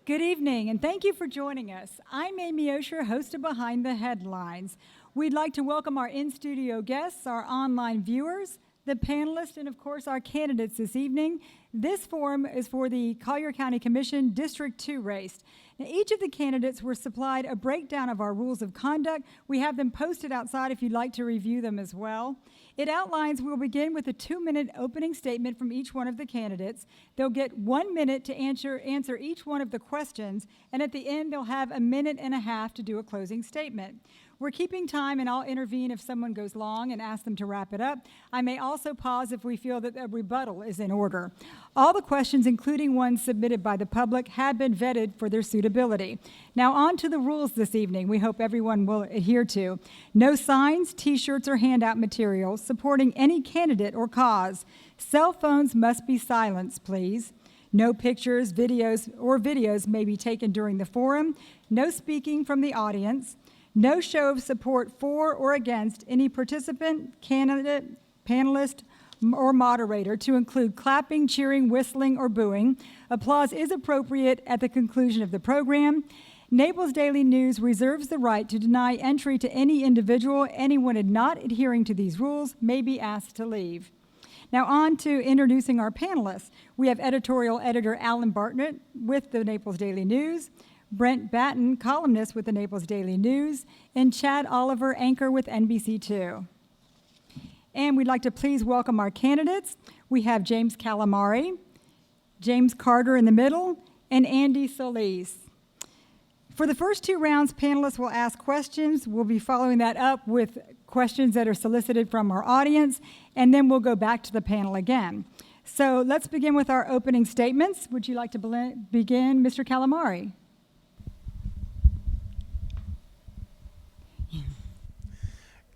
Good evening, and thank you for joining us. I'm Amy Osher, host of Behind the Headlines. We'd like to welcome our in-studio guests, our online viewers, the panelists, and of course our candidates this evening. This forum is for the Collier County Commission District 2 race. Now, each of the candidates were supplied a breakdown of our rules of conduct. We have them posted outside if you'd like to review them as well. It outlines we'll begin with a 2-minute opening statement from each one of the candidates. They'll get 1 minute to answer each one of the questions, and at the end they'll have 1.5 minutes to do a closing statement. We're keeping time, and I'll intervene if someone goes long and ask them to wrap it up. I may also pause if we feel that a rebuttal is in order. All the questions, including ones submitted by the public, have been vetted for their suitability. Now on to the rules this evening we hope everyone will adhere to. No signs, t-shirts, or handout materials supporting any candidate or cause. Cell phones must be silenced, please. No pictures, videos may be taken during the forum. No speaking from the audience. No show of support for or against any participant, candidate, panelist, or moderator, to include clapping, cheering, whistling, or booing. Applause is appropriate at the conclusion of the program. Naples Daily News reserves the right to deny entry to any individual. Anyone not adhering to these rules may be asked to leave. Now on to introducing our panelists. We have editorial editor Alan Bartlett with the Naples Daily News, Brent Batten, columnist with the Naples Daily News, and Chad Oliver, anchor with NBC2. And we'd like to please welcome our candidates. We have James Calamari, James Carter in the middle, and Andy Solis. For the first 2 rounds, panelists will ask questions. We'll be following that up with questions that are solicited from our audience, and then we'll go back to the panel again. So let's begin with our opening statements. Would you like to begin, Mr. Calamari?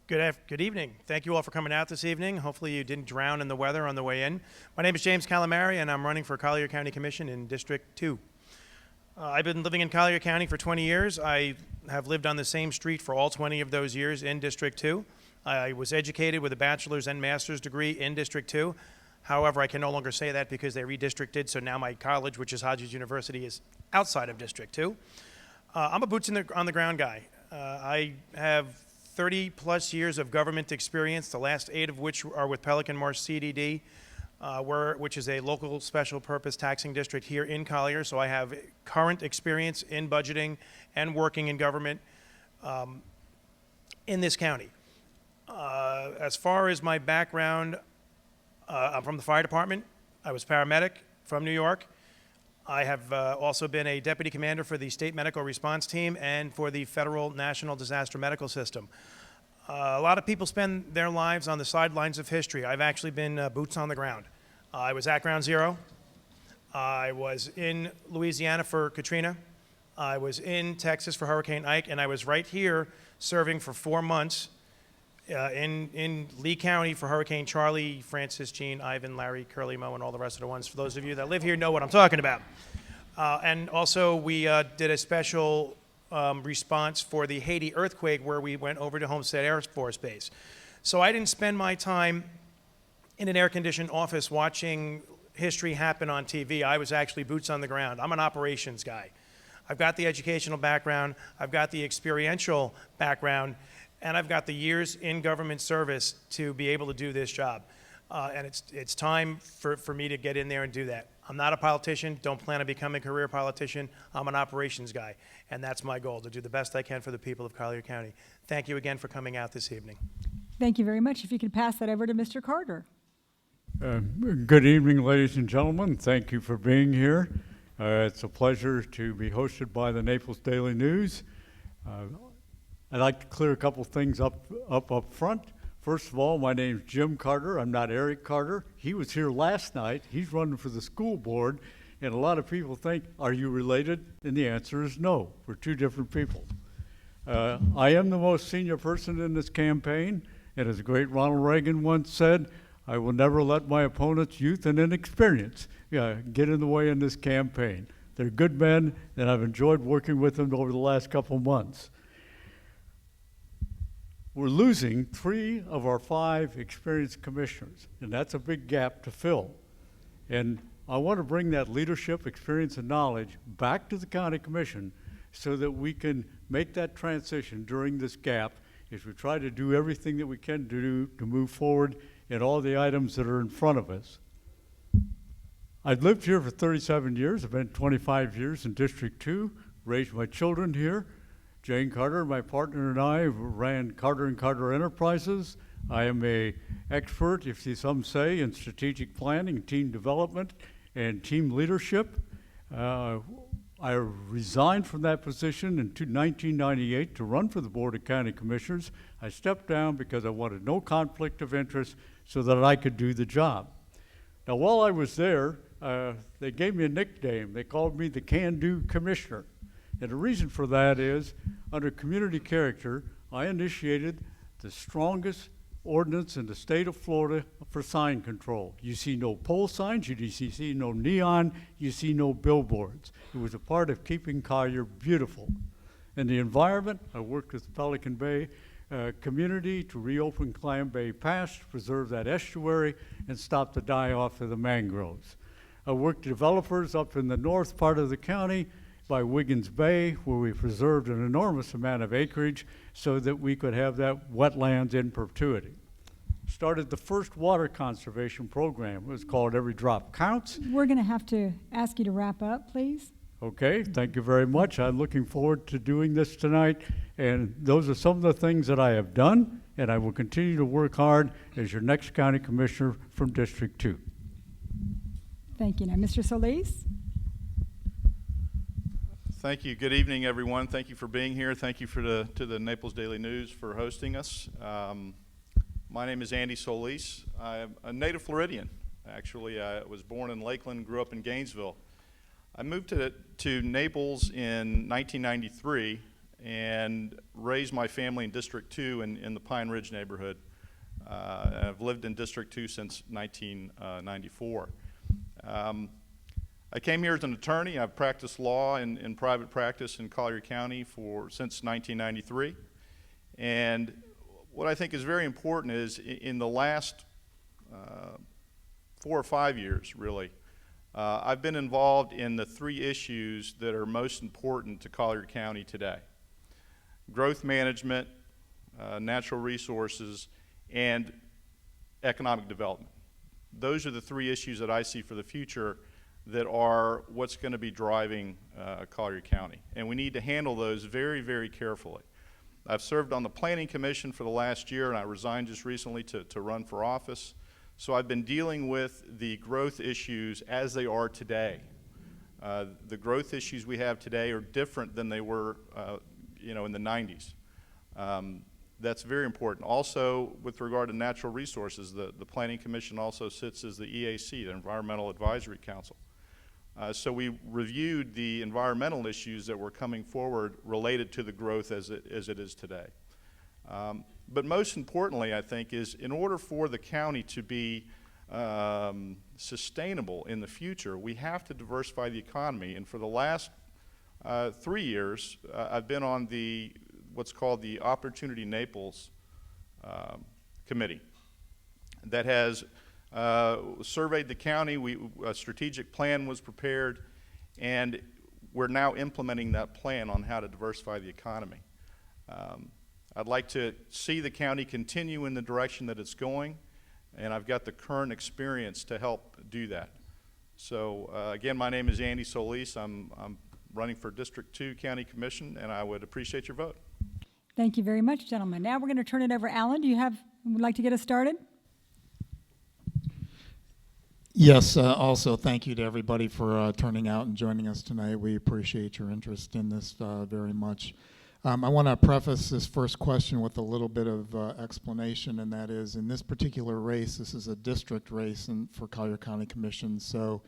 Good evening. Thank you all for coming out this evening. Hopefully you didn't drown in the weather on the way in. My name is James Calamari, and I'm running for Collier County Commission in District 2. I've been living in Collier County for 20 years. I have lived on the same street for all 20 of those years in District 2. I was educated with a bachelor's and master's degree in District 2. However, I can no longer say that because they redistricted, so now my college, which is Hodges University, is outside of District 2. I'm a boots on the ground guy. I have 30-plus years of government experience, the last 8 of which are with Pelican Marsh CDD, which is a local special purpose taxing district here in Collier. So I have current experience in budgeting and working in government in this county. As far as my background, I'm from the fire department. I was paramedic from New York. I have also been a deputy commander for the state medical response team and for the federal national disaster medical system. A lot of people spend their lives on the sidelines of history. I've actually been boots on the ground. I was at Ground Zero. I was in Louisiana for Katrina. I was in Texas for Hurricane Ike, and I was right here serving for 4 months in Lee County for Hurricane Charlie, Francis, Jean, Ivan, Larry, Curly, Moe, and all the rest of the ones. For those of you that live here know what I'm talking about. And also we did a special response for the Haiti earthquake where we went over to Homestead Air Force Base. So I didn't spend my time in an air-conditioned office watching history happen on TV. I was actually boots on the ground. I'm an operations guy. I've got the educational background, I've got the experiential background, and I've got the years in government service to be able to do this job. And it's time for me to get in there and do that. I'm not a politician, don't plan on becoming a career politician. I'm an operations guy, and that's my goal, to do the best I can for the people of Collier County. Thank you again for coming out this evening. Thank you very much. If you could pass that over to Mr. Carter. Good evening, ladies and gentlemen. Thank you for being here. It's a pleasure to be hosted by the Naples Daily News. I'd like to clear a couple things up front. First of all, my name's Jim Carter. I'm not Eric Carter. He was here last night. He's running for the school board, and a lot of people think, are you related? And the answer is no. We're 2 different people. I am the most senior person in this campaign, and as the great Ronald Reagan once said, I will never let my opponent's youth and inexperience get in the way in this campaign. They're good men, and I've enjoyed working with them over the last couple months. We're losing 3 of our 5 experienced commissioners, and that's a big gap to fill. And I want to bring that leadership, experience, and knowledge back to the county commission so that we can make that transition during this gap as we try to do everything that we can do to move forward in all the items that are in front of us. I've lived here for 37 years. I've been 25 years in District 2, raised my children here. Jane Carter, my partner, and I ran Carter and Carter Enterprises. I am an expert, if some say, in strategic planning, team development, and team leadership. I resigned from that position in 1998 to run for the Board of County Commissioners. I stepped down because I wanted no conflict of interest so that I could do the job. Now, while I was there, they gave me a nickname. They called me the Can-Do Commissioner. And the reason for that is, under community character, I initiated the strongest ordinance in the state of Florida for sign control. You see no pole signs, you see no neon, you see no billboards. It was a part of keeping Collier beautiful. In the environment, I worked with the Pelican Bay community to reopen Clam Bay Pass, to preserve that estuary, and stop the die-off of the mangroves. I worked with developers up in the north part of the county by Wiggins Bay, where we preserved an enormous amount of acreage so that we could have that wetlands in perpetuity. Started the first water conservation program. It was called Every Drop Counts. We're going to have to ask you to wrap up, please. Okay, thank you very much. I'm looking forward to doing this tonight, and those are some of the things that I have done, and I will continue to work hard as your next county commissioner from District 2. Thank you. Now, Mr. Solis? Thank you. Good evening, everyone. Thank you for being here. Thank you to the Naples Daily News for hosting us. My name is Andy Solis. I'm a native Floridian. Actually, I was born in Lakeland, grew up in Gainesville. I moved to Naples in 1993 and raised my family in District 2 in the Pine Ridge neighborhood. I've lived in District 2 since 1994. I came here as an attorney. I've practiced law in private practice in Collier County since 1993. And what I think is very important is in the last 4 or 5 years, really, I've been involved in the 3 issues that are most important to Collier County today: growth management, natural resources, and economic development. Those are the 3 issues that I see for the future that are what's going to be driving Collier County. And we need to handle those very, very carefully. I've served on the Planning Commission for the last year, and I resigned just recently to run for office. So I've been dealing with the growth issues as they are today. The growth issues we have today are different than they were in the 90s. That's very important. Also, with regard to natural resources, the Planning Commission also sits as the EAC, the Environmental Advisory Council. So we reviewed the environmental issues that were coming forward related to the growth as it is today. But most importantly, I think, is in order for the county to be sustainable in the future, we have to diversify the economy. And for the last 3 years, I've been on what's called the Opportunity Naples Committee that has surveyed the county. A strategic plan was prepared, and we're now implementing that plan on how to diversify the economy. I'd like to see the county continue in the direction that it's going, and I've got the current experience to help do that. So again, my name is Andy Solis. I'm running for District 2 County Commission, and I would appreciate your vote. Thank you very much, gentlemen. Now we're going to turn it over. Alan, would like to get us started? Yes, also thank you to everybody for turning out and joining us tonight. We appreciate your interest in this very much. I want to preface this first question with a little bit of explanation, and that is, in this particular race, this is a district race for Collier County Commission, so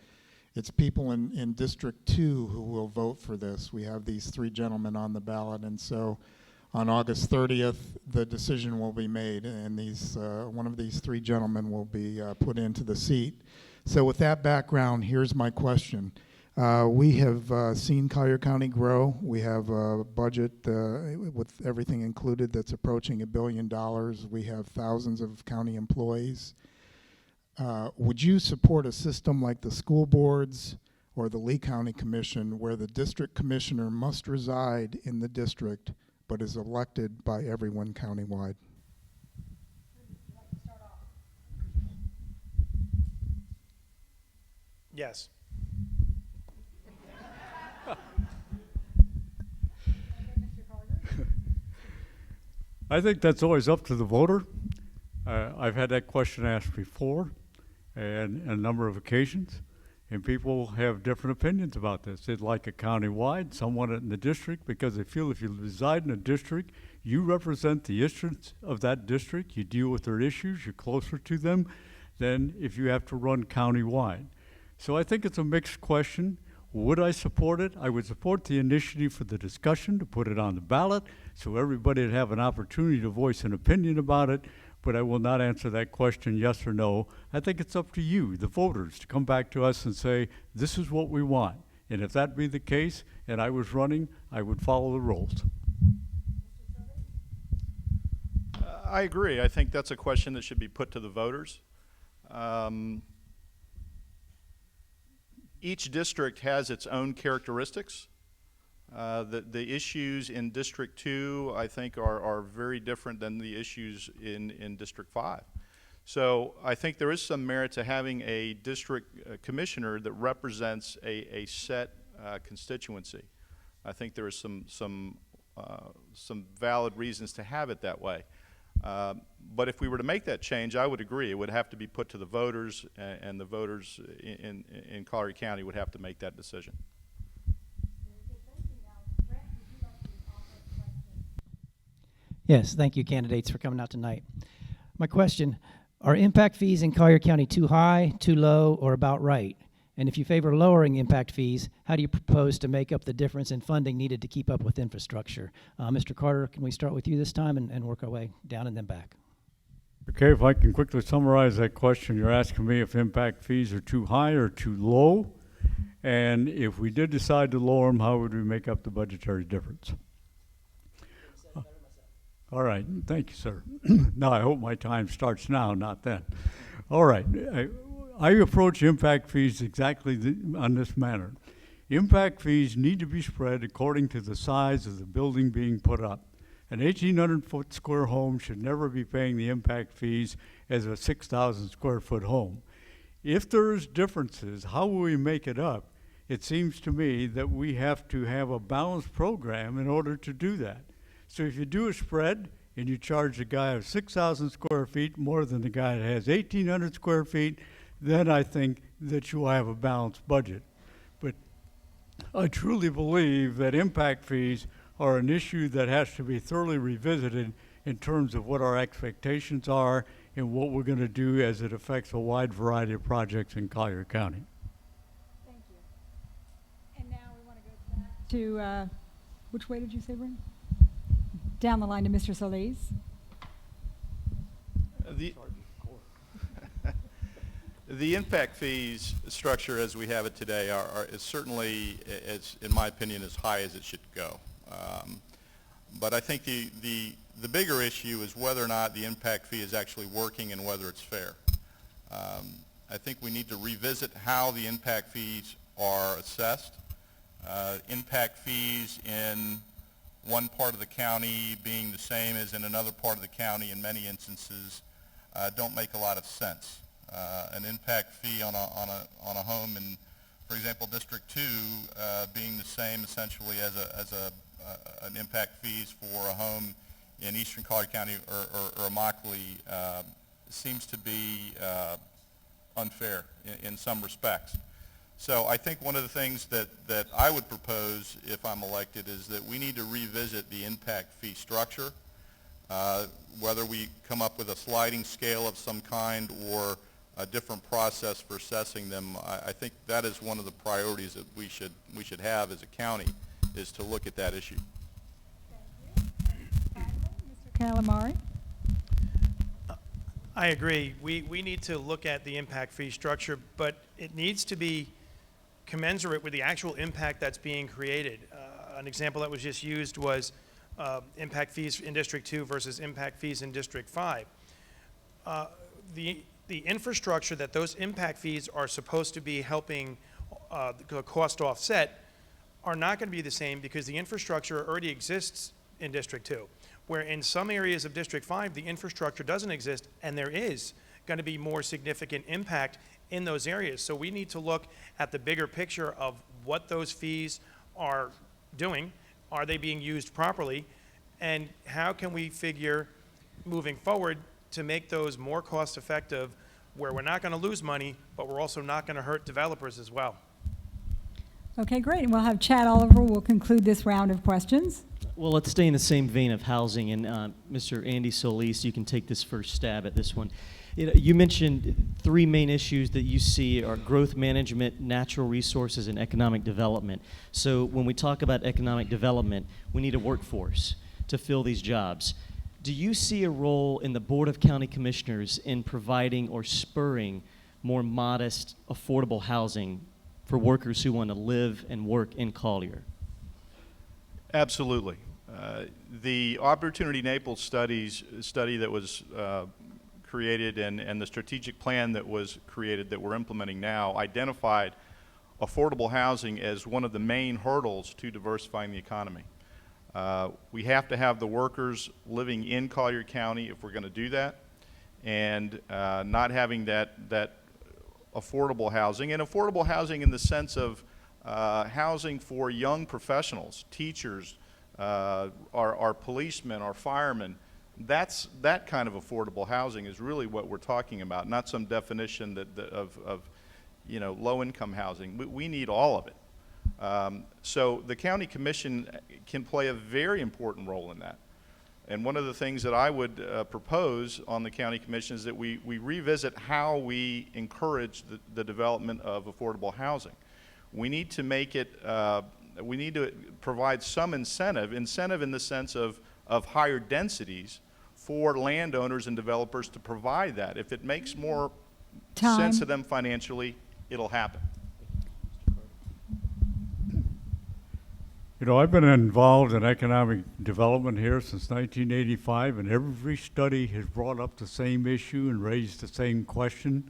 it's people in District 2 who will vote for this. We have these 3 gentlemen on the ballot, and so on August 30th, the decision will be made, and one of these 3 gentlemen will be put into the seat. So with that background, here's my question. We have seen Collier County grow. We have a budget with everything included that's approaching $1 billion. We have thousands of county employees. Would you support a system like the school boards or the Lee County Commission where the district commissioner must reside in the district but is elected by everyone countywide? Yes. I think that's always up to the voter. I've had that question asked before and a number of occasions, and people have different opinions about this. They'd like it countywide, some want it in the district because they feel if you reside in a district, you represent the interests of that district, you deal with their issues, you're closer to them than if you have to run countywide. So I think it's a mixed question. Would I support it? I would support the initiative for the discussion to put it on the ballot so everybody would have an opportunity to voice an opinion about it, but I will not answer that question yes or no. I think it's up to you, the voters, to come back to us and say, this is what we want. And if that be the case and I was running, I would follow the rules. I agree. I think that's a question that should be put to the voters. Each district has its own characteristics. The issues in District 2, I think, are very different than the issues in District 5. So I think there is some merit to having a district commissioner that represents a set constituency. I think there is some valid reasons to have it that way. But if we were to make that change, I would agree. It would have to be put to the voters, and the voters in Collier County would have to make that decision. Yes, thank you, candidates, for coming out tonight. My question, are impact fees in Collier County too high, too low, or about right? And if you favor lowering impact fees, how do you propose to make up the difference in funding needed to keep up with infrastructure? Mr. Carter, can we start with you this time and work our way down and then back? Okay, if I can quickly summarize that question, you're asking me if impact fees are too high or too low, and if we did decide to lower them, how would we make up the budgetary difference? All right, thank you, sir. Now, I hope my time starts now, not then. All right, I approach impact fees exactly on this manner. Impact fees need to be spread according to the size of the building being put up. An 1,800-foot square home should never be paying the impact fees as a 6,000 square foot home. If there's differences, how will we make it up? It seems to me that we have to have a balanced program in order to do that. So if you do a spread and you charge a guy of 6,000 square feet more than the guy that has 1,800 square feet, then I think that you will have a balanced budget. But I truly believe that impact fees are an issue that has to be thoroughly revisited in terms of what our expectations are and what we're going to do as it affects a wide variety of projects in Collier County. Thank you. And now we want to go back to, which way did you say, Brent? Down the line to Mr. Solis. The impact fees structure as we have it today is certainly, in my opinion, as high as it should go. But I think the bigger issue is whether or not the impact fee is actually working and whether it's fair. I think we need to revisit how the impact fees are assessed. Impact fees in one part of the county being the same as in another part of the county in many instances don't make a lot of sense. An impact fee on a home in, for example, District 2 being the same essentially as an impact fees for a home in Eastern Collier County or Immokalee seems to be unfair in some respects. So I think one of the things that I would propose if I'm elected is that we need to revisit the impact fee structure, whether we come up with a sliding scale of some kind or a different process for assessing them. I think that is one of the priorities that we should have as a county, is to look at that issue. Thank you. Mr. Calamari. I agree. We need to look at the impact fee structure, but it needs to be commensurate with the actual impact that's being created. An example that was just used was impact fees in District 2 versus impact fees in District 5. The the infrastructure that those impact fees are supposed to be helping the cost offset are not going to be the same, because the infrastructure already exists in District 2, where in some areas of District 5, the infrastructure doesn't exist, and there is going to be more significant impact in those areas. So we need to look at the bigger picture of what those fees are doing. Are they being used properly? And how can we figure moving forward to make those more cost effective, where we're not going to lose money, but we're also not going to hurt developers as well? Okay, great. And we'll have Chad Oliver will conclude this round of questions. Well, let's stay in the same vein of housing, and Mr. Andy Solis, you can take this first stab at this one. You mentioned three main issues that you see are growth management, natural resources, and economic development. So when we talk about economic development, we need a workforce to fill these jobs. Do you see a role in the Board of County Commissioners in providing or spurring more modest, affordable housing for workers who want to live and work in Collier? Absolutely. The Opportunity Naples study that was created and the strategic plan that was created that we're implementing now identified affordable housing as one of the main hurdles to diversifying the economy. We have to have the workers living in Collier County if we're going to do that, and not having that affordable housing, and affordable housing in the sense of housing for young professionals, teachers, our policemen, our firemen. That kind of affordable housing is really what we're talking about, not some definition of low-income housing. We need all of it. So the county commission can play a very important role in that. And one of the things that I would propose on the county commission is that we revisit how we encourage the development of affordable housing. We need to make it, we need to provide some incentive in the sense of higher densities for landowners and developers to provide that. If it makes more sense to them financially, it'll happen. You know, I've been involved in economic development here since 1985, and every study has brought up the same issue and raised the same question.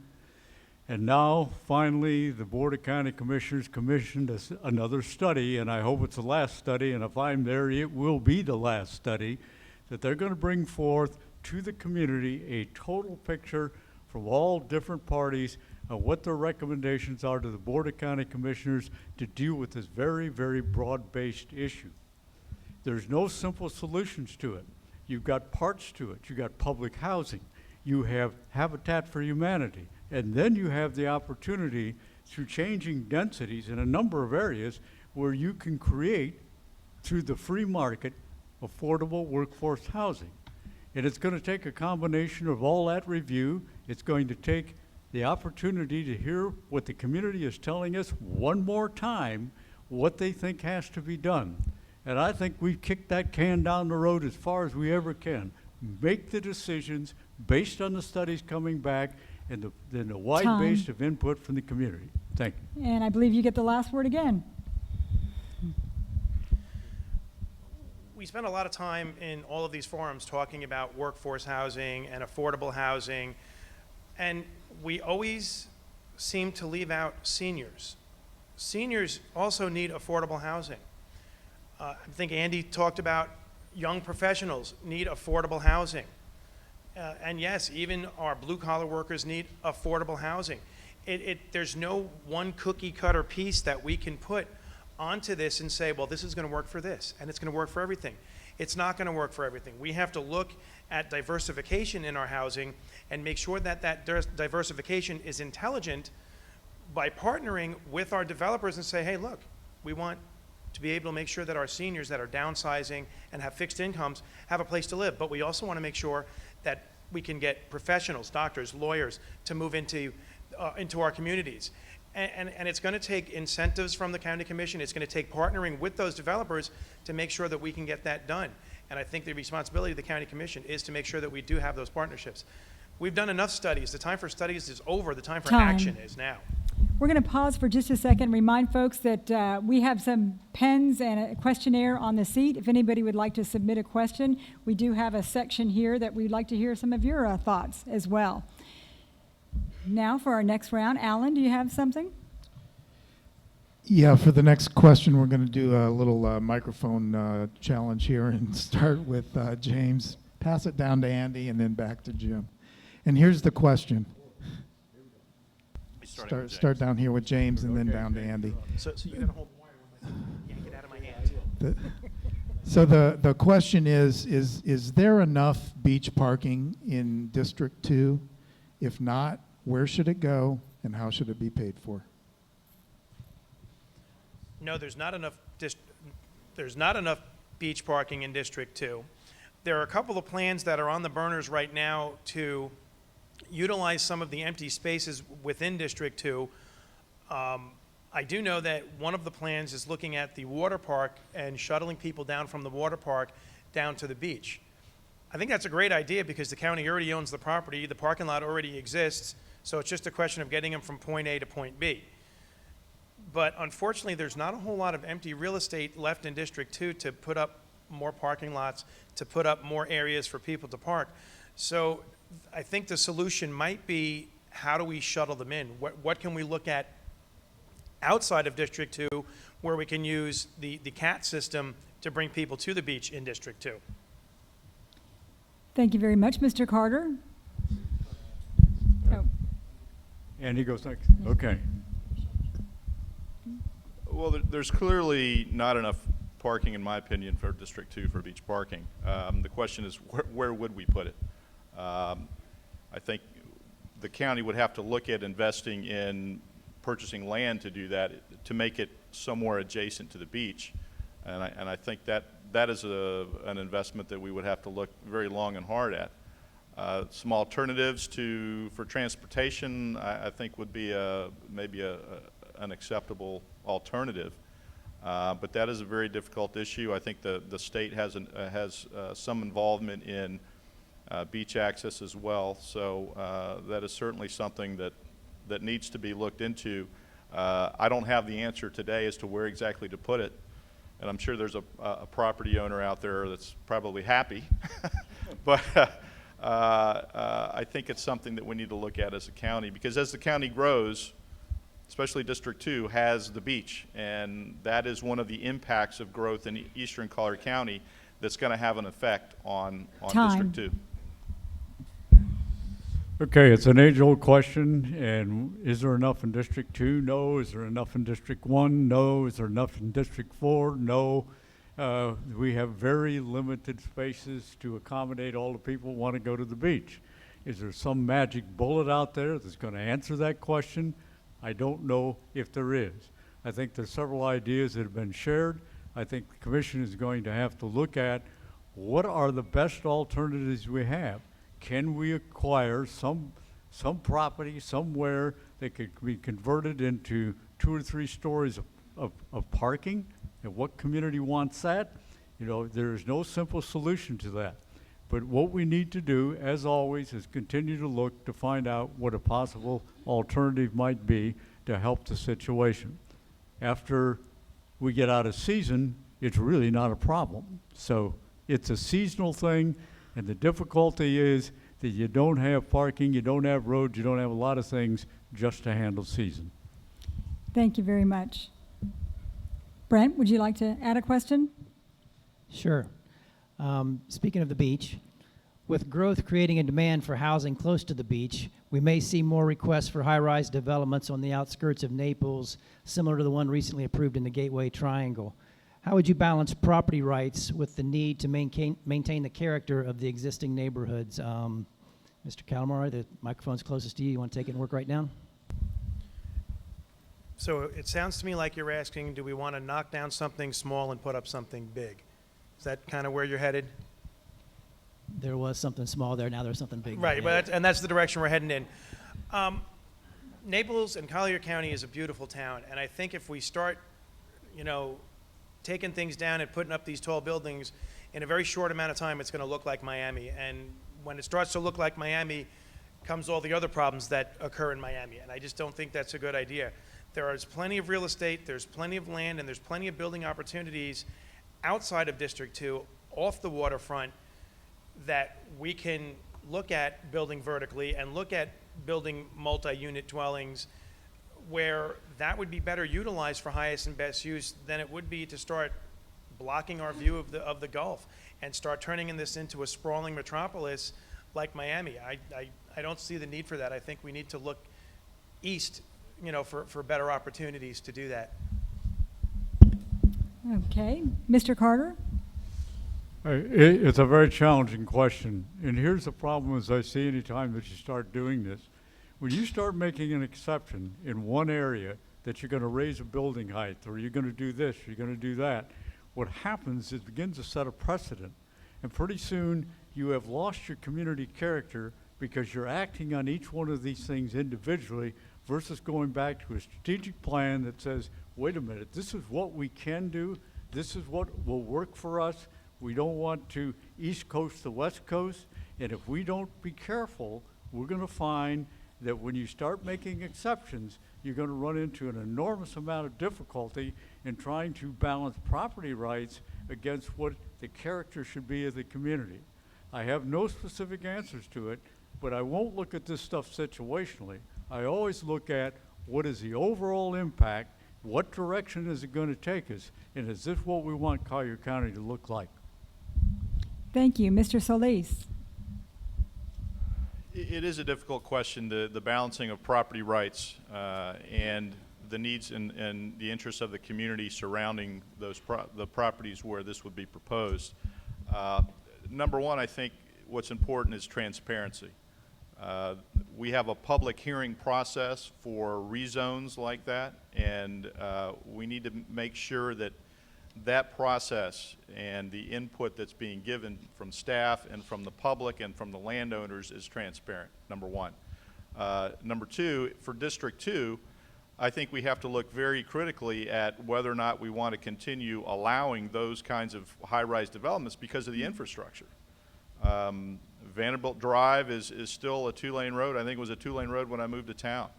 And now, finally, the Board of County Commissioners commissioned another study, and I hope it's the last study, and if I'm there, it will be the last study, that they're going to bring forth to the community a total picture from all different parties of what their recommendations are to the Board of County Commissioners to deal with this very, very broad-based issue. There's no simple solutions to it. You've got parts to it. You've got public housing. You have Habitat for Humanity. And then you have the opportunity through changing densities in a number of areas where you can create, through the free market, affordable workforce housing. And it's going to take a combination of all that review. It's going to take the opportunity to hear what the community is telling us one more time, what they think has to be done. And I think we've kicked that can down the road as far as we ever can. Make the decisions based on the studies coming back and the wide base of input from the community. Thank you. And I believe you get the last word again. We spend a lot of time in all of these forums talking about workforce housing and affordable housing, and we always seem to leave out seniors. Seniors also need affordable housing. I think Andy talked about young professionals need affordable housing. And yes, even our blue-collar workers need affordable housing. There's no one cookie-cutter piece that we can put onto this and say, well, this is going to work for this, and it's going to work for everything. It's not going to work for everything. We have to look at diversification in our housing and make sure that that diversification is intelligent by partnering with our developers and say, hey, look, we want to be able to make sure that our seniors that are downsizing and have fixed incomes have a place to live. But we also want to make sure that we can get professionals, doctors, lawyers to move into our communities. And it's going to take incentives from the county commission. It's going to take partnering with those developers to make sure that we can get that done. And I think the responsibility of the county commission is to make sure that we do have those partnerships. We've done enough studies. The time for studies is over. The time for action is now. We're going to pause for just a second, remind folks that we have some pens and a questionnaire on the seat. If anybody would like to submit a question, we do have a section here that we'd like to hear some of your thoughts as well. Now for our next round, Alan, do you have something? Yeah, for the next question, we're going to do a little microphone challenge here and start with James. Pass it down to Andy and then back to Jim. And here's the question. Start down here with James and then down to Andy. So you're going to hold the wire when I yank it out of my hand. So the question is there enough beach parking in District 2? If not, where should it go and how should it be paid for? No, there's not enough beach parking in District 2. There are a couple of plans that are on the burners right now to utilize some of the empty spaces within District 2. I do know that one of the plans is looking at the water park and shuttling people down from the water park down to the beach. I think that's a great idea because the county already owns the property, the parking lot already exists, so it's just a question of getting them from point A to point B. But unfortunately, there's not a whole lot of empty real estate left in District 2 to put up more parking lots, to put up more areas for people to park. So I think the solution might be, how do we shuttle them in? What can we look at outside of District 2 where we can use the CAT system to bring people to the beach in District 2? Thank you very much, Mr. Carter. Oh, Andy goes next. Okay. Well, there's clearly not enough parking, in my opinion, for District 2 for beach parking. The question is, where would we put it? I think the county would have to look at investing in purchasing land to do that, to make it somewhere adjacent to the beach. And I think that is an investment that we would have to look very long and hard at. Some alternatives for transportation, I think would be maybe an acceptable alternative. But that is a very difficult issue. I think the state has some involvement in beach access as well. So that is certainly something that needs to be looked into. I don't have the answer today as to where exactly to put it. And I'm sure there's a property owner out there that's probably happy. But I think it's something that we need to look at as a county, because as the county grows, especially District 2 has the beach, and that is one of the impacts of growth in eastern Collier County that's going to have an effect on District 2. Okay, it's an age-old question, and is there enough in District 2? No. Is there enough in District 1? No. Is there enough in District 4? No. We have very limited spaces to accommodate all the people who want to go to the beach. Is there some magic bullet out there that's going to answer that question? I don't know if there is. I think there's several ideas that have been shared. I think the commission is going to have to look at what are the best alternatives we have. Can we acquire some property somewhere that could be converted into 2 or 3 stories of parking? And what community wants that? You know, there is no simple solution to that. But what we need to do, as always, is continue to look to find out what a possible alternative might be to help the situation. After we get out of season, it's really not a problem. So it's a seasonal thing, and the difficulty is that you don't have parking, you don't have roads, you don't have a lot of things just to handle season. thank you very much. Brent, would you like to add a question? Sure. Speaking of the beach, with growth creating a demand for housing close to the beach, we may see more requests for high-rise developments on the outskirts of Naples, similar to the one recently approved in the Gateway Triangle. How would you balance property rights with the need to maintain the character of the existing neighborhoods? Mr. Calamari, the microphone's closest to you. You want to take it and work right down? So it sounds to me like you're asking, do we want to knock down something small and put up something big? Is that kind of where you're headed? There was something small there, now there's something big. Right, there. but that's the direction we're heading in. Naples and Collier County is a beautiful town, and I think if we start, taking things down and putting up these tall buildings, in a very short amount of time, it's going to look like Miami. And when it starts to look like Miami, comes all the other problems that occur in Miami, and I just don't think that's a good idea. There is plenty of real estate, there's plenty of land, and there's plenty of building opportunities outside of District 2, off the waterfront, that we can look at building vertically and look at building multi-unit dwellings, where that would be better utilized for highest and best use than it would be to start blocking our view of the Gulf and start turning this into a sprawling metropolis like Miami. I don't see the need for that. I think we need to look east, for better opportunities to do that. Okay, Mr. Carter? It's a very challenging question. And here's the problem as I see any time that you start doing this. When you start making an exception in one area that you're going to raise a building height, or you're going to do this, you're going to do that, what happens is it begins to set a precedent. And pretty soon you have lost your community character because you're acting on each one of these things individually versus going back to a strategic plan that says, wait a minute, this is what we can do, this is what will work for us. We don't want to East Coast to West Coast, and if we don't be careful, we're going to find that when you start making exceptions, you're going to run into an enormous amount of difficulty in trying to balance property rights against what the character should be of the community. I have no specific answers to it, but I won't look at this stuff situationally. I always look at what is the overall impact, what direction is it going to take us, and is this what we want Collier County to look like? Thank you. Mr. Solis? It is a difficult question, the balancing of property rights and the needs and the interests of the community surrounding those the properties where this would be proposed. Number one, I think what's important is transparency. We have a public hearing process for rezones like that, and we need to make sure that that process and the input that's being given from staff and from the public and from the landowners is transparent, number one. Number two, for District 2, I think we have to look very critically at whether or not we want to continue allowing those kinds of high-rise developments because of the infrastructure. Vanderbilt Drive is still a two-lane road. I think it was a two-lane road when I moved to town.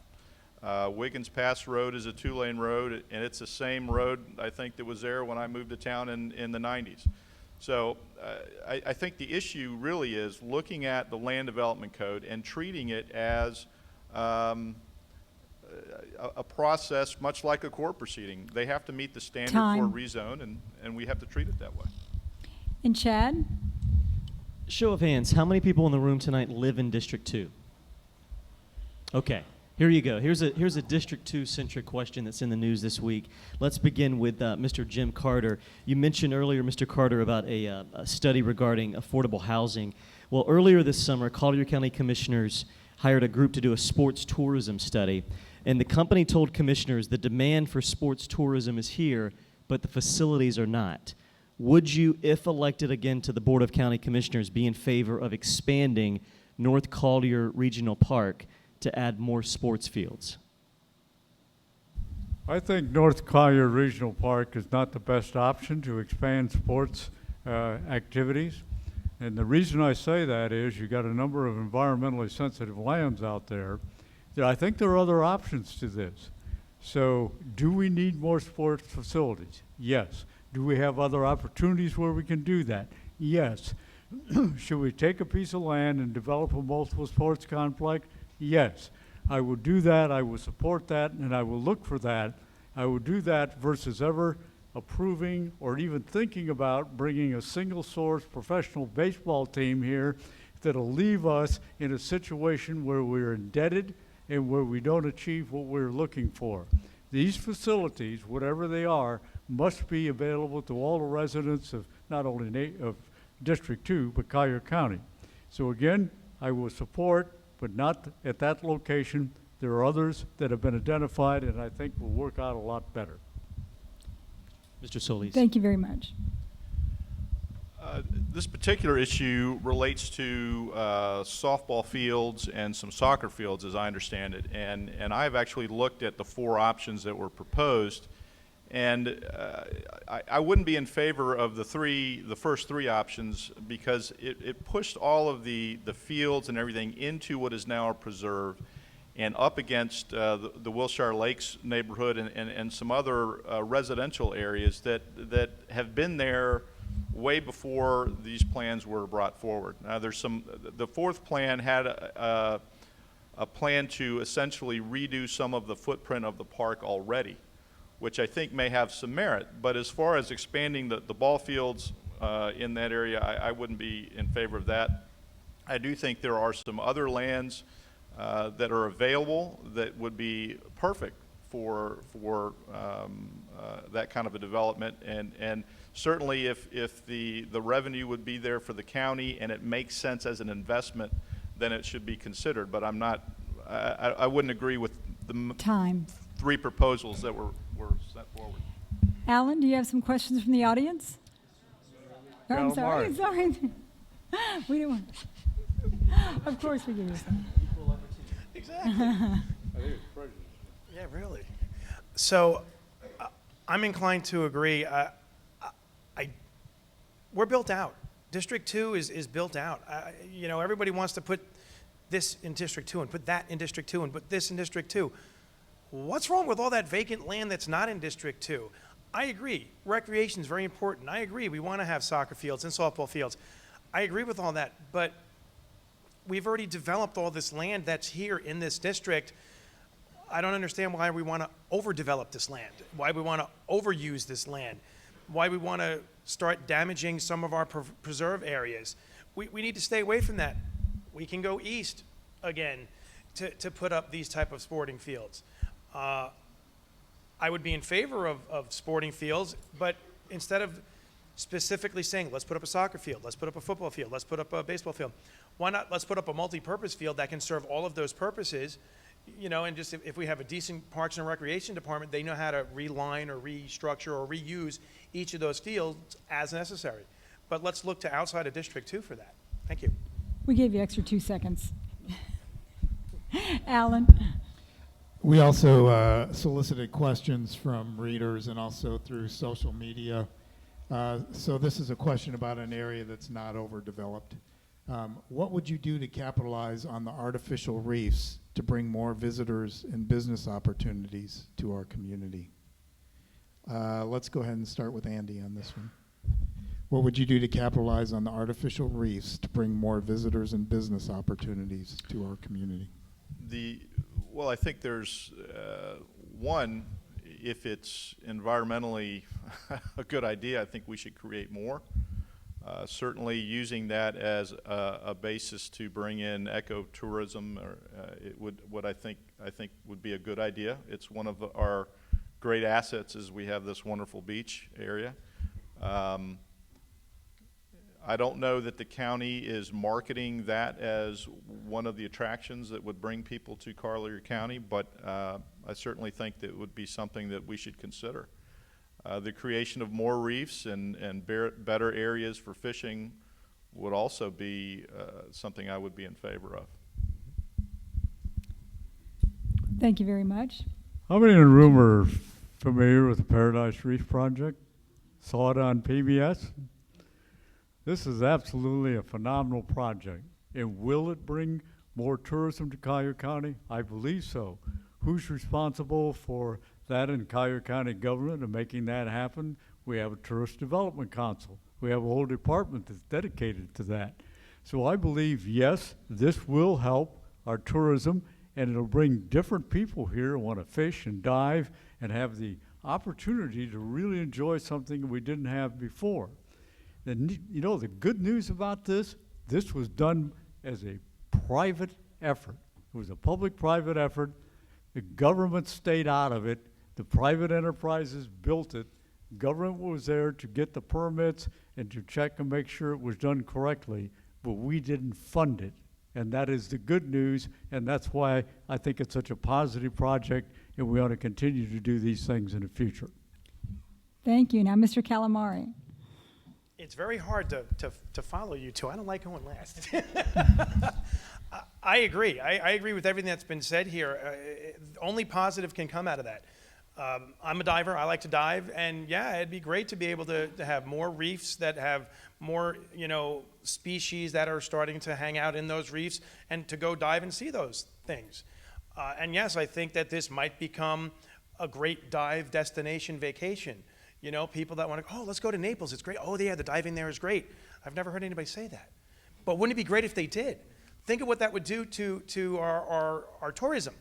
Wiggins Pass Road is a two-lane road, and it's the same road, I think, that was there when I moved to town in the 90s. So I think the issue really is looking at the land development code and treating it as a process much like a court proceeding. They have to meet the standard for a rezone, and we have to treat it that way. And Chad? Show of hands, how many people in the room tonight live in District 2? Okay. Here you go. Here's a District 2-centric question that's in the news this week. Let's begin with Mr. Jim Carter. You mentioned earlier, Mr. Carter, about a study regarding affordable housing. Well, earlier this summer, Collier County Commissioners hired a group to do a sports tourism study, and the company told commissioners the demand for sports tourism is here, but the facilities are not. Would you, if elected again to the Board of County Commissioners, be in favor of expanding North Collier Regional Park to add more sports fields? I think North Collier Regional Park is not the best option to expand sports activities. And the reason I say that is you got a number of environmentally sensitive lands out there. I think there are other options to this. So do we need more sports facilities? Yes. Do we have other opportunities where we can do that? Yes. Should we take a piece of land and develop a multiple sports complex? Yes, I will do that, I will support that, and I will look for that. I will do that versus ever approving or even thinking about bringing a single source professional baseball team here that'll leave us in a situation where we're indebted and where we don't achieve what we're looking for. These facilities, whatever they are, must be available to all the residents of not only of District 2, but Collier County. So again, I will support, but not at that location. There are others that have been identified and I think will work out a lot better. Mr. Solis. Thank you very much. This particular issue relates to softball fields and some soccer fields, as I understand it. And I've actually looked at the 4 options that were proposed. And I wouldn't be in favor of the first three options because it pushed all of the fields and everything into what is now a preserve and up against the Wilshire Lakes neighborhood and some other residential areas that have been there way before these plans were brought forward. Now there's the fourth plan had a plan to essentially redo some of the footprint of the park already, which I think may have some merit. But as far as expanding the ball fields in that area, I wouldn't be in favor of that. I do think there are some other lands that are available that would be perfect for that kind of a development, and certainly if the revenue would be there for the county and it makes sense as an investment, then it should be considered. But I wouldn't agree with the Time. 3 proposals that were set forward. Alan, do you have some questions from the audience? Oh, I'm sorry. Calamari. Sorry. We didn't want. Of course we give you some. Exactly. I think it's prejudice. Yeah, really. So I'm inclined to agree. We're built out. District 2 is built out. You know, everybody wants to put this in District 2 and put that in District 2 and put this in District 2. What's wrong with all that vacant land that's not in District 2? I agree. Recreation is very important. I agree. We want to have soccer fields and softball fields. I agree with all that. But we've already developed all this land that's here in this district. I don't understand why we want to overdevelop this land, why we want to overuse this land, why we want to start damaging some of our preserve areas. We need to stay away from that. We can go east again to put up these type of sporting fields. I would be in favor of sporting fields, but instead of specifically saying, let's put up a soccer field, let's put up a football field, let's put up a baseball field, why not let's put up a multi-purpose field that can serve all of those purposes, you know, and just if we have a decent Parks and Recreation department, they know how to reline or restructure or reuse each of those fields as necessary. But let's look to outside of District 2 for that. Thank you. We gave you extra 2 seconds. Alan? We also solicited questions from readers and also through social media. So this is a question about an area that's not overdeveloped. What would you do to capitalize on the artificial reefs to bring more visitors and business opportunities to our community? Let's go ahead and start with Andy on this one. What would you do to capitalize on the artificial reefs to bring more visitors and business opportunities to our community? Well, I think there's one, if it's environmentally a good idea, I think we should create more. Certainly using that as a basis to bring in ecotourism, or what I think would be a good idea. It's one of our great assets is we have this wonderful beach area. I don't know that the county is marketing that as one of the attractions that would bring people to Collier County, but I certainly think that it would be something that we should consider. The creation of more reefs and better areas for fishing would also be something I would be in favor of. Thank you very much. How many in the room are familiar with the Paradise Reef Project? Saw it on PBS? This is absolutely a phenomenal project. And will it bring more tourism to Collier County? I believe so. Who's responsible for that in Collier County government and making that happen? We have a Tourist Development Council. We have a whole department that's dedicated to that. So I believe, yes, this will help our tourism, and it'll bring different people here who want to fish and dive and have the opportunity to really enjoy something we didn't have before. And you know, the good news about this was done as a private effort. It was a public-private effort. The government stayed out of it. The private enterprises built it. Government was there to get the permits and to check and make sure it was done correctly, but we didn't fund it. And that is the good news, and that's why I think it's such a positive project, and we ought to continue to do these things in the future. Thank you. Now, Mr. Calamari. It's very hard to follow you two. I don't like going last. I agree. I agree with everything that's been said here. Only positive can come out of that. I'm a diver. I like to dive, and yeah, it'd be great to be able to have more reefs that have more, you know, species that are starting to hang out in those reefs, and to go dive and see those things. And yes, I think that this might become a great dive destination vacation. You know, people that want to, oh, let's go to Naples. It's great. Oh, yeah, the diving there is great. I've never heard anybody say that. But wouldn't it be great if they did? Think of what that would do to our tourism.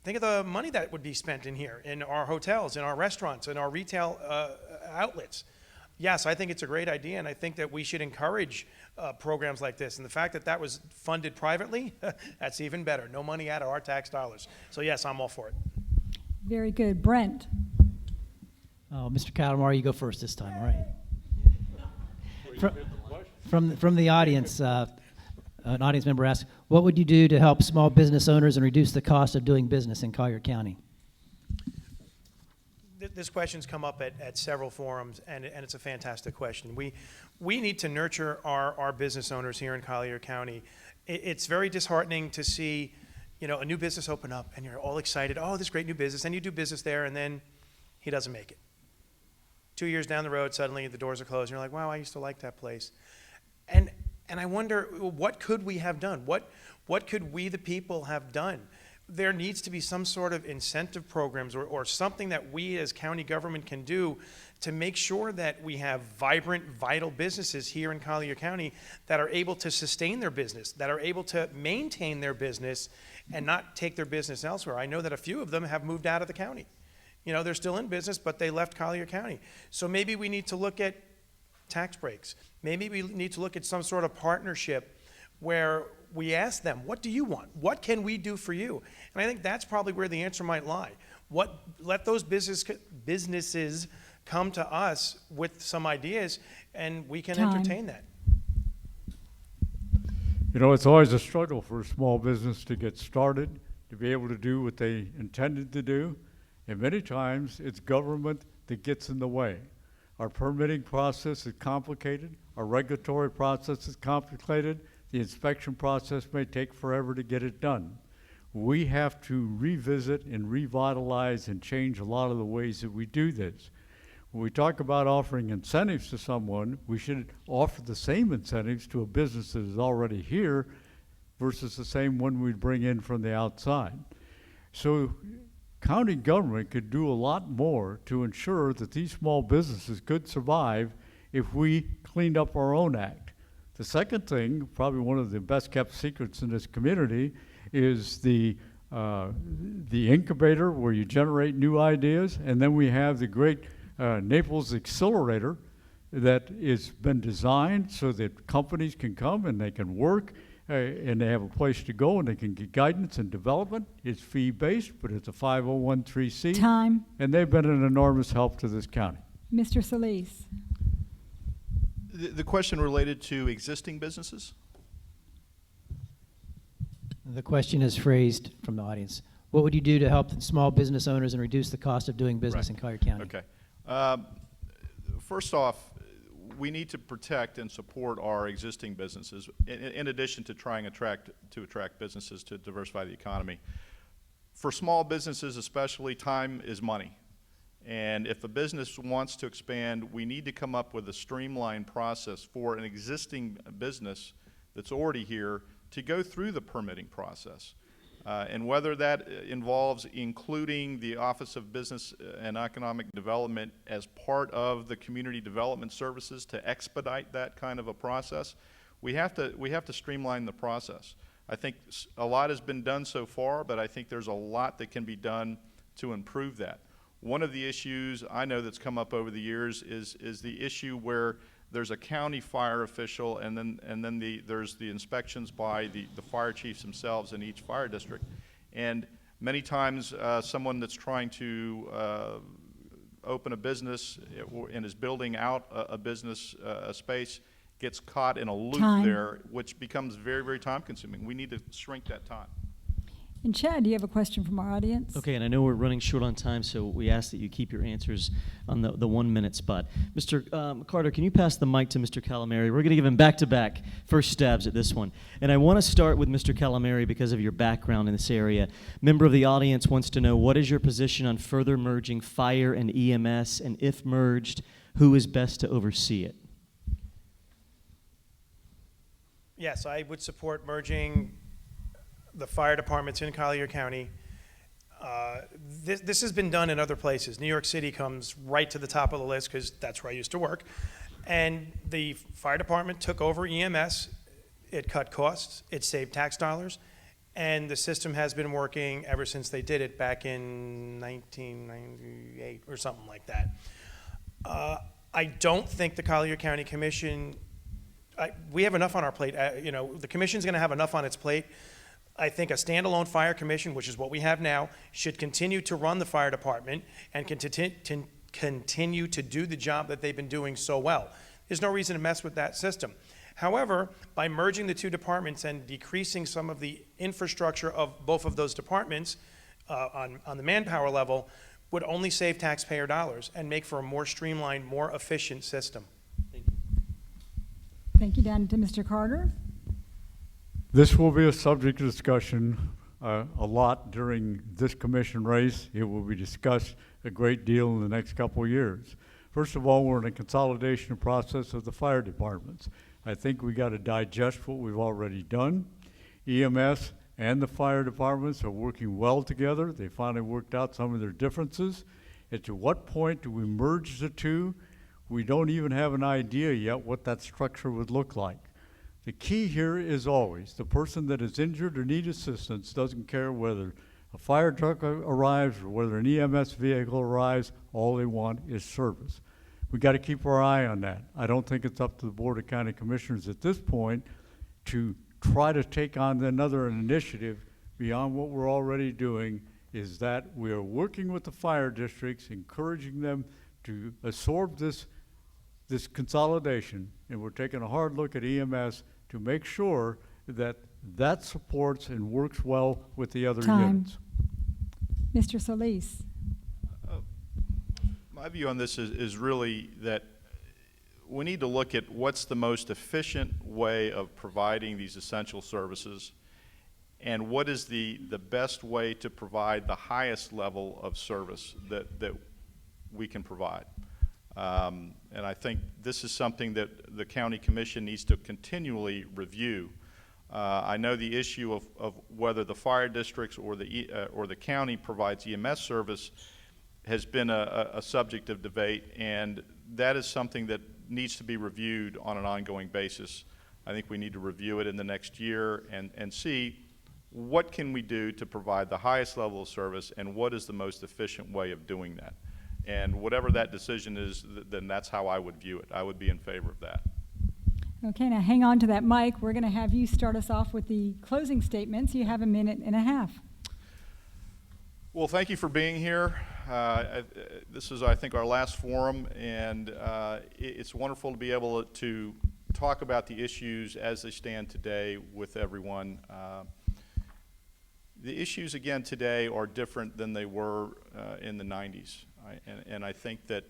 Think of the money that would be spent in here, in our hotels, in our restaurants, in our retail outlets. Yes, I think it's a great idea, and I think that we should encourage programs like this. And the fact that that was funded privately, that's even better. No money out of our tax dollars. So yes, I'm all for it. Very good. Brent? Oh, Mr. Calamari, you go first this time, all right? From the audience, an audience member asked, what would you do to help small business owners and reduce the cost of doing business in Collier County? This question's come up at several forums, and it's a fantastic question. We need to nurture our business owners here in Collier County. It's very disheartening to see, a new business open up, and you're all excited. Oh, this great new business, and you do business there, and then he doesn't make it. 2 years down the road, suddenly the doors are closed, and you're like, wow, I used to like that place. And I wonder, what could we have done? What could we, the people, have done? There needs to be some sort of incentive programs or something that we as county government can do to make sure that we have vibrant, vital businesses here in Collier County that are able to sustain their business, that are able to maintain their business and not take their business elsewhere. I know that a few of them have moved out of the county. They're still in business, but they left Collier County. So maybe we need to look at tax breaks. Maybe we need to look at some sort of partnership where we ask them, what do you want? What can we do for you? And I think that's probably where the answer might lie. Let those businesses come to us with some ideas, and we can entertain that. It's always a struggle for a small business to get started, to be able to do what they intended to do. And many times it's government that gets in the way. Our permitting process is complicated. Our regulatory process is complicated. The inspection process may take forever to get it done. We have to revisit and revitalize and change a lot of the ways that we do this. When we talk about offering incentives to someone, we should offer the same incentives to a business that is already here versus the same one we bring in from the outside. So county government could do a lot more to ensure that these small businesses could survive if we cleaned up our own act. The second thing, probably one of the best kept secrets in this community, is the incubator where you generate new ideas, and then we have the great Naples Accelerator that has been designed so that companies can come and they can work and they have a place to go and they can get guidance and development. It's fee-based, but it's a 501(c)(3). Time. And they've been an enormous help to this county. Mr. Solis? The question related to existing businesses? The question is phrased from the audience. What would you do to help the small business owners and reduce the cost of doing business in Collier County? Okay. First off, we need to protect and support our existing businesses in addition to trying to attract businesses to diversify the economy. For small businesses especially, time is money. And if a business wants to expand, we need to come up with a streamlined process for an existing business that's already here to go through the permitting process. And whether that involves including the Office of Business and Economic Development as part of the community development services to expedite that kind of a process, we have to streamline the process. I think a lot has been done so far, but I think there's a lot that can be done to improve that. One of the issues I know that's come up over the years is the issue where there's a county fire official and then there's the inspections by the fire chiefs themselves in each fire district. And many times someone that's trying to open a business and is building out a business space gets caught in a loop there, which becomes very, very time consuming. We need to shrink that time. And Chad, do you have a question from our audience? Okay, and I know we're running short on time, so we ask that you keep your answers on the 1 minute spot. Mr. Carter, can you pass the mic to Mr. Calamari? We're going to give him back-to-back first stabs at this one. And I want to start with Mr. Calamari because of your background in this area. Member of the audience wants to know, what is your position on further merging fire and EMS, and if merged, who is best to oversee it? Yes, I would support merging the fire departments in Collier County. This has been done in other places. New York City comes right to the top of the list because that's where I used to work. And the fire department took over EMS It cut costs, it saved tax dollars, and the system has been working ever since they did it back in 1998 or something like that. I don't think the Collier County Commission, we have enough on our plate. The commission's going to have enough on its plate. I think a standalone fire commission, which is what we have now, should continue to run the fire department and continue to do the job that they've been doing so well. There's no reason to mess with that system. However, by merging the two departments and decreasing some of the infrastructure of both of those departments on the manpower level would only save taxpayer dollars and make for a more streamlined, more efficient system. Thank you. Thank you, down to Mr. Carter. This will be a subject of discussion a lot during this commission race. It will be discussed a great deal in the next couple of years. First of all, we're in a consolidation process of the fire departments. I think we got to digest what we've already done. EMS and the fire departments are working well together. They finally worked out some of their differences. At what point do we merge the two? We don't even have an idea yet what that structure would look like. The key here is always the person that is injured or needs assistance doesn't care whether a fire truck arrives or whether an EMS vehicle arrives. All they want is service. We got to keep our eye on that. I don't think it's up to the Board of County Commissioners at this point to try to take on another initiative beyond what we're already doing, is that we are working with the fire districts, encouraging them to absorb this consolidation, and we're taking a hard look at EMS to make sure that that supports and works well with the other units. Mr. Solis. My view on this is really that we need to look at what's the most efficient way of providing these essential services and what is the best way to provide the highest level of service that we can provide. And I think this is something that the County Commission needs to continually review. I know the issue of whether the fire districts or the county provides EMS service has been a subject of debate, and that is something that needs to be reviewed on an ongoing basis. I think we need to review it in the next year and see what can we do to provide the highest level of service and what is the most efficient way of doing that. And whatever that decision is, then that's how I would view it. I would be in favor of that. Okay, now hang on to that mic. We're going to have you start us off with the closing statements. You have a minute and a half. Well, thank you for being here. This is, I think, our last forum, and it's wonderful to be able to talk about the issues as they stand today with everyone. The issues, again, today are different than they were in the 90s. And I think that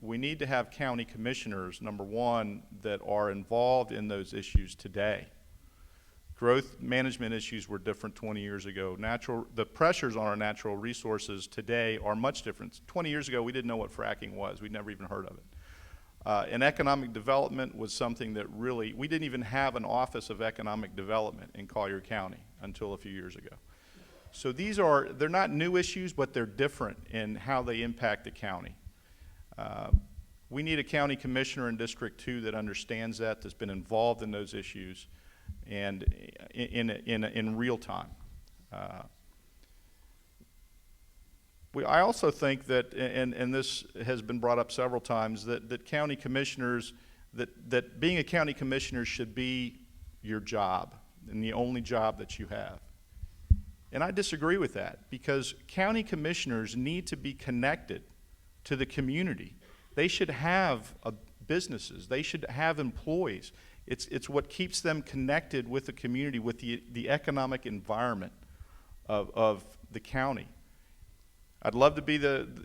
we need to have county commissioners, number one, that are involved in those issues today. Growth management issues were different 20 years ago. The pressures on our natural resources today are much different. 20 years ago, we didn't know what fracking was. We'd never even heard of it. And economic development was something that really, we didn't even have an Office of Economic Development in Collier County until a few years ago. So they're not new issues, but they're different in how they impact the county. We need a county commissioner in District 2 that understands that, that's been involved in those issues, and in real time. I also think that, and this has been brought up several times, that county commissioners, that being a county commissioner should be your job and the only job that you have. And I disagree with that, because county commissioners need to be connected to the community. They should have businesses. They should have employees. It's what keeps them connected with the community, with the economic environment of the county. I'd love to be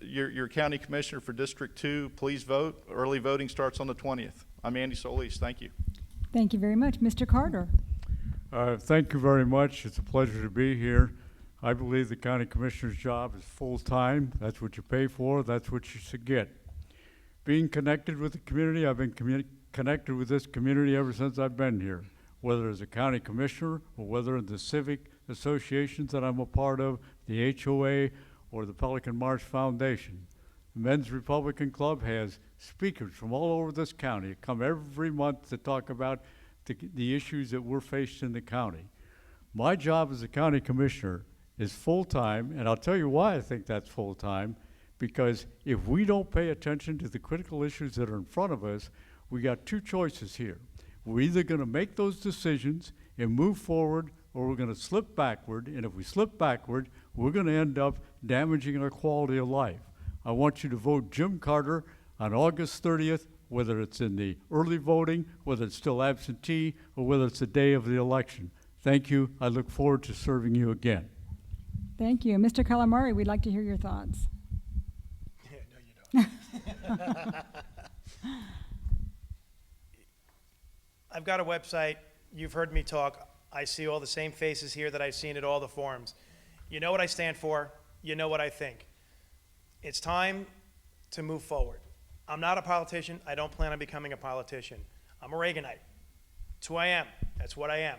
your county commissioner for District 2. Please vote. Early voting starts on the 20th. I'm Andy Solis. Thank you. Thank you very much. Mr. Carter. Thank you very much. It's a pleasure to be here. I believe the county commissioner's job is full-time. That's what you pay for. That's what you should get. Being connected with the community, I've been connected with this community ever since I've been here, whether as a county commissioner or whether in the civic associations that I'm a part of, the HOA or the Pelican Marsh Foundation. The Men's Republican Club has speakers from all over this county come every month to talk about the issues that we're faced in the county. My job as a county commissioner is full-time, and I'll tell you why I think that's full-time, because if we don't pay attention to the critical issues that are in front of us, we got two choices here. We're either gonna make those decisions and move forward, or we're gonna slip backward, and if we slip backward, we're gonna end up damaging our quality of life. I want you to vote Jim Carter on August 30th, whether it's in the early voting, whether it's still absentee, or whether it's the day of the election. Thank you. I look forward to serving you again. Thank you. Mr. Calamari, we'd like to hear your thoughts. No, you don't. I've got a website. You've heard me talk. I see all the same faces here that I've seen at all the forums. You know what I stand for. You know what I think. It's time to move forward. I'm not a politician. I don't plan on becoming a politician. I'm a Reaganite. It's who I am. That's what I am.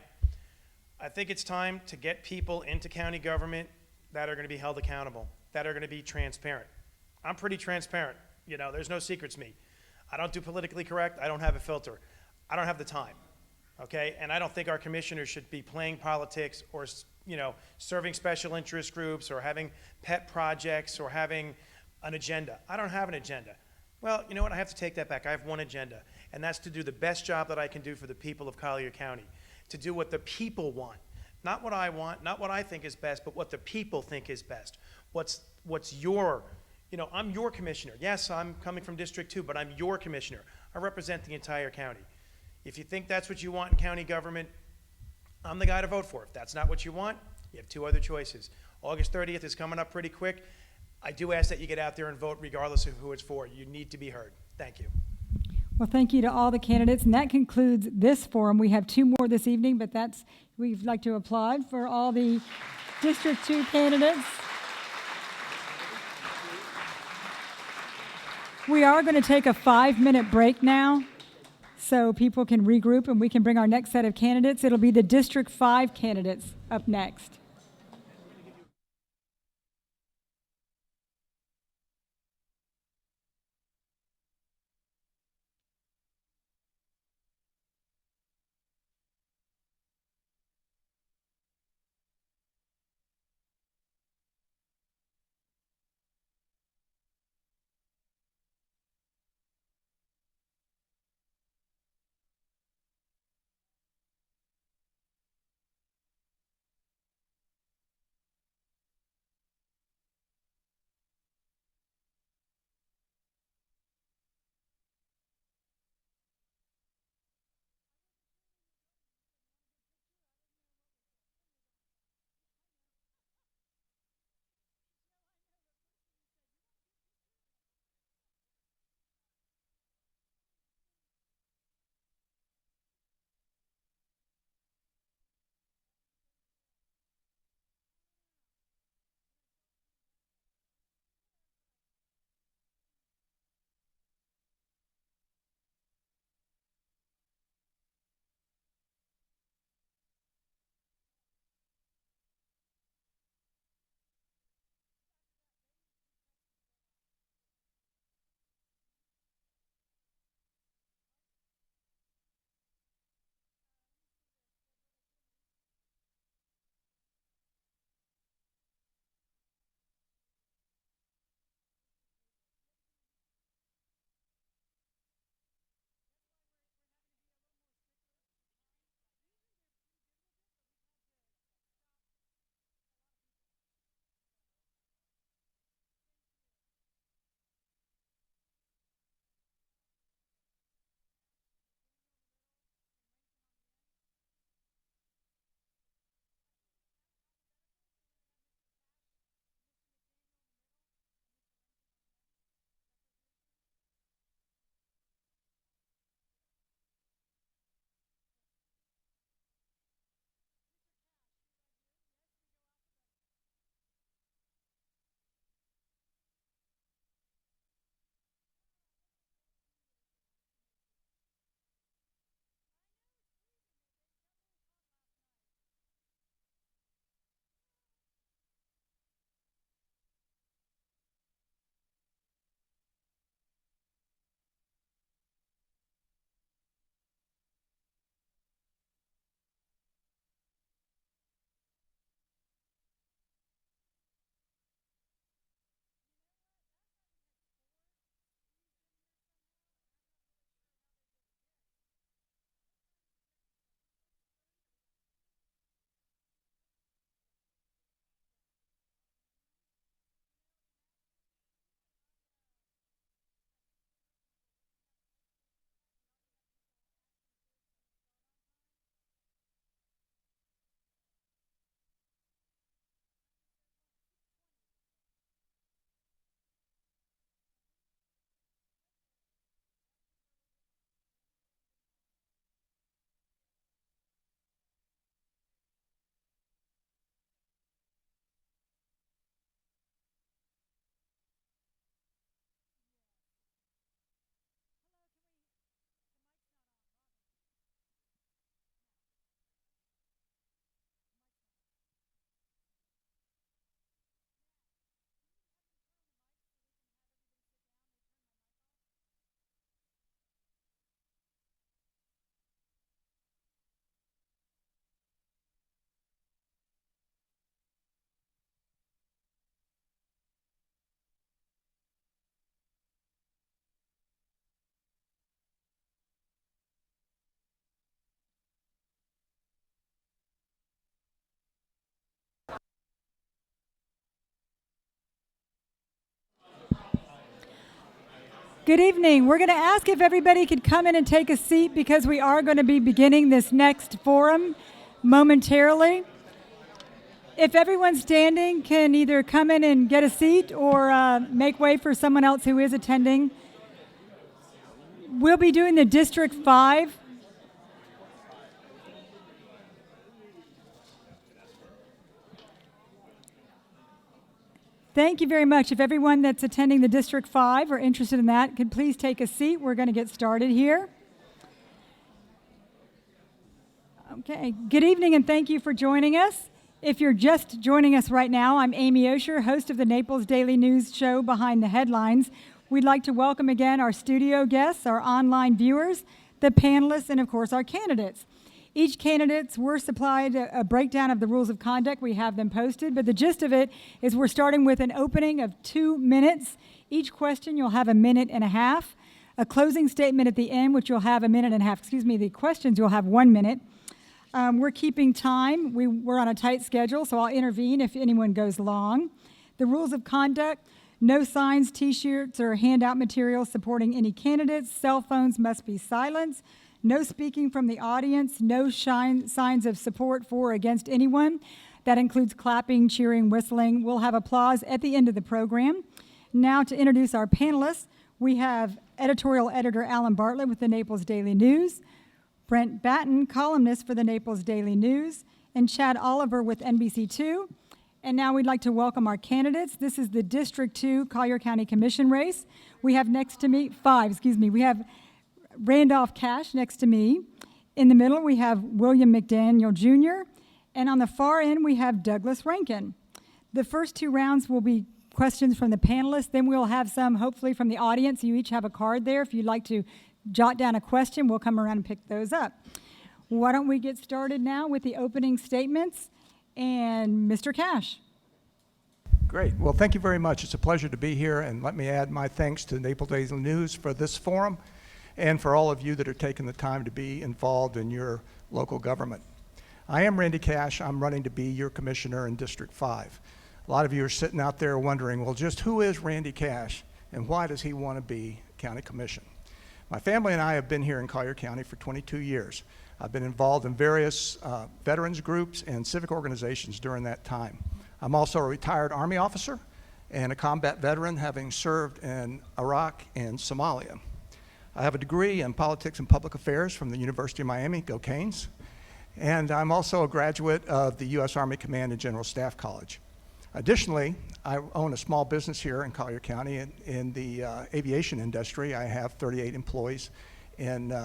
I think it's time to get people into county government that are going to be held accountable, that are going to be transparent. I'm pretty transparent. You know, there's no secrets me. I don't do politically correct. I don't have a filter. I don't have the time, okay? And I don't think our commissioners should be playing politics or, you know, serving special interest groups or having pet projects or having an agenda. I don't have an agenda. Well, you know what? I have to take that back. I have one agenda, and that's to do the best job that I can do for the people of Collier County, to do what the people want. Not what I want, not what I think is best, but what the people think is best. What's your, you know, I'm your commissioner. Yes, I'm coming from District 2, but I'm your commissioner. I represent the entire county. If you think that's what you want in county government, I'm the guy to vote for. If that's not what you want, you have two other choices. August 30th is coming up pretty quick. I do ask that you get out there and vote regardless of who it's for. You need to be heard. Thank you. Well, thank you to all the candidates, and that concludes this forum. We have two more this evening, but we'd like to applaud for all the District 2 candidates. We are going to take a 5-minute break now so people can regroup and we can bring our next set of candidates. It'll be the District 5 candidates up next. Good evening. We're going to ask if everybody could come in and take a seat because we are going to be beginning this next forum momentarily. If everyone's standing, can either come in and get a seat or make way for someone else who is attending. We'll be doing the District 5. Thank you very much. If everyone that's attending the District 5 or interested in that could please take a seat. We're going to get started here. Okay. Good evening and thank you for joining us. If you're just joining us right now, I'm Amy Osher, host of the Naples Daily News show Behind the Headlines. We'd like to welcome again our studio guests, our online viewers, the panelists, and of course our candidates. Each candidates were supplied a breakdown of the rules of conduct. We have them posted, but the gist of it is we're starting with an opening of 2 minutes. Each question you'll have a minute and a half. A closing statement at the end, which you'll have a minute and a half. The questions you'll have 1 minute. We're keeping time. We're on a tight schedule, so I'll intervene if anyone goes long. The rules of conduct: no signs, T-shirts, or handout materials supporting any candidates. Cell phones must be silenced. No speaking from the audience. No signs of support for or against anyone. That includes clapping, cheering, whistling. We'll have applause at the end of the program. Now to introduce our panelists, we have editorial editor Alan Bartlett with the Naples Daily News, Brent Batten, columnist for the Naples Daily News, and Chad Oliver with NBC2. And now we'd like to welcome our candidates. This is the District 2 Collier County Commission race. We have next to me, we have Randolph Cash next to me. In the middle, we have William McDaniel Jr., and on the far end, we have Douglas Rankin. The first 2 rounds will be questions from the panelists. Then we'll have some, hopefully, from the audience. You each have a card there. If you'd like to jot down a question, we'll come around and pick those up. Why don't we get started now with the opening statements? And Mr. Cash. Great. Well, thank you very much. It's a pleasure to be here, and let me add my thanks to Naples Daily News for this forum and for all of you that are taking the time to be involved in your local government. I am Randy Cash. I'm running to be your commissioner in District 5. A lot of you are sitting out there wondering, well, just who is Randy Cash and why does he want to be county commission? My family and I have been here in Collier County for 22 years. I've been involved in various veterans groups and civic organizations during that time. I'm also a retired Army officer and a combat veteran, having served in Iraq and Somalia. I have a degree in politics and public affairs from the University of Miami, go Canes, and I'm also a graduate of the U.S. Army Command and General Staff College. Additionally, I own a small business here in Collier County in the aviation industry. I have 38 employees in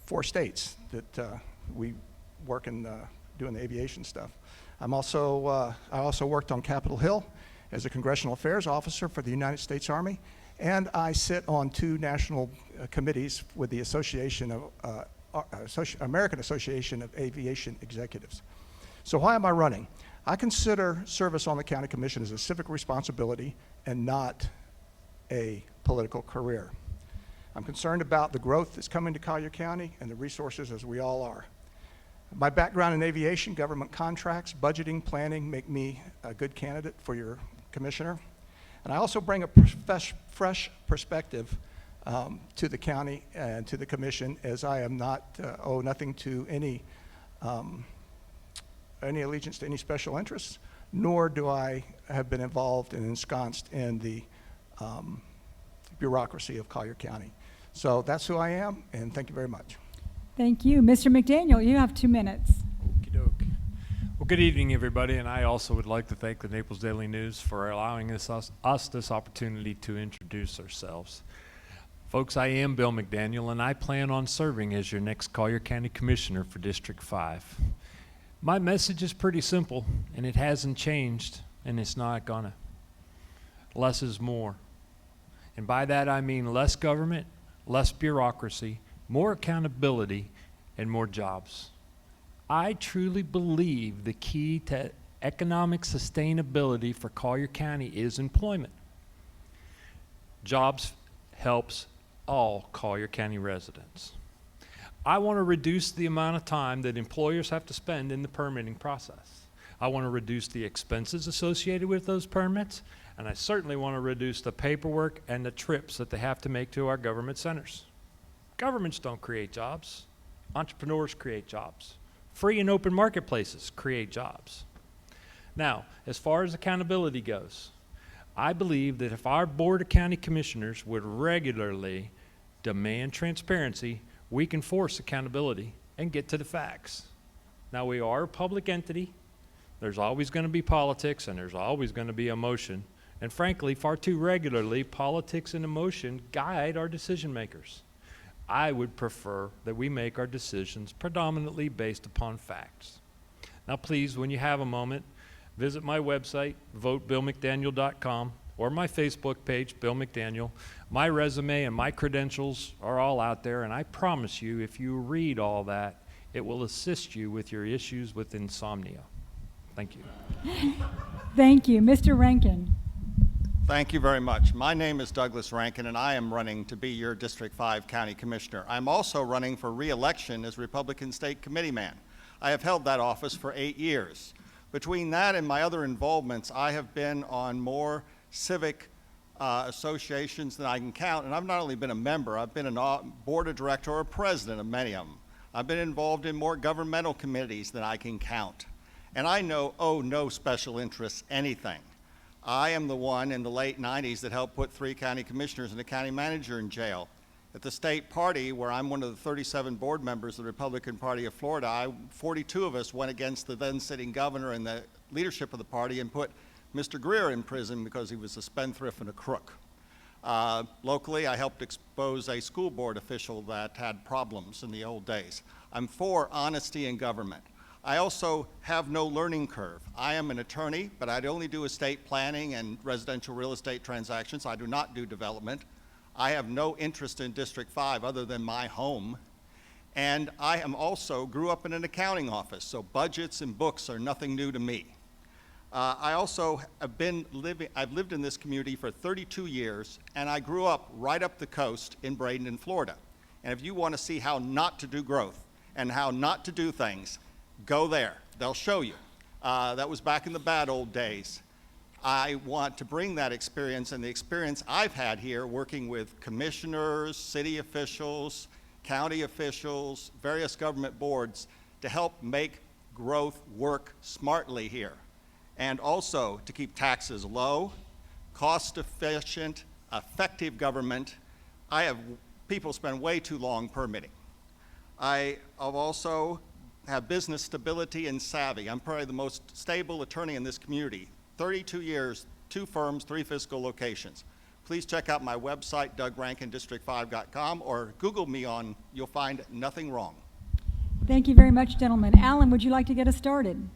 4 states that we work in doing the aviation stuff. I also worked on Capitol Hill as a congressional affairs officer for the United States Army, and I sit on 2 national committees with the American Association of Aviation Executives. So why am I running? I consider service on the county commission as a civic responsibility and not a political career. I'm concerned about the growth that's coming to Collier County and the resources, as we all are. My background in aviation, government contracts, budgeting, planning make me a good candidate for your commissioner. And I also bring a fresh perspective to the county and to the commission, as I am owe nothing to any allegiance to any special interests, nor do I have been involved and ensconced in the bureaucracy of Collier County. So that's who I am, and thank you very much. Thank you. Mr. McDaniel, you have 2 minutes. Okey-doke. Well, good evening, everybody, and I also would like to thank the Naples Daily News for allowing us this opportunity to introduce ourselves. Folks, I am Bill McDaniel, and I plan on serving as your next Collier County Commissioner for District 5. My message is pretty simple, and it hasn't changed, and it's not gonna. Less is more. And by that I mean less government, less bureaucracy, more accountability, and more jobs. I truly believe the key to economic sustainability for Collier County is employment. Jobs helps all Collier County residents. I want to reduce the amount of time that employers have to spend in the permitting process. I want to reduce the expenses associated with those permits. And I certainly want to reduce the paperwork and the trips that they have to make to our government centers. Governments don't create jobs. Entrepreneurs create jobs. Free and open marketplaces create jobs. Now, as far as accountability goes, I believe that if our Board of County Commissioners would regularly demand transparency, we can force accountability and get to the facts. Now, we are a public entity. There's always going to be politics and there's always going to be emotion. And frankly, far too regularly, politics and emotion guide our decision makers. I would prefer that we make our decisions predominantly based upon facts. Now, please, when you have a moment, visit my website, votebillmcdaniel.com, or my Facebook page, Bill McDaniel. My resume and my credentials are all out there, and I promise you, if you read all that, it will assist you with your issues with insomnia. Thank you. Thank you. Mr. Rankin. Thank you very much. My name is Douglas Rankin, and I am running to be your District 5 County Commissioner. I'm also running for re-election as Republican State Committeeman. I have held that office for 8 years. Between that and my other involvements, I have been on more civic associations than I can count, and I've not only been a member, I've been a board of director or a president of many of them. I've been involved in more governmental committees than I can count, and I owe no special interests anything. I am the one in the late 90s that helped put 3 county commissioners and a county manager in jail. At the state party, where I'm one of the 37 board members of the Republican Party of Florida, 42 of us went against the then sitting governor and the leadership of the party and put Mr. Greer in prison because he was a spendthrift and a crook. Locally, I helped expose a school board official that had problems in the old days. I'm for honesty in government. I also have no learning curve. I am an attorney, but I only do estate planning and residential real estate transactions. I do not do development. I have no interest in District 5 other than my home. And I am also grew up in an accounting office, so budgets and books are nothing new to me. I also have I've lived in this community for 32 years, and I grew up right up the coast in Bradenton, Florida. And if you want to see how not to do growth and how not to do things, go there. They'll show you. That was back in the bad old days. I want to bring that experience and the experience I've had here working with commissioners, city officials, county officials, various government boards to help make growth work smartly here. And also to keep taxes low, cost-efficient, effective government. People spend way too long permitting. I also have business stability and savvy. I'm probably the most stable attorney in this community. 32 years, 2 firms, 3 fiscal locations. Please check out my website, DougRankinDistrict5.com, or Google me you'll find nothing wrong. Thank you very much, gentlemen. Alan, would you like to get us started?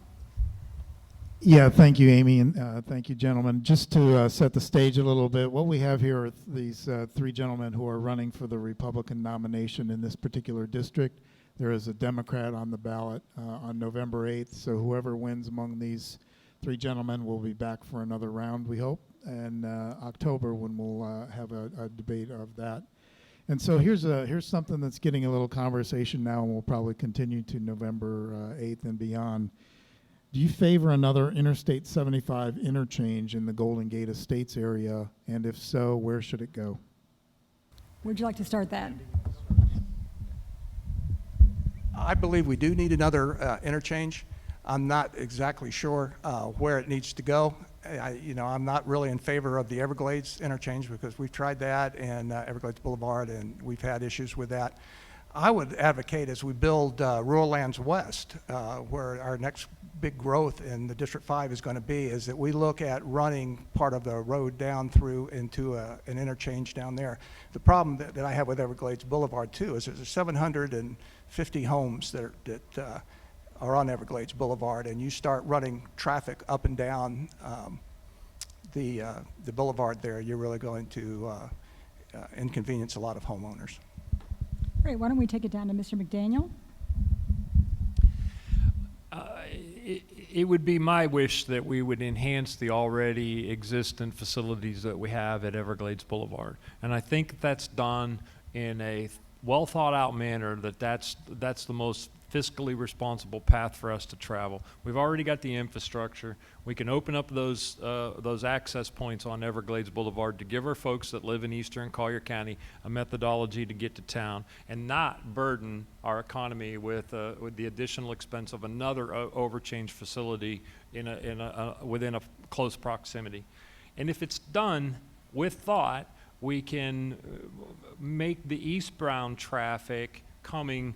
Yeah, thank you, Amy, and thank you, gentlemen. Just to set the stage a little bit, what we have here are these 3 gentlemen who are running for the Republican nomination in this particular district. There is a Democrat on the ballot on November 8th, so whoever wins among these 3 gentlemen will be back for another round, we hope, and October when we'll have a debate of that. And so here's something that's getting a little conversation now, and we'll probably continue to November 8th and beyond. Do you favor another Interstate 75 interchange in the Golden Gate Estates area, and if so, where should it go? Would you like to start that? I believe we do need another interchange. I'm not exactly sure where it needs to go. I'm not really in favor of the Everglades interchange because we've tried that and Everglades Boulevard, and we've had issues with that. I would advocate as we build Rural Lands West, where our next big growth in the District 5 is going to be, is that we look at running part of the road down through into an interchange down there. The problem that I have with Everglades Boulevard too is there's 750 homes that are on Everglades Boulevard, and you start running traffic up and down the boulevard there, you're really going to inconvenience a lot of homeowners. Great. Why don't we take it down to Mr. McDaniel? It would be my wish that we would enhance the already existent facilities that we have at Everglades Boulevard. And I think that's done in a well thought out manner, that's the most fiscally responsible path for us to travel. We've already got the infrastructure. We can open up those access points on Everglades Boulevard to give our folks that live in eastern Collier County a methodology to get to town and not burden our economy with the additional expense of another overchange facility within a close proximity. And if it's done with thought, we can make the eastbound traffic coming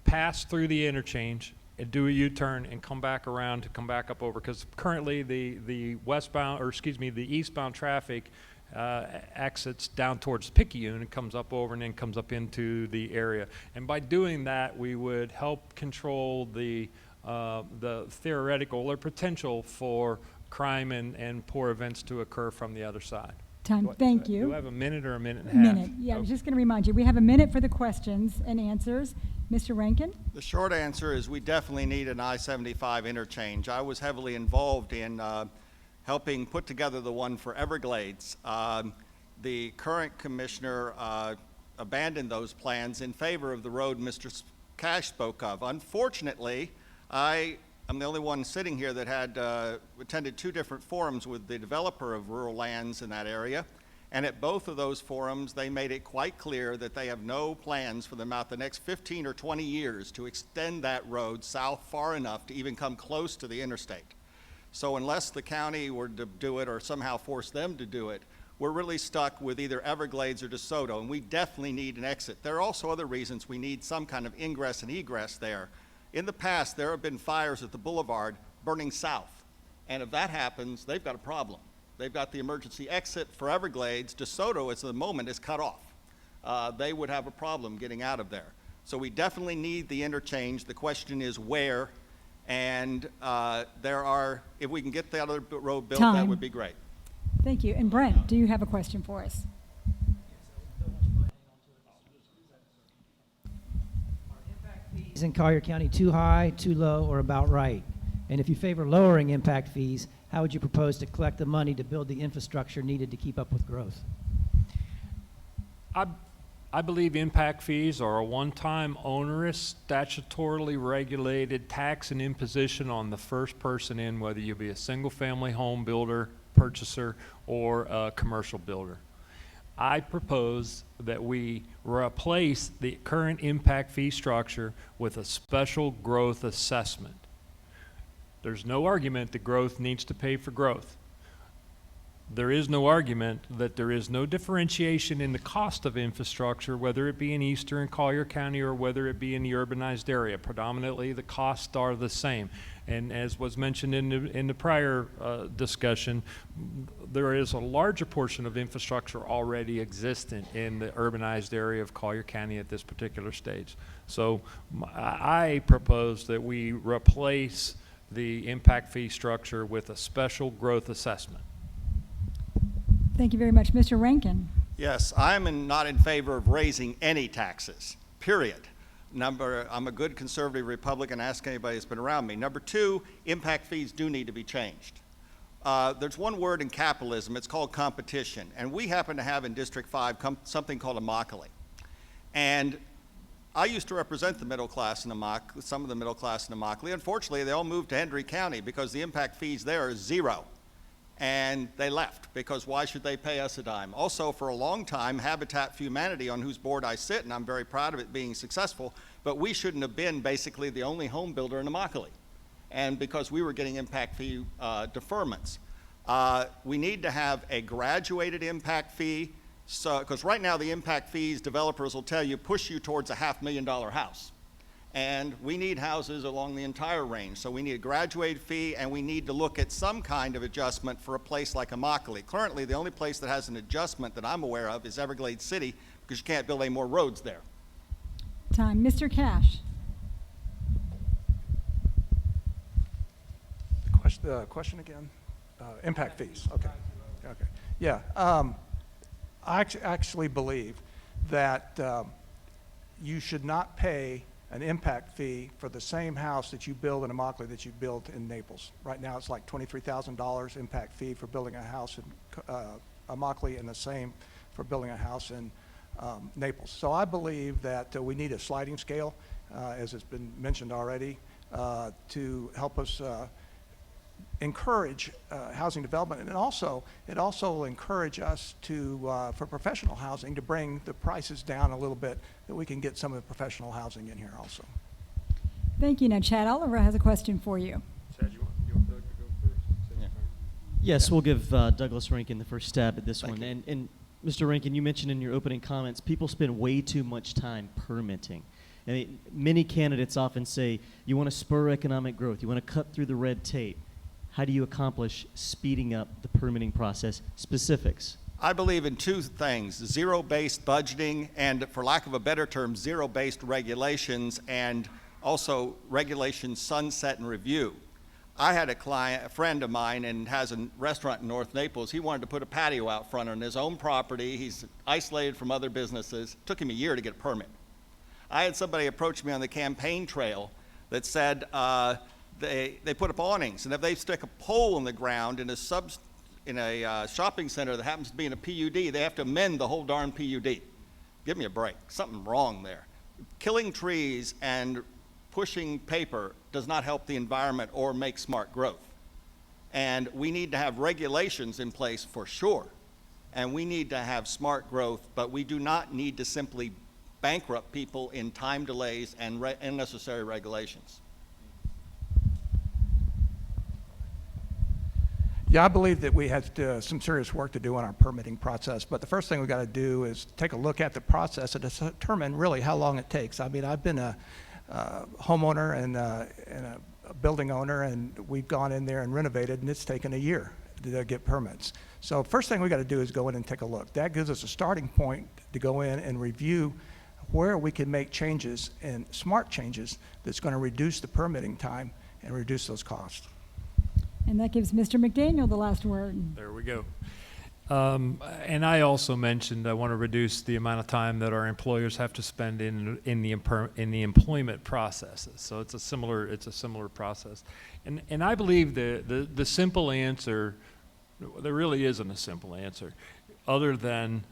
pass through the interchange and do a U-turn and come back around to come back up over, because currently the eastbound traffic exits down towards Picayune and comes up over and then comes up into the area. And by doing that, we would help control the theoretical or potential for crime and poor events to occur from the other side. Thank you. Do I have a minute or a minute and a half? Minute. Yeah, I was just going to remind you, we have a minute for the questions and answers. Mr. Rankin? The short answer is we definitely need an I-75 interchange. I was heavily involved in helping put together the one for Everglades. The current commissioner abandoned those plans in favor of the road Mr. Cash spoke of. Unfortunately, I'm the only one sitting here that had attended 2 different forums with the developer of rural lands in that area. And at both of those forums, they made it quite clear that they have no plans for the next 15 or 20 years to extend that road south far enough to even come close to the interstate. So unless the county were to do it or somehow force them to do it, we're really stuck with either Everglades or DeSoto, and we definitely need an exit. There are also other reasons we need some kind of ingress and egress there. In the past, there have been fires at the boulevard burning south, and if that happens, they've got a problem. They've got the emergency exit for Everglades. DeSoto, at the moment, is cut off. They would have a problem getting out of there. So we definitely need the interchange. The question is where, and if we can get the other road built, that would be great. Thank you. And Brent, do you have a question for us? Fees in Collier County too high, too low, or about right? And if you favor lowering impact fees, how would you propose to collect the money to build the infrastructure needed to keep up with growth? I believe impact fees are a one-time onerous, statutorily regulated tax and imposition on the first person in, whether you be a single-family home builder, purchaser, or a commercial builder. I propose that we replace the current impact fee structure with a special growth assessment. There's no argument that growth needs to pay for growth. There is no argument that there is no differentiation in the cost of infrastructure, whether it be in eastern Collier County or whether it be in the urbanized area. Predominantly, the costs are the same. And as was mentioned in the prior discussion, there is a larger portion of infrastructure already existent in the urbanized area of Collier County at this particular stage. So I propose that we replace the impact fee structure with a special growth assessment. Thank you very much. Mr. Rankin? Yes, I'm not in favor of raising any taxes, period. I'm a good conservative Republican, ask anybody that's been around me. Number 2, impact fees do need to be changed. There's one word in capitalism, it's called competition, and we happen to have in District 5 something called a Immokalee. And I used to represent the middle class in some of the middle class in Immokalee. Unfortunately, they all moved to Hendry County because the impact fees there is 0. And they left because why should they pay us a dime? Also, for a long time, Habitat for Humanity, on whose board I sit, and I'm very proud of it being successful, but we shouldn't have been basically the only home builder in Immokalee. And because we were getting impact fee deferments. We need to have a graduated impact fee, because right now the impact fees, developers will tell you, push you towards a $500,000 house. And we need houses along the entire range. So we need a graduated fee, and we need to look at some kind of adjustment for a place like Immokalee. Currently, the only place that has an adjustment that I'm aware of is Everglades City, because you can't build any more roads there. Time. Mr. Cash? Question again? Impact fees. Okay. Okay. Yeah. I actually believe that you should not pay an impact fee for the same house that you build in Immokalee that you built in Naples. Right now, it's like $23,000 impact fee for building a house in Immokalee, and the same for building a house in Naples. So I believe that we need a sliding scale, as it's been mentioned already, to help us encourage housing development, and it also will encourage us to for professional housing to bring the prices down a little bit, that we can get some of the professional housing in here also. Thank you. Now, Chad Oliver has a question for you. Chad, you want Doug to go first? Yeah. Yes, we'll give Douglas Rankin the first stab at this Thank one. you. And Mr. Rankin, you mentioned in your opening comments, people spend way too much time permitting. I mean, many candidates often say, you want to spur economic growth, you want to cut through the red tape. How do you accomplish speeding up the permitting process? Specifics. I believe in two things: zero-based budgeting, and, for lack of a better term, zero-based regulations, and also regulation sunset and review. I had a friend of mine, and has a restaurant in North Naples. He wanted to put a patio out front on his own property. He's isolated from other businesses. Took him a year to get a permit. I had somebody approach me on the campaign trail that said they put up awnings, and if they stick a pole in the ground in a shopping center that happens to be in a PUD, they have to amend the whole darn PUD. Give me a break. Something wrong there. Killing trees and pushing paper does not help the environment or make smart growth. And we need to have regulations in place for sure. And we need to have smart growth, but we do not need to simply bankrupt people in time delays and unnecessary regulations. Yeah, I believe that we have some serious work to do on our permitting process, but the first thing we've got to do is take a look at the process and determine really how long it takes. I mean, I've been a homeowner and a building owner, and we've gone in there and renovated, and it's taken a year to get permits. So first thing we got to do is go in and take a look. That gives us a starting point to go in and review where we can make changes, and smart changes, that's going to reduce the permitting time and reduce those costs. And that gives Mr. McDaniel the last word. There we go. And I also mentioned I want to reduce the amount of time that our employers have to spend in the employment processes. So it's a similar process. And I believe the simple answer, there really isn't a simple answer, other than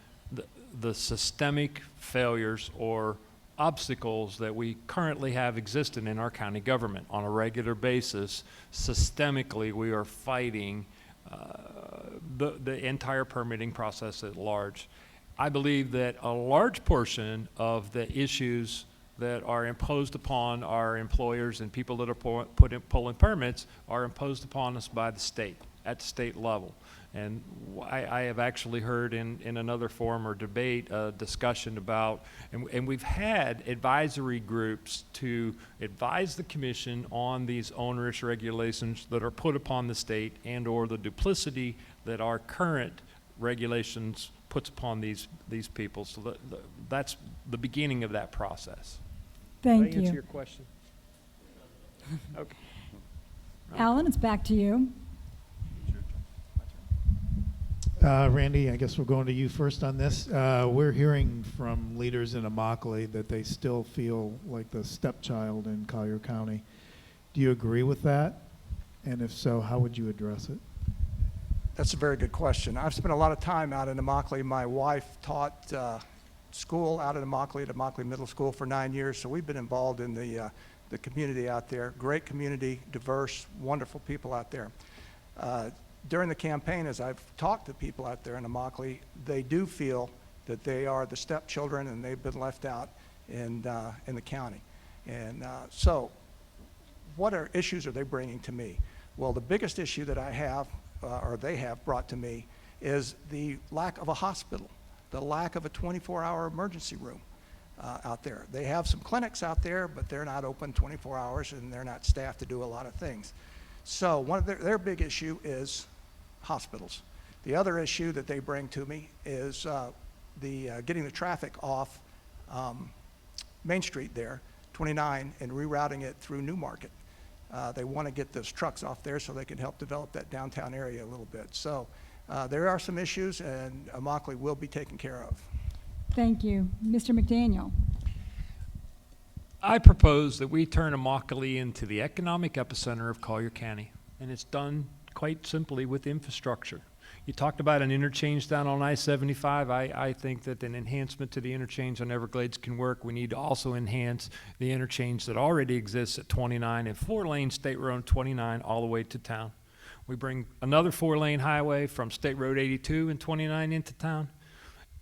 the systemic failures or obstacles that we currently have existing in our county government on a regular basis. Systemically, we are fighting the entire permitting process at large. I believe that a large portion of the issues that are imposed upon our employers and people that are pulling permits are imposed upon us by the state, at the state level. And I have actually heard in another forum or debate a discussion about, and we've had advisory groups to advise the commission on these onerous regulations that are put upon the state and or the duplicity that our current regulations puts upon these people. So that's the beginning of that process. Thank Did I answer you. your question? Okay. Alan, it's back to you. Randy, I guess we're going to you first on this. We're hearing from leaders in Immokalee that they still feel like the stepchild in Collier County. Do you agree with that? And if so, how would you address it? That's a very good question. I've spent a lot of time out in Immokalee. My wife taught school out in Immokalee at Immokalee Middle School for 9 years, so we've been involved in the community out there. Great community, diverse, wonderful people out there. During the campaign, as I've talked to people out there in Immokalee, they do feel that they are the stepchildren and they've been left out in the county. And so what issues are they bringing to me? Well, the biggest issue that I have, or they have brought to me, is the lack of a hospital, the lack of a 24-hour emergency room out there. They have some clinics out there, but they're not open 24 hours and they're not staffed to do a lot of things. So one of their big issue is hospitals. The other issue that they bring to me is getting the traffic off Main Street there, 29, and rerouting it through Newmarket. They want to get those trucks off there so they can help develop that downtown area a little bit. So there are some issues, and Immokalee will be taken care of. Thank you. Mr. McDaniel. I propose that we turn Immokalee into the economic epicenter of Collier County, and it's done quite simply with infrastructure. You talked about an interchange down on I-75. I think that an enhancement to the interchange on Everglades can work. We need to also enhance the interchange that already exists at 29 and 4-lane State Road 29 all the way to town. We bring another 4-lane highway from State Road 82 and 29 into town,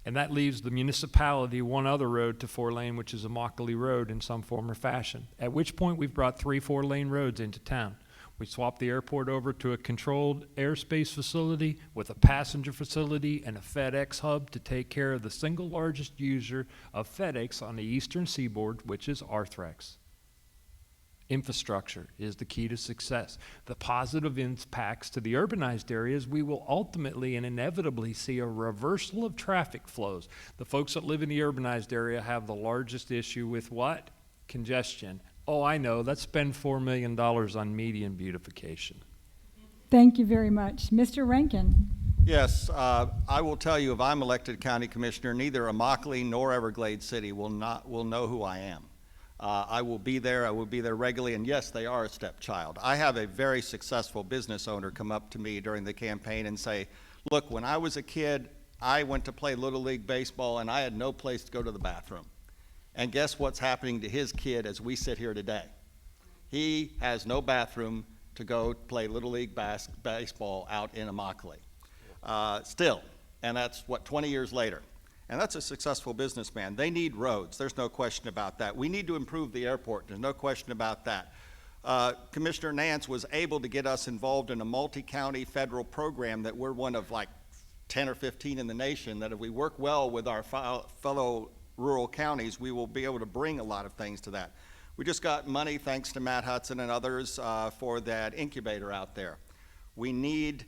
and that leaves the municipality one other road to 4-lane, which is Immokalee Road in some form or fashion, at which point we've brought 3 4-lane roads into town. We swapped the airport over to a controlled airspace facility with a passenger facility and a FedEx hub to take care of the single largest user of FedEx on the eastern seaboard, which is Arthrex. Infrastructure is the key to success. The positive impacts to the urbanized areas, we will ultimately and inevitably see a reversal of traffic flows. The folks that live in the urbanized area have the largest issue with what? Congestion. Oh, I know, let's spend $4 million on median beautification. Thank you very much. Mr. Rankin. Yes, I will tell you, if I'm elected county commissioner, neither Immokalee nor Everglades City will know who I am. I will be there regularly, and yes, they are a stepchild. I have a very successful business owner come up to me during the campaign and say, look, when I was a kid, I went to play Little League Baseball and I had no place to go to the bathroom. And guess what's happening to his kid as we sit here today? He has no bathroom to go play Little League baseball out in Immokalee. Still, and that's what, 20 years later. And that's a successful businessman. They need roads. There's no question about that. We need to improve the airport. There's no question about that. Commissioner Nance was able to get us involved in a multi-county federal program that we're one of like 10 or 15 in the nation, that if we work well with our fellow rural counties, we will be able to bring a lot of things to that. We just got money, thanks to Matt Hudson and others, for that incubator out there. We need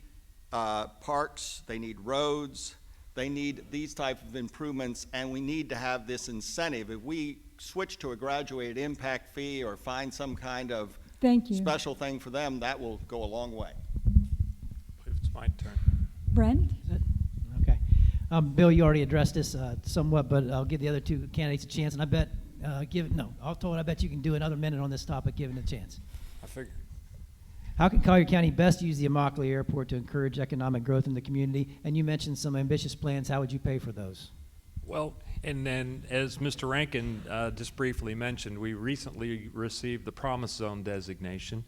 parks, they need roads, they need these type of improvements, and we need to have this incentive. If we switch to a graduated impact fee or find some kind of special thing for them, that will go a long way. I believe it's my turn. Brent? Okay. Bill, you already addressed this somewhat, but I'll give the other 2 candidates a chance, and I bet, I bet you can do another minute on this topic given a chance. I figured. How can Collier County best use the Immokalee Airport to encourage economic growth in the community? And you mentioned some ambitious plans. How would you pay for those? Well, and then as Mr. Rankin just briefly mentioned, we recently received the Promise Zone designation.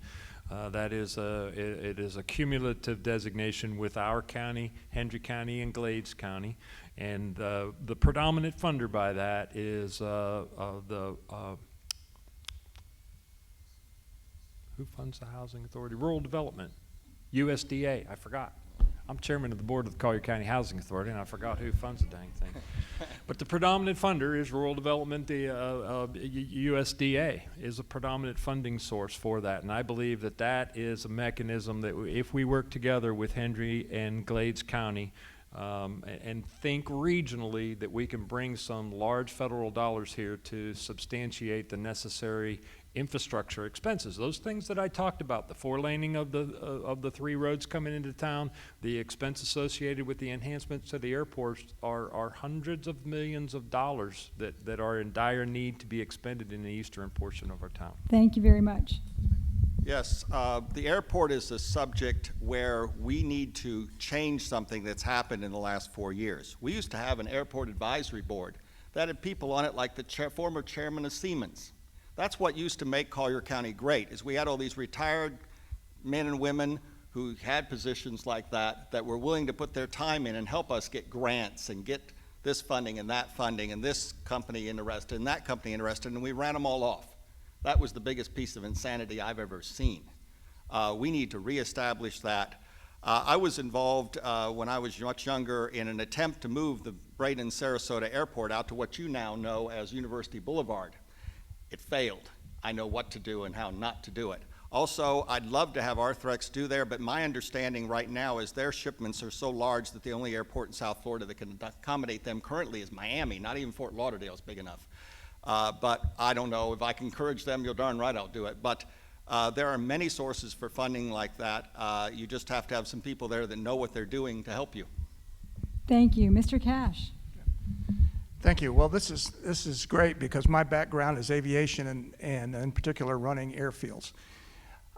That is it is a cumulative designation with our county, Hendry County, and Glades County. And the predominant funder by that is who funds the housing authority? Rural Development, USDA, I forgot. I'm chairman of the board of the Collier County Housing Authority, and I forgot who funds the dang thing. But the predominant funder is Rural Development. The USDA is a predominant funding source for that, and I believe that that is a mechanism that if we work together with Hendry and Glades County and think regionally, that we can bring some large federal dollars here to substantiate the necessary infrastructure expenses. Those things that I talked about, the 4-laning of the 3 roads coming into town, the expense associated with the enhancements to the airports are hundreds of millions of dollars that are in dire need to be expended in the eastern portion of our town. Thank you very much. Yes, the airport is a subject where we need to change something that's happened in the last 4 years. We used to have an airport advisory board that had people on it like the former chairman of Siemens. That's what used to make Collier County great, is we had all these retired men and women who had positions like that were willing to put their time in and help us get grants and get this funding and that funding and this company interested and that company interested, and we ran them all off. That was the biggest piece of insanity I've ever seen. We need to reestablish that. I was involved when I was much younger in an attempt to move the Braden-Sarasota Airport out to what you now know as University Boulevard. It failed. I know what to do and how not to do it. Also, I'd love to have Arthrex do there, but my understanding right now is their shipments are so large that the only airport in South Florida that can accommodate them currently is Miami. Not even Fort Lauderdale is big enough. But I don't know. If I can encourage them, you're darn right I'll do it. But there are many sources for funding like that. You just have to have some people there that know what they're doing to help you. Thank you. Mr. Cash. Thank you. Well, this is great because my background is aviation and in particular running airfields.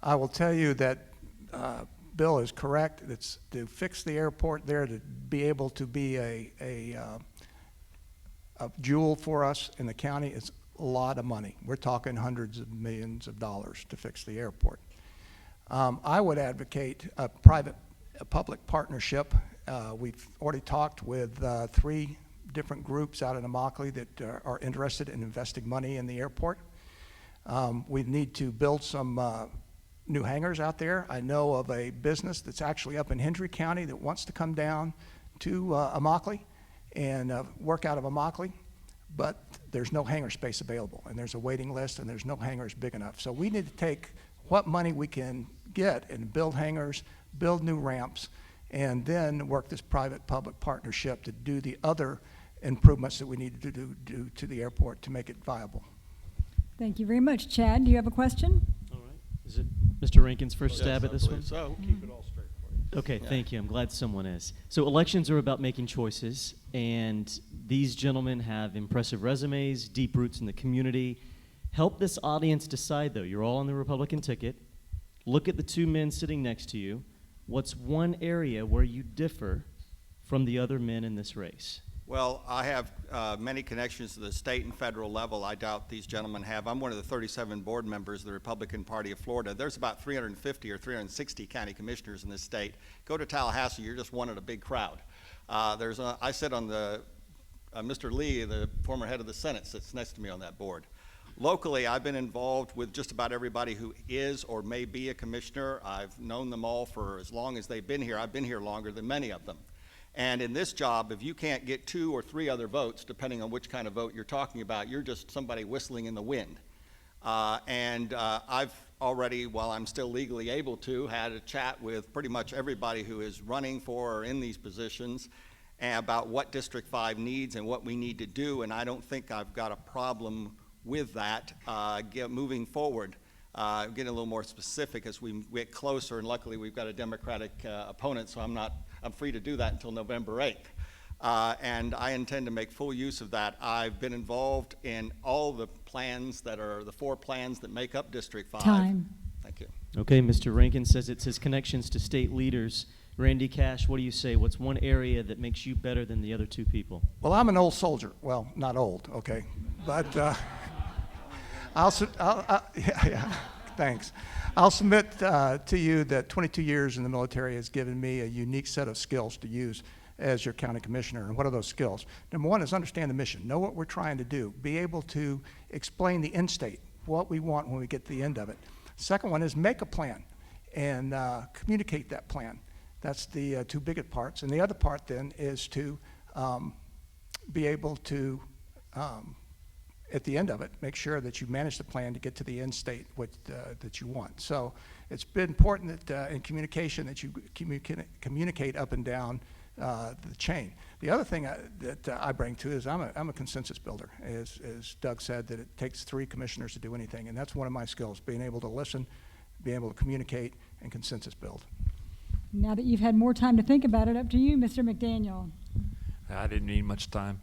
I will tell you that Bill is correct. It's to fix the airport there, to be able to be a jewel for us in the county. It's a lot of money. We're talking hundreds of millions of dollars to fix the airport. I would advocate a private-public partnership. We've already talked with 3 different groups out in Immokalee that are interested in investing money in the airport. We need to build some new hangars out there. I know of a business that's actually up in Hendry County that wants to come down to Immokalee and work out of Immokalee, but there's no hangar space available, and there's a waiting list, and there's no hangars big enough. So we need to take what money we can get and build hangars, build new ramps, and then work this private-public partnership to do the other improvements that we need to do to the airport to make it viable. Thank you very much. Chad, do you have a question? All right. Is it Mr. Rankin's first stab at this one? So keep it all straight for you. Okay, thank you. I'm glad someone is. So elections are about making choices, and these gentlemen have impressive resumes, deep roots in the community. Help this audience decide, though. You're all on the Republican ticket. Look at the 2 men sitting next to you. What's one area where you differ from the other men in this race? Well, I have many connections to the state and federal level. I doubt these gentlemen have. I'm one of the 37 board members of the Republican Party of Florida. There's about 350 or 360 county commissioners in this state. Go to Tallahassee, you're just one in a big crowd. I sit on the, Mr. Lee, the former head of the Senate, sits next to me on that board. Locally, I've been involved with just about everybody who is or may be a commissioner. I've known them all for as long as they've been here. I've been here longer than many of them. And in this job, if you can't get 2 or 3 other votes, depending on which kind of vote you're talking about, you're just somebody whistling in the wind. I've already, while I'm still legally able to, had a chat with pretty much everybody who is running for or in these positions about what District 5 needs and what we need to do, and I don't think I've got a problem with that moving forward. Getting a little more specific as we get closer, and luckily we've got a Democratic opponent, so I'm free to do that until November 8th. And I intend to make full use of that. I've been involved in all the plans that are the 4 plans that make up District 5. Time. Thank you. Okay, Mr. Rankin says it's his connections to state leaders. Randy Cash, what do you say? What's one area that makes you better than the other 2 people? Well, I'm an old soldier. Well, not old, okay, but thanks. I'll submit to you that 22 years in the military has given me a unique set of skills to use as your county commissioner. And what are those skills? Number 1 is understand the mission, know what we're trying to do, be able to explain the end state, what we want when we get to the end of it. Second one is make a plan and communicate that plan. That's the 2 biggest parts. And the other part then is to be able to at the end of it, make sure that you manage the plan to get to the end state that you want. So it's been important that in communication that you communicate up and down the chain. The other thing that I bring to is I'm a consensus builder. As Doug said, that it takes 3 commissioners to do anything, and that's one of my skills, being able to listen, being able to communicate, and consensus build. Now that you've had more time to think about it, up to you, Mr. McDaniel. I didn't need much time.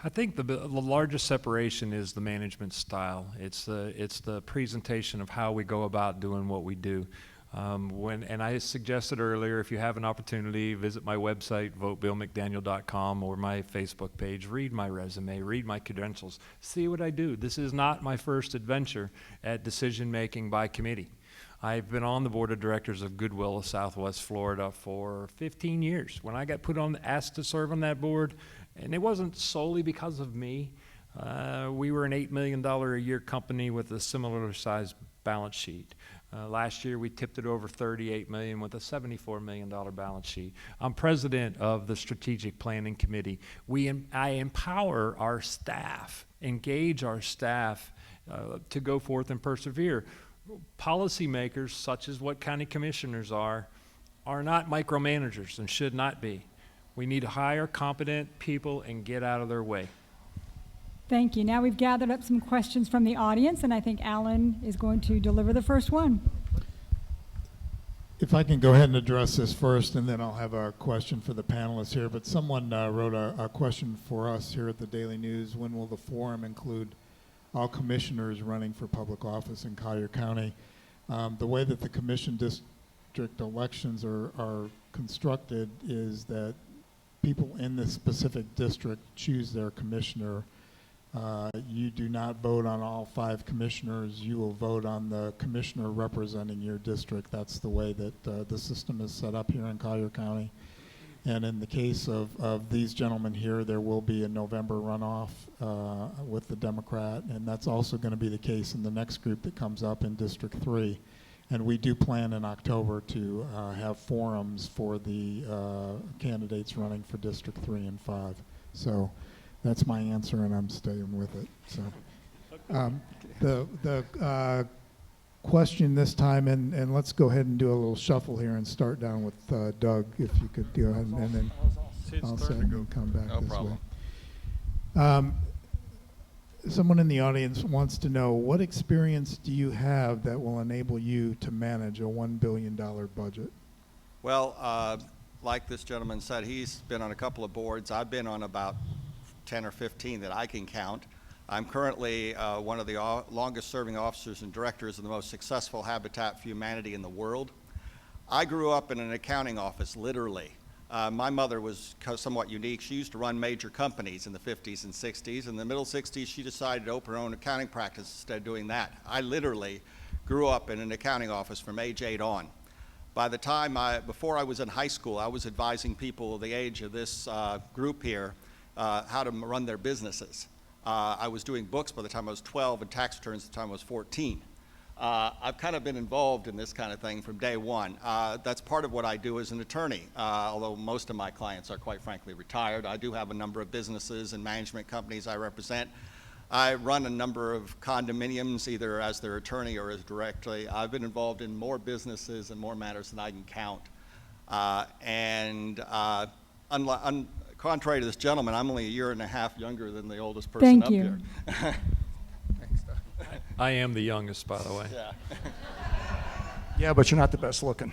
I think the largest separation is the management style. It's the presentation of how we go about doing what we do. And I suggested earlier, if you have an opportunity, visit my website, votebillmcdaniel.com, or my Facebook page, read my resume, read my credentials, see what I do. This is not my first adventure at decision making by committee. I've been on the board of directors of Goodwill of Southwest Florida for 15 years. When I got asked to serve on that board, and it wasn't solely because of me, we were an $8 million a year company with a similar sized balance sheet. Last year we tipped it over $38 million with a $74 million balance sheet. I'm president of the Strategic Planning Committee. I empower our staff, engage our staff to go forth and persevere. Policymakers, such as what county commissioners are not micromanagers and should not be. We need to hire competent people and get out of their way. Thank you. Now we've gathered up some questions from the audience, and I think Alan is going to deliver the first one. If I can go ahead and address this first, and then I'll have our question for the panelists here. But someone wrote our question for us here at the Daily News. When will the forum include all commissioners running for public office in Collier County? The way that the commission district elections are constructed is that people in this specific district choose their commissioner. You do not vote on all 5 commissioners. You will vote on the commissioner representing your district. That's the way that the system is set up here in Collier County. And in the case of these gentlemen here, there will be a November runoff with the Democrat, and that's also going to be the case in the next group that comes up in District 3. And we do plan in October to have forums for the candidates running for District 3 and 5. So that's my answer, and I'm staying with it. So the question this time, and let's go ahead and do a little shuffle here and start down with Doug, if you could go ahead, and then I'll set and come back No this problem. way. Someone in the audience wants to know, what experience do you have that will enable you to manage a $1 billion budget? Well, like this gentleman said, he's been on a couple of boards. I've been on about 10 or 15 that I can count. I'm currently one of the longest serving officers and directors of the most successful Habitat for Humanity in the world. I grew up in an accounting office, literally. My mother was somewhat unique. She used to run major companies in the 50s and 60s. In the middle 60s, she decided to open her own accounting practice instead of doing that. I literally grew up in an accounting office from age 8 on. By the time before I was in high school, I was advising people the age of this group here how to run their businesses. I was doing books by the time I was 12 and tax returns by the time I was 14. I've kind of been involved in this kind of thing from day one. That's part of what I do as an attorney, although most of my clients are quite frankly retired. I do have a number of businesses and management companies I represent. I run a number of condominiums, either as their attorney or as directly. I've been involved in more businesses and more matters than I can count. Contrary to this gentleman, I'm only a year and a half younger than the oldest person up here. Thanks, Doug. I am the youngest, by the way. Yeah. Yeah, but you're not the best looking.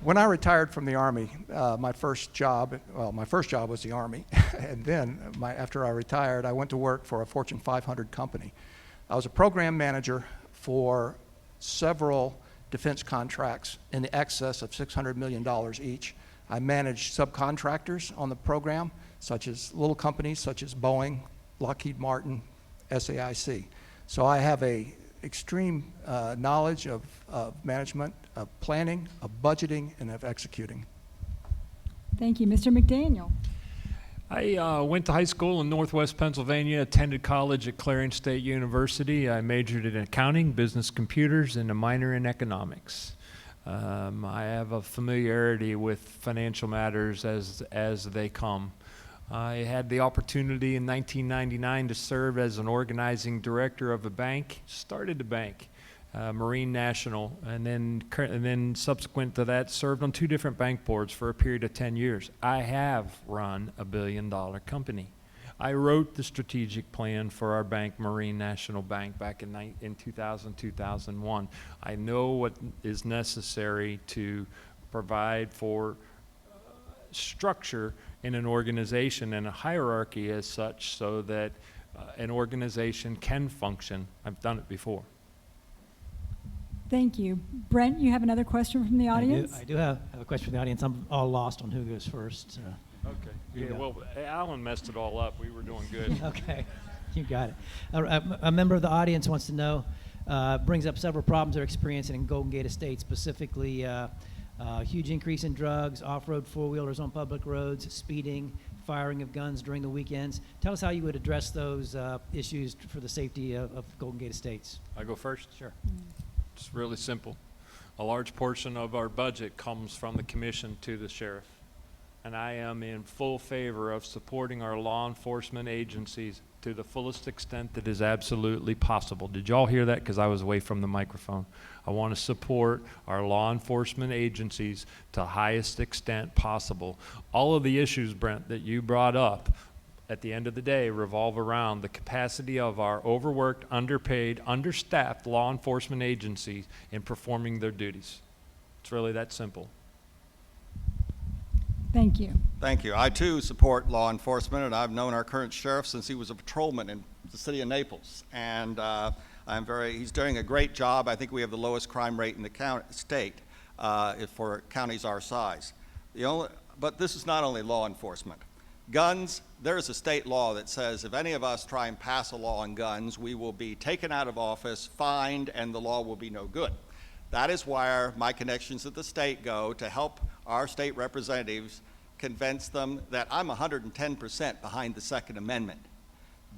When I retired from the Army, my first job was the Army. And then after I retired, I went to work for a Fortune 500 company. I was a program manager for several defense contracts in the excess of $600 million each. I managed subcontractors on the program, such as little companies such as Boeing, Lockheed Martin, SAIC. So I have a extreme knowledge of management, of planning, of budgeting, and of executing. Thank you. Mr. McDaniel. I went to high school in Northwest Pennsylvania, attended college at Clarion State University. I majored in accounting, business computers, and a minor in economics. I have a familiarity with financial matters as they come. I had the opportunity in 1999 to serve as an organizing director of a bank, started a bank, Marine National, and then subsequent to that served on 2 different bank boards for a period of 10 years. I have run a $1 billion company. I wrote the strategic plan for our bank, Marine National Bank, back in 2000, 2001. I know what is necessary to provide for structure in an organization and a hierarchy as such so that an organization can function. I've done it before. Thank you. Brent, you have another question from the audience? I do have a question from the audience. I'm all lost on who goes first. Okay. Yeah, well, Alan messed it all up. We were doing good. Okay, you got it. A member of the audience wants to know, brings up several problems they're experiencing in Golden Gate Estates, specifically huge increase in drugs, off-road four-wheelers on public roads, speeding, firing of guns during the weekends. Tell us how you would address those issues for the safety of Golden Gate Estates. I go first? Sure. It's really simple. A large portion of our budget comes from the commission to the sheriff. And I am in full favor of supporting our law enforcement agencies to the fullest extent that is absolutely possible. Did y'all hear that? Because I was away from the microphone. I want to support our law enforcement agencies to the highest extent possible. All of the issues, Brent, that you brought up at the end of the day revolve around the capacity of our overworked, underpaid, understaffed law enforcement agencies in performing their duties. It's really that simple. Thank you. Thank you. I too support law enforcement, and I've known our current sheriff since he was a patrolman in the city of Naples. And he's doing a great job. I think we have the lowest crime rate in the state for counties our size. But this is not only law enforcement. Guns, there is a state law that says if any of us try and pass a law on guns, we will be taken out of office, fined, and the law will be no good. That is where my connections at the state go to help our state representatives convince them that I'm 110% behind the Second Amendment.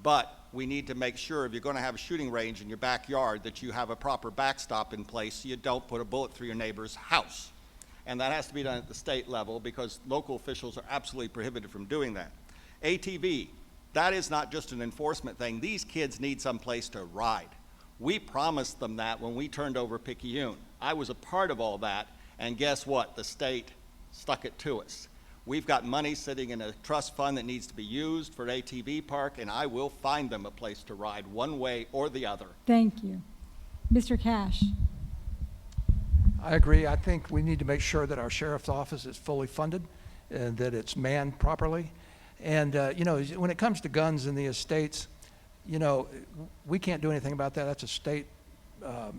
But we need to make sure if you're going to have a shooting range in your backyard that you have a proper backstop in place so you don't put a bullet through your neighbor's house. And that has to be done at the state level because local officials are absolutely prohibited from doing that. ATV, that is not just an enforcement thing. These kids need some place to ride. We promised them that when we turned over Picayune. I was a part of all that, and guess what? The state stuck it to us. We've got money sitting in a trust fund that needs to be used for ATV park, and I will find them a place to ride one way or the other. Thank you. Mr. Cash. I agree. I think we need to make sure that our sheriff's office is fully funded and that it's manned properly. And, when it comes to guns in the estates, we can't do anything about that. That's a state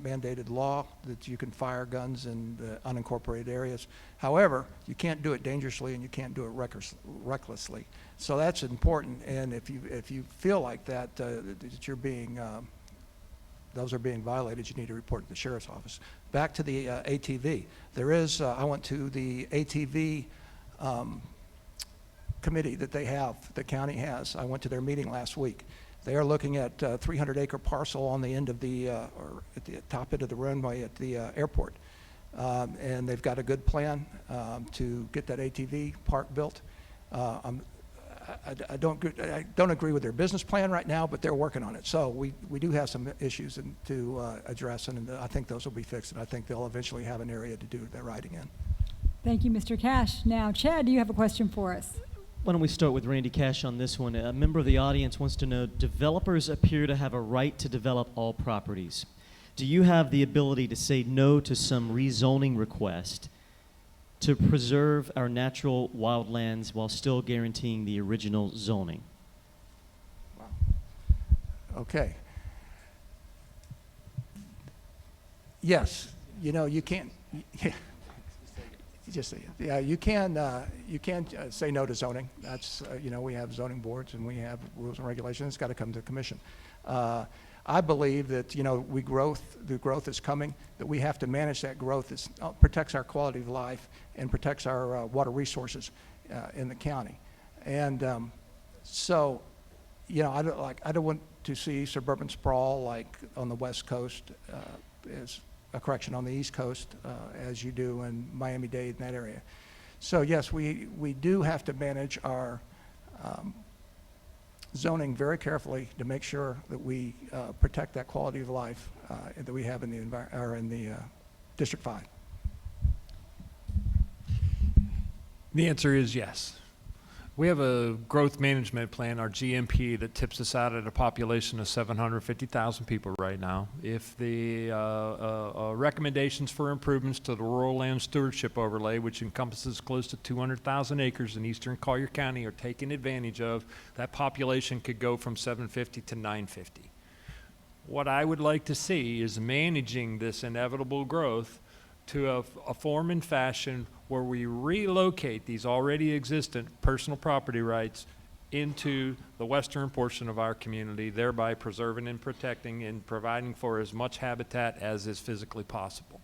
mandated law that you can fire guns in the unincorporated areas. However, you can't do it dangerously and you can't do it recklessly. So that's important. And if you feel like that those are being violated, you need to report to the sheriff's office. Back to the ATV. I went to the ATV committee that the county has. I went to their meeting last week. They are looking at a 300-acre parcel on the end of or at the top end of the runway at the airport. And they've got a good plan to get that ATV park built. I don't agree with their business plan right now, but they're working on it. So we do have some issues to address, and I think those will be fixed, and I think they'll eventually have an area to do their riding in. Thank you, Mr. Cash. Now, Chad, do you have a question for us? Why don't we start with Randy Cash on this one? A member of the audience wants to know, developers appear to have a right to develop all properties. Do you have the ability to say no to some rezoning request to preserve our natural wildlands while still guaranteeing the original zoning? Wow. Okay. Yes, you can't. Just say it. Yeah, you can say no to zoning. That's we have zoning boards and we have rules and regulations. It's got to come to the commission. I believe that the growth is coming. That we have to manage that growth. It protects our quality of life and protects our water resources in the county. And so, I don't want to see suburban sprawl like on the West Coast. On the East Coast, as you do in Miami-Dade and that area. So yes, we do have to manage our zoning very carefully to make sure that we protect that quality of life that we have in the District 5. The answer is yes. We have a growth management plan, our GMP, that tips us out at a population of 750,000 people right now. If the recommendations for improvements to the rural land stewardship overlay, which encompasses close to 200,000 acres in eastern Collier County, are taken advantage of, that population could go from 750 to 950. What I would like to see is managing this inevitable growth to a form and fashion where we relocate these already existent personal property rights into the western portion of our community, thereby preserving and protecting and providing for as much habitat as is physically possible.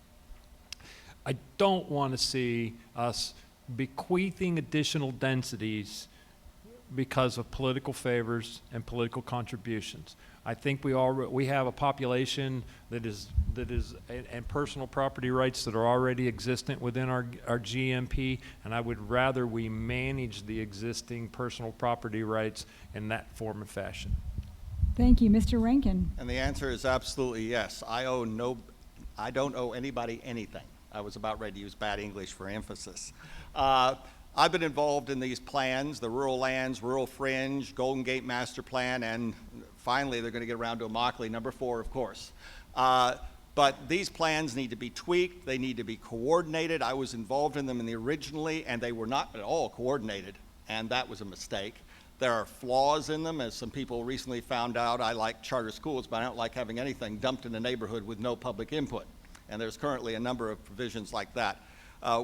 I don't want to see us bequeathing additional densities because of political favors and political contributions. I think we have a population that is and personal property rights that are already existent within our GMP, and I would rather we manage the existing personal property rights in that form and fashion. Thank you, Mr. Rankin. And the answer is absolutely yes. I don't owe anybody anything. I was about ready to use bad English for emphasis. I've been involved in these plans, the rural lands, rural fringe, Golden Gate Master Plan, and finally they're going to get around to Immokalee, number 4, of course. But these plans need to be tweaked, they need to be coordinated. I was involved in them originally, and they were not at all coordinated, and that was a mistake. There are flaws in them, as some people recently found out. I like charter schools, but I don't like having anything dumped in the neighborhood with no public input. And there's currently a number of provisions like that.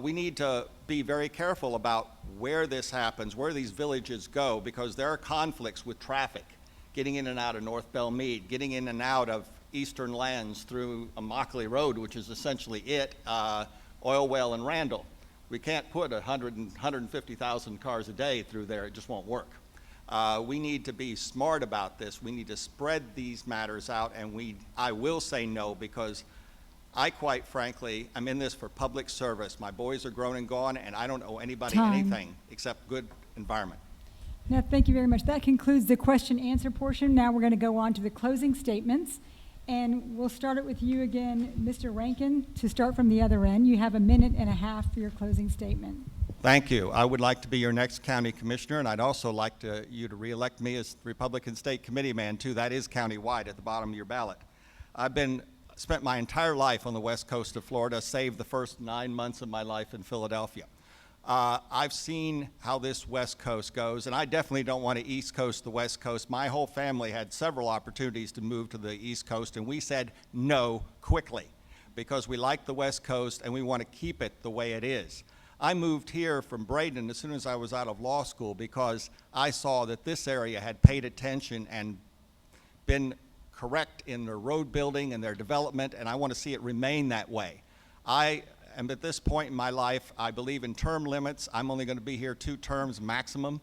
We need to be very careful about where this happens, where these villages go, because there are conflicts with traffic, getting in and out of North Belmead, getting in and out of Eastern Lands through Immokalee Road, which is essentially it, Oil Well and Randall. We can't put 150,000 cars a day through there. It just won't work. We need to be smart about this. We need to spread these matters out, and I will say no, because I quite frankly, I'm in this for public service. My boys are grown and gone, and I don't owe anybody anything except good environment. Now, thank you very much. That concludes the question-answer portion. Now we're going to go on to the closing statements. And we'll start it with you again, Mr. Rankin, to start from the other end. You have 1.5 minutes for your closing statement. Thank you. I would like to be your next county commissioner, and I'd also like you to reelect me as Republican State Committee man, too. That is countywide at the bottom of your ballot. I've spent my entire life on the west coast of Florida, save the first 9 months of my life in Philadelphia. I've seen how this west coast goes, and I definitely don't want to east coast the west coast. My whole family had several opportunities to move to the east coast, and we said no quickly because we like the west coast and we want to keep it the way it is. I moved here from Braden as soon as I was out of law school because I saw that this area had paid attention and been correct in their road building and their development, and I want to see it remain that way. And at this point in my life, I believe in term limits. I'm only going to be here 2 terms maximum.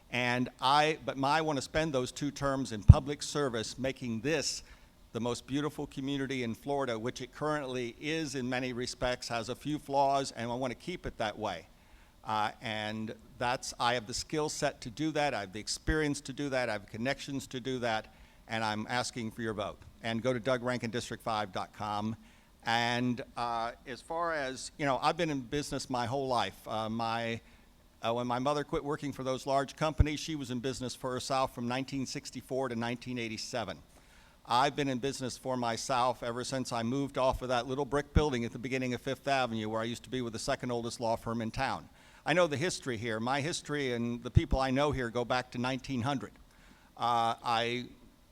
But I want to spend those 2 terms in public service, making this the most beautiful community in Florida, which it currently is in many respects, has a few flaws, and I want to keep it that way. I have the skill set to do that. I have the experience to do that. I have connections to do that, and I'm asking for your vote. And go to DougRankinDistrict5.com. And as far as, I've been in business my whole life. When my mother quit working for those large companies, she was in business for herself from 1964 to 1987. I've been in business for myself ever since I moved off of that little brick building at the beginning of Fifth Avenue where I used to be with the second oldest law firm in town. I know the history here. My history and the people I know here go back to 1900.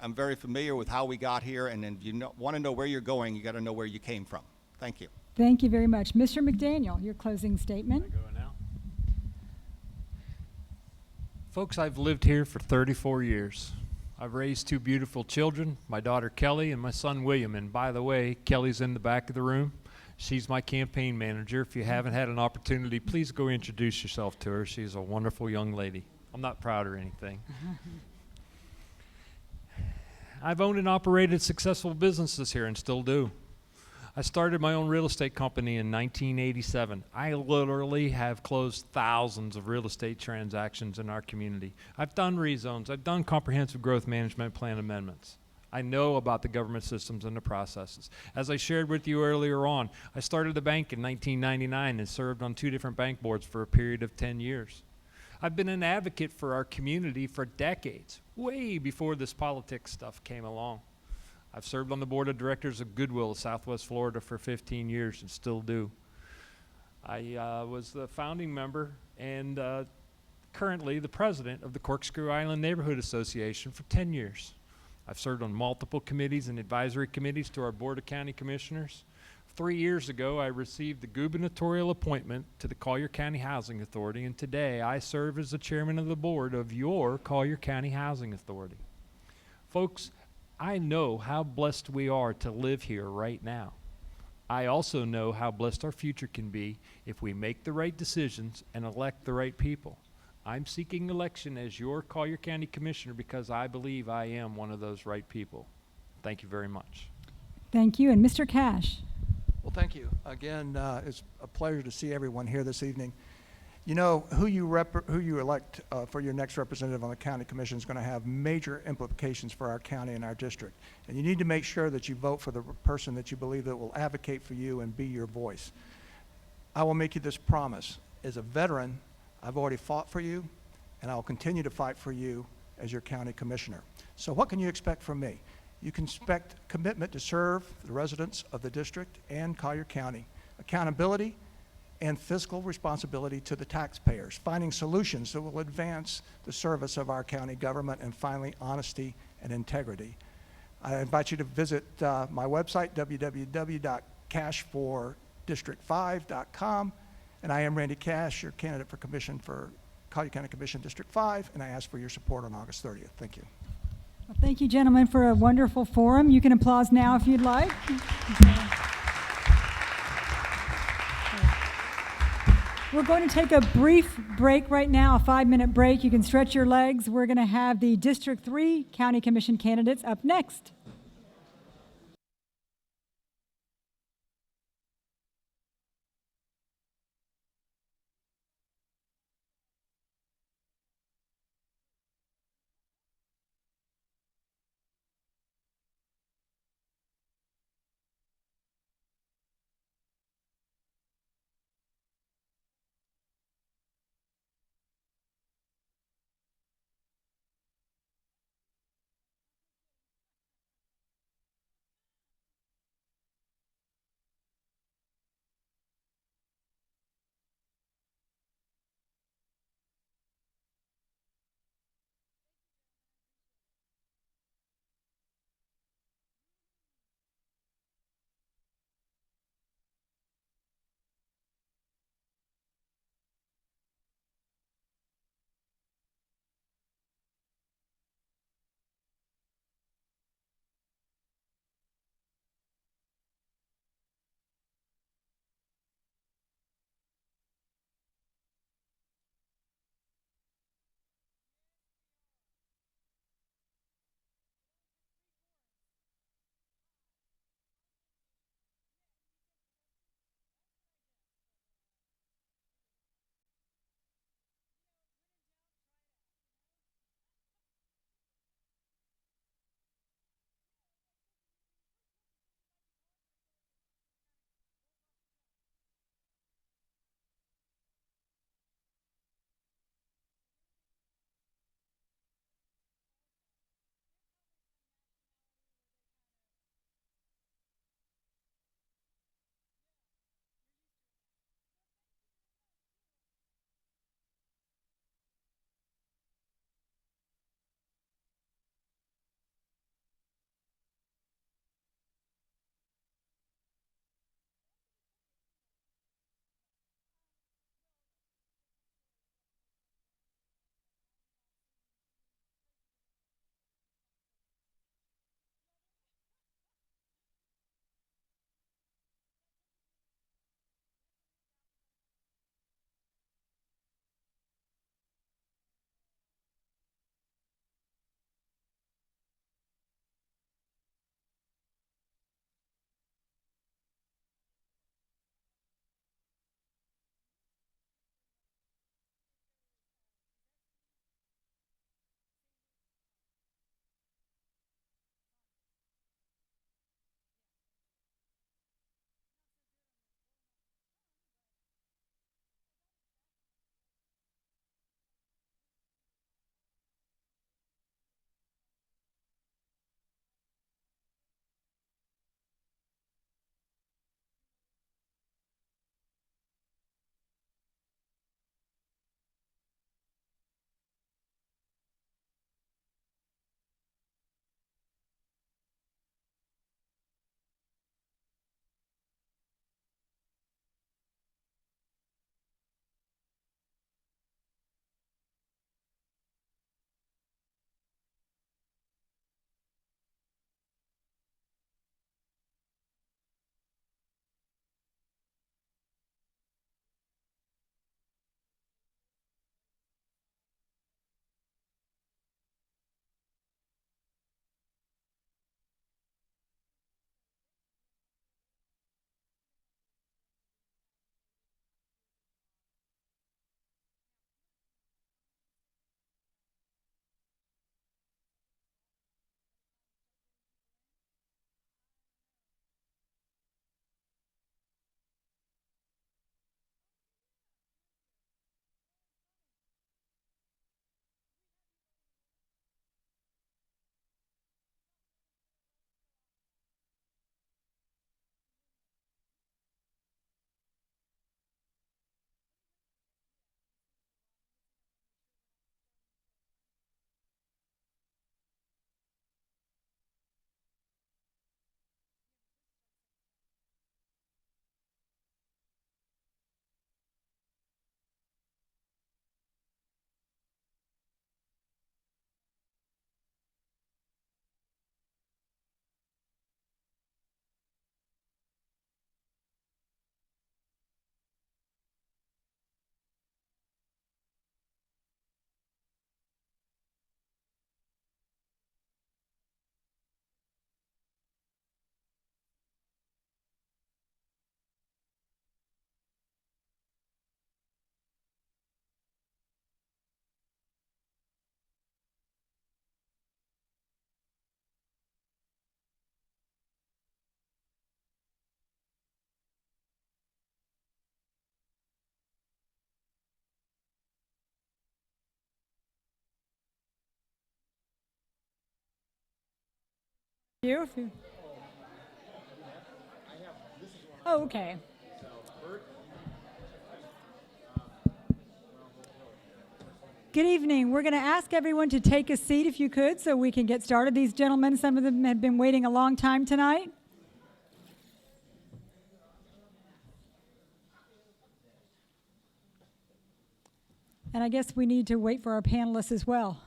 I'm very familiar with how we got here, and if you want to know where you're going, you got to know where you came from. Thank you. Thank you very much. Mr. McDaniel, your closing statement. Am I going now? Folks, I've lived here for 34 years. I've raised 2 beautiful children, my daughter Kelly and my son William. And by the way, Kelly's in the back of the room. She's my campaign manager. If you haven't had an opportunity, please go introduce yourself to her. She's a wonderful young lady. I'm not proud or anything. I've owned and operated successful businesses here and still do. I started my own real estate company in 1987. I literally have closed thousands of real estate transactions in our community. I've done rezones. I've done comprehensive growth management plan amendments. I know about the government systems and the processes. As I shared with you earlier on, I started a bank in 1999 and served on 2 different bank boards for a period of 10 years. I've been an advocate for our community for decades, way before this politics stuff came along. I've served on the board of directors of Goodwill of Southwest Florida for 15 years and still do. I was the founding member and currently the president of the Corkscrew Island Neighborhood Association for 10 years. I've served on multiple committees and advisory committees to our Board of County Commissioners. 3 years ago, I received the gubernatorial appointment to the Collier County Housing Authority, and today I serve as the chairman of the board of your Collier County Housing Authority. Folks, I know how blessed we are to live here right now. I also know how blessed our future can be if we make the right decisions and elect the right people. I'm seeking election as your Collier County Commissioner because I believe I am one of those right people. Thank you very much. Thank you. And Mr. Cash. Well, thank you. Again, it's a pleasure to see everyone here this evening. You know, who you elect for your next representative on the county commission is going to have major implications for our county and our district. And you need to make sure that you vote for the person that you believe that will advocate for you and be your voice. I will make you this promise. As a veteran, I've already fought for you, and I'll continue to fight for you as your county commissioner. So what can you expect from me? You can expect commitment to serve the residents of the district and Collier County, accountability and fiscal responsibility to the taxpayers, finding solutions that will advance the service of our county government, and finally, honesty and integrity. I invite you to visit my website, www.cashfordistrict5.com, and I am Randy Cash, your candidate for commission for Collier County Commission District 5, and I ask for your support on August 30th. Thank you. Well, thank you, gentlemen, for a wonderful forum. You can applause now if you'd like. We're going to take a brief break right now, a 5-minute break. You can stretch your legs. We're going to have the District 3 County Commission candidates up next. You. Oh, okay. Good evening. We're going to ask everyone to take a seat if you could so we can get started. These gentlemen, some of them have been waiting a long time tonight. And I guess we need to wait for our panelists as well.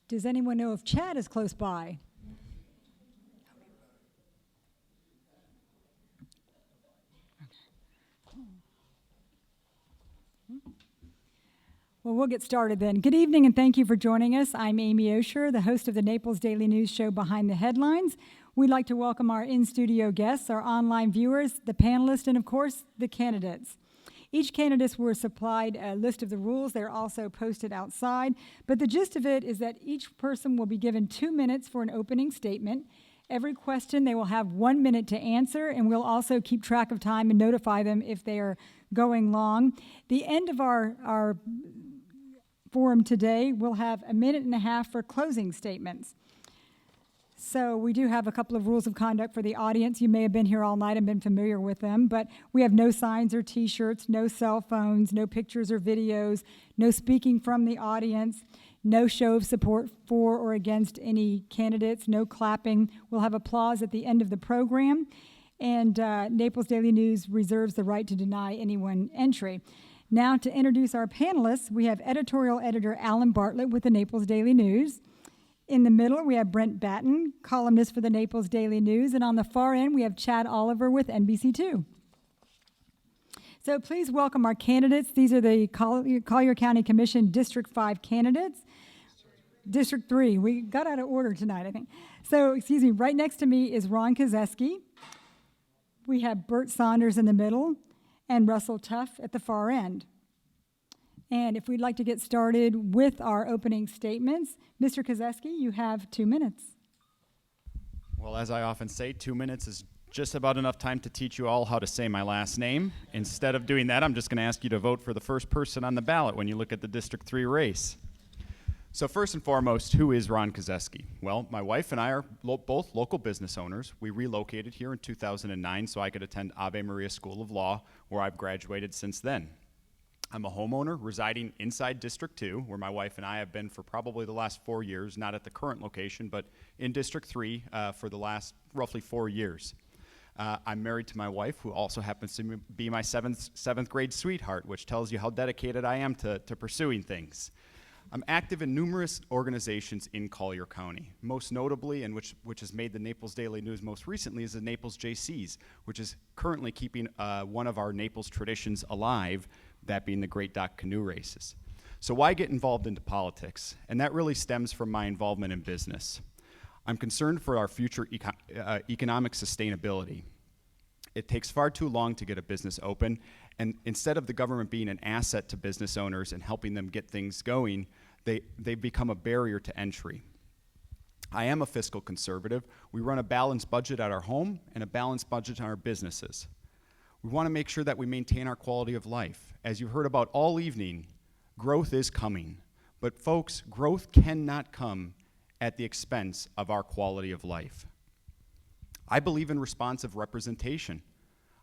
Does anyone know if Chad is close by? Well, we'll get started then. Good evening and thank you for joining us. I'm Amy Osher, the host of the Naples Daily News show Behind the Headlines. We'd like to welcome our in-studio guests, our online viewers, the panelists, and of course, the candidates. Each candidate were supplied a list of the rules. They're also posted outside. But the gist of it is that each person will be given 2 minutes for an opening statement. Every question they will have 1 minute to answer, and we'll also keep track of time and notify them if they are going long. The end of our forum today, we'll have a minute and a half for closing statements. So we do have a couple of rules of conduct for the audience. You may have been here all night and been familiar with them, but we have no signs or T-shirts, no cell phones, no pictures or videos, no speaking from the audience, no show of support for or against any candidates, no clapping. We'll have applause at the end of the program, and Naples Daily News reserves the right to deny anyone entry. Now to introduce our panelists, we have editorial editor Alan Bartlett with the Naples Daily News. In the middle, we have Brent Batten, columnist for the Naples Daily News. And on the far end, we have Chad Oliver with NBC2. So please welcome our candidates. These are the Collier County Commission District 5 candidates. District 3. We got out of order tonight, I think. So, excuse me, right next to me is Ron Kezeske. We have Burt Saunders in the middle and Russell Tuff at the far end. And if we'd like to get started with our opening statements, Mr. Kezeske, you have 2 minutes. Well, as I often say, 2 minutes is just about enough time to teach you all how to say my last name. Instead of doing that, I'm just going to ask you to vote for the first person on the ballot when you look at the District 3 race. So first and foremost, who is Ron Kezeske? Well, my wife and I are both local business owners. We relocated here in 2009 so I could attend Ave Maria School of Law, where I've graduated since then. I'm a homeowner residing inside District 2, where my wife and I have been for probably the last 4 years, not at the current location, but in District 3 for the last roughly 4 years. I'm married to my wife, who also happens to be my seventh grade sweetheart, which tells you how dedicated I am to pursuing things. I'm active in numerous organizations in Collier County. Most notably, and which has made the Naples Daily News most recently, is the Naples JCs, which is currently keeping one of our Naples traditions alive, that being the Great Dock Canoe Races. So why get involved into politics? And that really stems from my involvement in business. I'm concerned for our future economic sustainability. It takes far too long to get a business open, and instead of the government being an asset to business owners and helping them get things going, they become a barrier to entry. I am a fiscal conservative. We run a balanced budget at our home and a balanced budget on our businesses. We want to make sure that we maintain our quality of life. As you've heard about all evening, growth is coming. But folks, growth cannot come at the expense of our quality of life. I believe in responsive representation.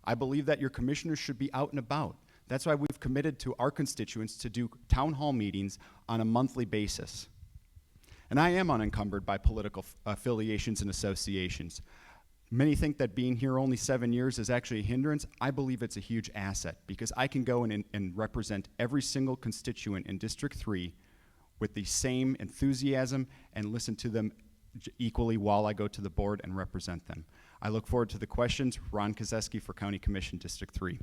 I believe that your commissioners should be out and about. That's why we've committed to our constituents to do town hall meetings on a monthly basis. And I am unencumbered by political affiliations and associations. Many think that being here only 7 years is actually a hindrance. I believe it's a huge asset because I can go in and represent every single constituent in District 3 with the same enthusiasm and listen to them equally while I go to the board and represent them. I look forward to the questions. Ron Kezeske for County Commission District 3.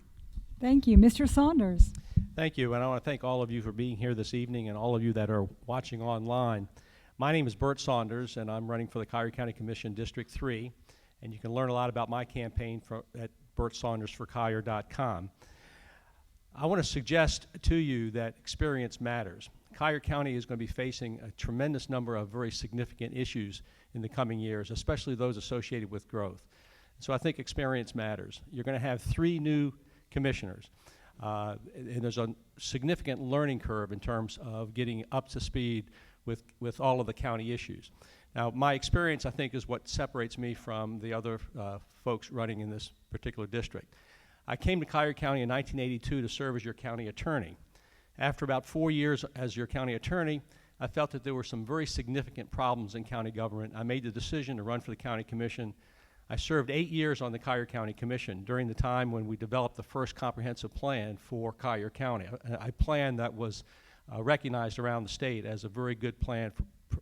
Thank you. Mr. Saunders. Thank you, and I want to thank all of you for being here this evening and all of you that are watching online. My name is Burt Saunders, and I'm running for the Collier County Commission District 3. And you can learn a lot about my campaign at BurtSaundersForCollier.com. I want to suggest to you that experience matters. Collier County is going to be facing a tremendous number of very significant issues in the coming years, especially those associated with growth. So I think experience matters. You're going to have 3 new commissioners, and there's a significant learning curve in terms of getting up to speed with all of the county issues. Now, my experience, I think, is what separates me from the other folks running in this particular district. I came to Collier County in 1982 to serve as your county attorney. After about 4 years as your county attorney, I felt that there were some very significant problems in county government. I made the decision to run for the county commission. I served 8 years on the Collier County Commission during the time when we developed the first comprehensive plan for Collier County, a plan that was recognized around the state as a very good plan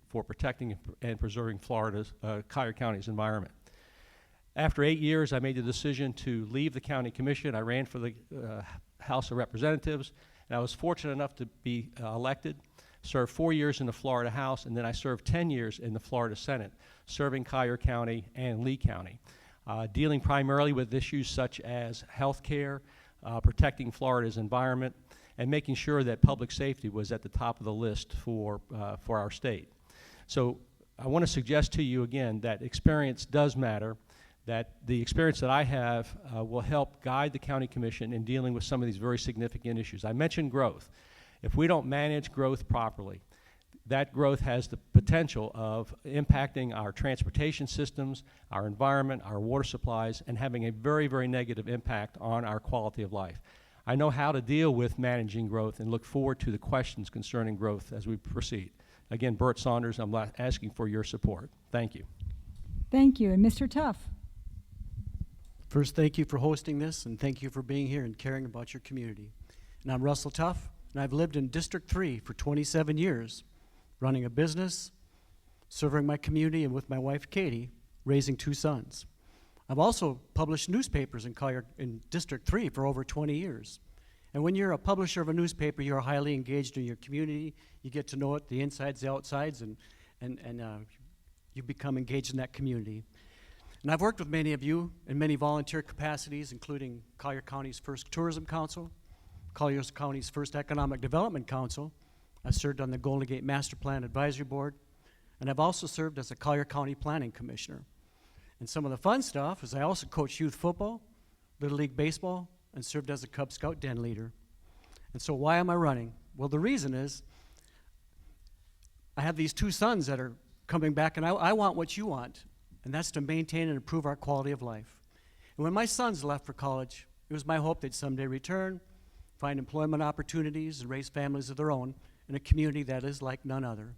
for protecting and preserving Florida's, Collier County's environment. After 8 years, I made the decision to leave the county commission. I ran for the House of Representatives, and I was fortunate enough to be elected, served 4 years in the Florida House, and then I served 10 years in the Florida Senate, serving Collier County and Lee County, dealing primarily with issues such as health care, protecting Florida's environment, and making sure that public safety was at the top of the list for our state. So I want to suggest to you again that experience does matter, that the experience that I have will help guide the county commission in dealing with some of these very significant issues. I mentioned growth. If we don't manage growth properly, that growth has the potential of impacting our transportation systems, our environment, our water supplies, and having a very, very negative impact on our quality of life. I know how to deal with managing growth and look forward to the questions concerning growth as we proceed. Again, Burt Saunders, I'm asking for your support. Thank you. Thank you. And Mr. Tuff. First, thank you for hosting this, and thank you for being here and caring about your community. And I'm Russell Tuff, and I've lived in District 3 for 27 years, running a business, serving my community, and with my wife, Katie, raising 2 sons. I've also published newspapers in District 3 for over 20 years. And when you're a publisher of a newspaper, you're highly engaged in your community. You get to know it, the insides, the outsides, and you become engaged in that community. And I've worked with many of you in many volunteer capacities, including Collier County's first Tourism Council, Collier County's first Economic Development Council. I've served on the Golden Gate Master Plan Advisory Board, and I've also served as a Collier County Planning Commissioner. And some of the fun stuff is I also coached youth football, Little League Baseball, and served as a Cub Scout den leader. And so why am I running? Well, the reason is I have these 2 sons that are coming back, and I want what you want, and that's to maintain and improve our quality of life. And when my sons left for college, it was my hope they'd someday return, find employment opportunities, and raise families of their own in a community that is like none other.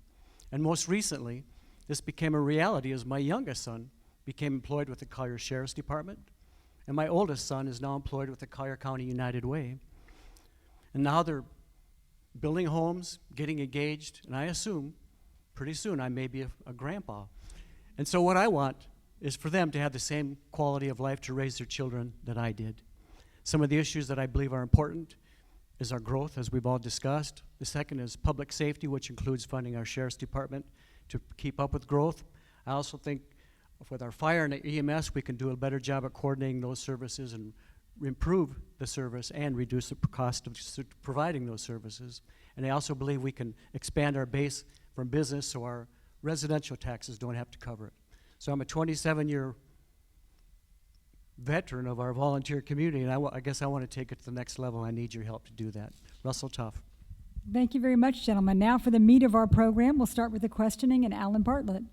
And most recently, this became a reality as my youngest son became employed with the Collier Sheriff's Department, and my oldest son is now employed with the Collier County United Way. And now they're building homes, getting engaged, and I assume pretty soon I may be a grandpa. And so what I want is for them to have the same quality of life to raise their children that I did. Some of the issues that I believe are important is our growth, as we've all discussed. The second is public safety, which includes funding our Sheriff's Department to keep up with growth. I also think with our fire and EMS, we can do a better job at coordinating those services and improve the service and reduce the cost of providing those services. And I also believe we can expand our base from business so our residential taxes don't have to cover it. So I'm a 27-year veteran of our volunteer community, and I guess I want to take it to the next level. I need your help to do that. Russell Tuff. Thank you very much, gentlemen. Now for the meat of our program, we'll start with the questioning and Alan Bartlett.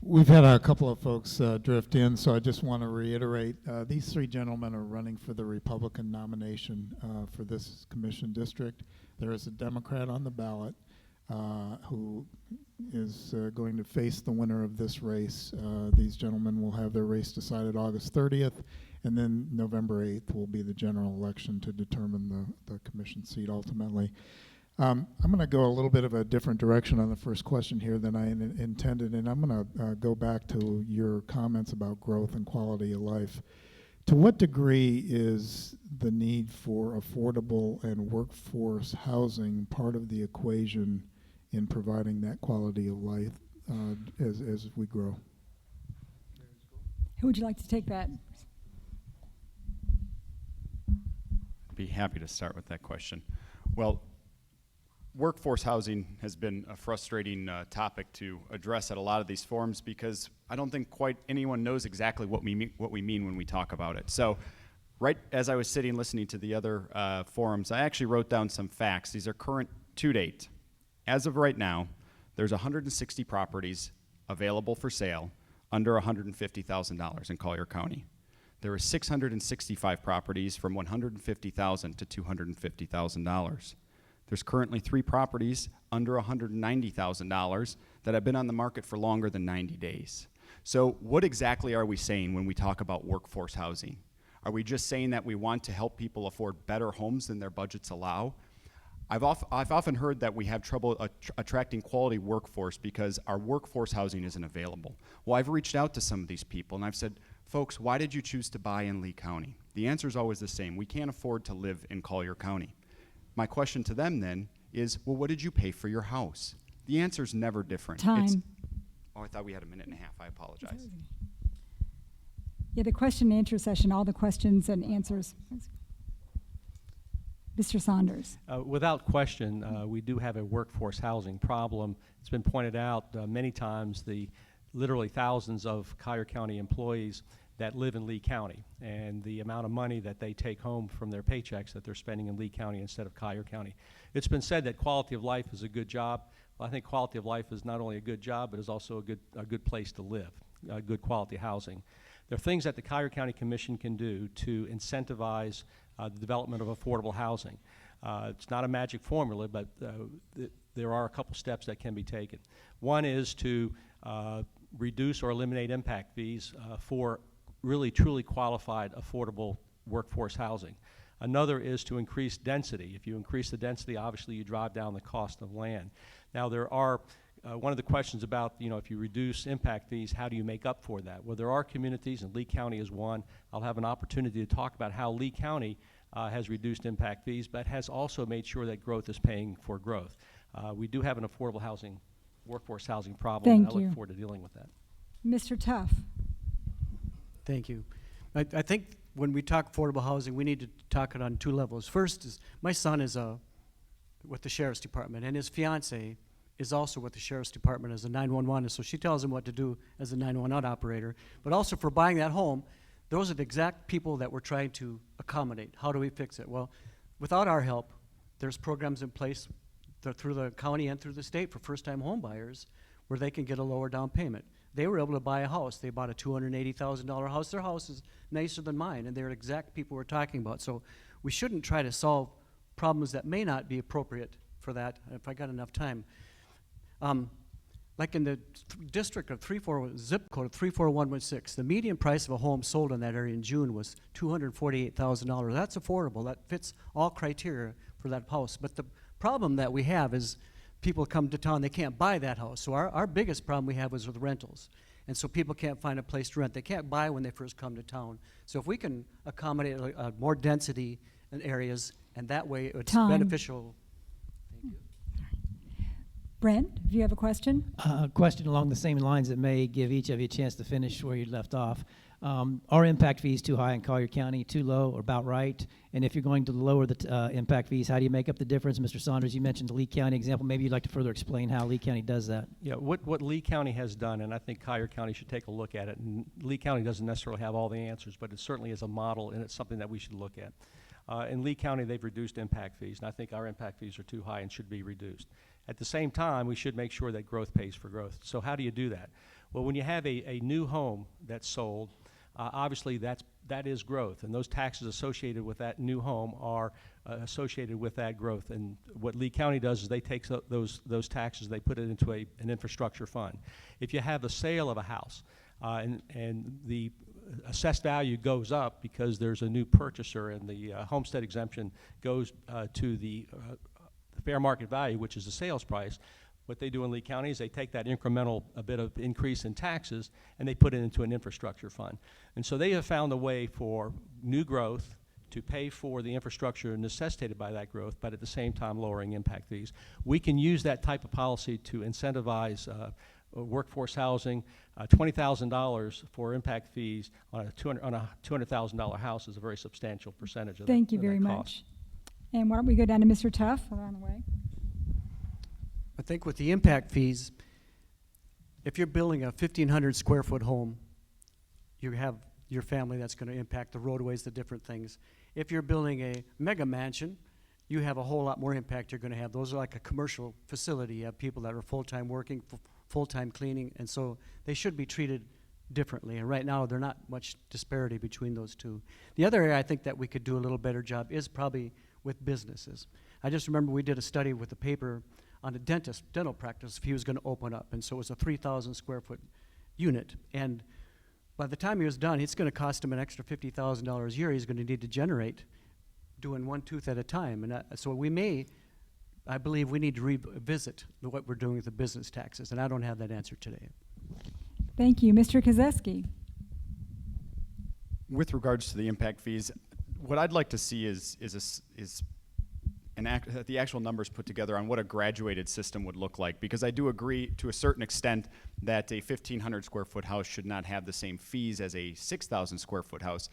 We've had a couple of folks drift in, so I just want to reiterate, these 3 gentlemen are running for the Republican nomination for this commission district. There is a Democrat on the ballot who is going to face the winner of this race. These gentlemen will have their race decided August 30th, and then November 8th will be the general election to determine the commission seat ultimately. I'm going to go a little bit of a different direction on the first question here than I intended, and I'm going to go back to your comments about growth and quality of life. To what degree is the need for affordable and workforce housing part of the equation in providing that quality of life as we grow? Who would you like to take that? be happy to start with that question. Well, workforce housing has been a frustrating topic to address at a lot of these forums because I don't think quite anyone knows exactly what we mean when we talk about it. So right as I was sitting listening to the other forums, I actually wrote down some facts. These are current to date. As of right now, there's 160 properties available for sale under $150,000 in Collier County. There are 665 properties from $150,000 to $250,000. There's currently 3 properties under $190,000 that have been on the market for longer than 90 days. So what exactly are we saying when we talk about workforce housing? Are we just saying that we want to help people afford better homes than their budgets allow? I've often heard that we have trouble attracting quality workforce because our workforce housing isn't available. Well, I've reached out to some of these people and I've said, folks, why did you choose to buy in Lee County? The answer is always the same. We can't afford to live in Collier County. My question to them then is, well, what did you pay for your house? The answer is never different. Time. Oh, I thought we had a minute and a half. I apologize. Yeah, the question and answer session, all the questions and answers. Mr. Saunders. Without question, we do have a workforce housing problem. It's been pointed out many times, the literally thousands of Collier County employees that live in Lee County and the amount of money that they take home from their paychecks that they're spending in Lee County instead of Collier County. It's been said that quality of life is a good job. Well, I think quality of life is not only a good job, but is also a good place to live, good quality housing. There are things that the Collier County Commission can do to incentivize the development of affordable housing. It's not a magic formula, but there are a couple steps that can be taken. One is to reduce or eliminate impact fees for really truly qualified affordable workforce housing. Another is to increase density. If you increase the density, obviously you drive down the cost of land. Now there are one of the questions about, if you reduce impact fees, how do you make up for that? Well, there are communities, and Lee County is one. I'll have an opportunity to talk about how Lee County has reduced impact fees, but has also made sure that growth is paying for growth. We do have an affordable housing, workforce housing problem, and I look forward to dealing with that. Mr. Tuff. Thank you. I think when we talk affordable housing, we need to talk it on 2 levels. First is, my son is with the Sheriff's Department, and his fiance is also with the Sheriff's Department as a 911, so she tells him what to do as a 911 operator. But also for buying that home, those are the exact people that we're trying to accommodate. How do we fix it? Well, without our help, there's programs in place through the county and through the state for first-time home buyers where they can get a lower down payment. They were able to buy a house. They bought a $280,000 house. Their house is nicer than mine, and they're the exact people we're talking about. So we shouldn't try to solve problems that may not be appropriate for that, if I got enough time. Like in the district of zip code of 34116, the median price of a home sold in that area in June was $248,000. That's affordable. That fits all criteria for that house. But the problem that we have is people come to town, they can't buy that house. So our biggest problem we have was with rentals. And so people can't find a place to rent. They can't buy when they first come to town. So if we can accommodate more density in areas, and that way it's beneficial. Thank you. Brent, do you have a question? Question along the same lines that may give each of you a chance to finish where you left off. Are impact fees too high in Collier County, too low, or about right? And if you're going to lower the impact fees, how do you make up the difference? Mr. Saunders, you mentioned the Lee County example. Maybe you'd like to further explain how Lee County does that. Yeah, what Lee County has done, and I think Collier County should take a look at it, and Lee County doesn't necessarily have all the answers, but it certainly is a model, and it's something that we should look at. In Lee County, they've reduced impact fees, and I think our impact fees are too high and should be reduced. At the same time, we should make sure that growth pays for growth. So how do you do that? Well, when you have a new home that's sold, obviously that is growth, and those taxes associated with that new home are associated with that growth. And what Lee County does is they take those taxes, they put it into an infrastructure fund. If you have the sale of a house and the assessed value goes up because there's a new purchaser and the homestead exemption goes to the fair market value, which is the sales price, what they do in Lee County is they take that incremental bit of increase in taxes and they put it into an infrastructure fund. And so they have found a way for new growth to pay for the infrastructure necessitated by that growth, but at the same time lowering impact fees. We can use that type of policy to incentivize workforce housing. $20,000 for impact fees on a $200,000 house is a very substantial percentage of Thank you that very cost. much. And why don't we go down to Mr. Tuff along the way? I think with the impact fees, if you're building a 1,500 square foot home, you have your family that's going to impact the roadways, the different things. If you're building a mega mansion, you have a whole lot more impact you're going to have. Those are like a commercial facility. You have people that are full-time working, full-time cleaning, and so they should be treated differently. And right now, there's not much disparity between those two. The other area I think that we could do a little better job is probably with businesses. I just remember we did a study with the paper on a dental practice if he was going to open up, and so it was a 3,000 square foot unit. And by the time he was done, it's going to cost him an extra $50,000 a year he's going to need to generate doing one tooth at a time. And so I believe we need to revisit what we're doing with the business taxes, and I don't have that answer today. Thank you. Mr. Kezeske. With regards to the impact fees, what I'd like to see is the actual numbers put together on what a graduated system would look like, because I do agree to a certain extent that a 1,500 square foot house should not have the same fees as a 6,000 square foot house.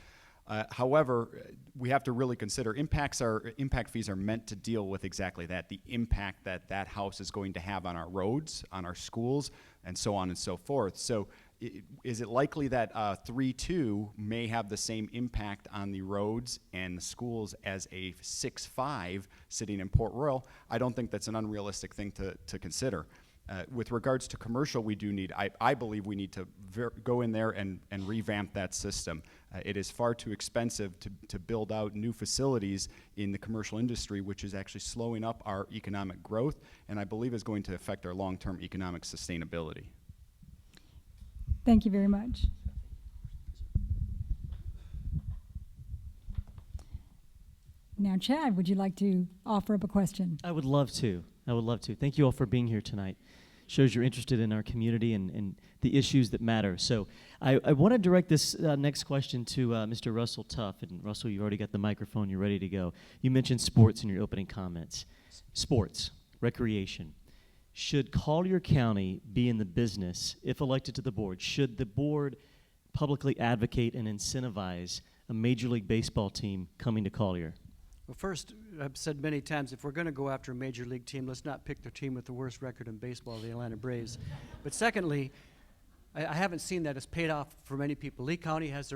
However, we have to really consider impact fees are meant to deal with exactly that, the impact that that house is going to have on our roads, on our schools, and so on and so forth. So is it likely that 3.2 may have the same impact on the roads and the schools as a 6.5 sitting in Port Royal? I don't think that's an unrealistic thing to consider. With regards to commercial, we do need, I believe we need to go in there and revamp that system. It is far too expensive to build out new facilities in the commercial industry, which is actually slowing up our economic growth, and I believe is going to affect our long-term economic sustainability. Thank you very much. Now, Chad, would you like to offer up a question? I would love to. Thank you all for being here tonight. Shows you're interested in our community and the issues that matter. So I want to direct this next question to Mr. Russell Tuff. And Russell, you've already got the microphone. You're ready to go. You mentioned sports in your opening comments. Sports, recreation. Should Collier County be in the business, if elected to the board? Should the board publicly advocate and incentivize a Major League Baseball team coming to Collier? Well, first, I've said many times, if we're going to go after a major league team, let's not pick the team with the worst record in baseball, the Atlanta Braves. But secondly, I haven't seen that it's paid off for many people. Lee County has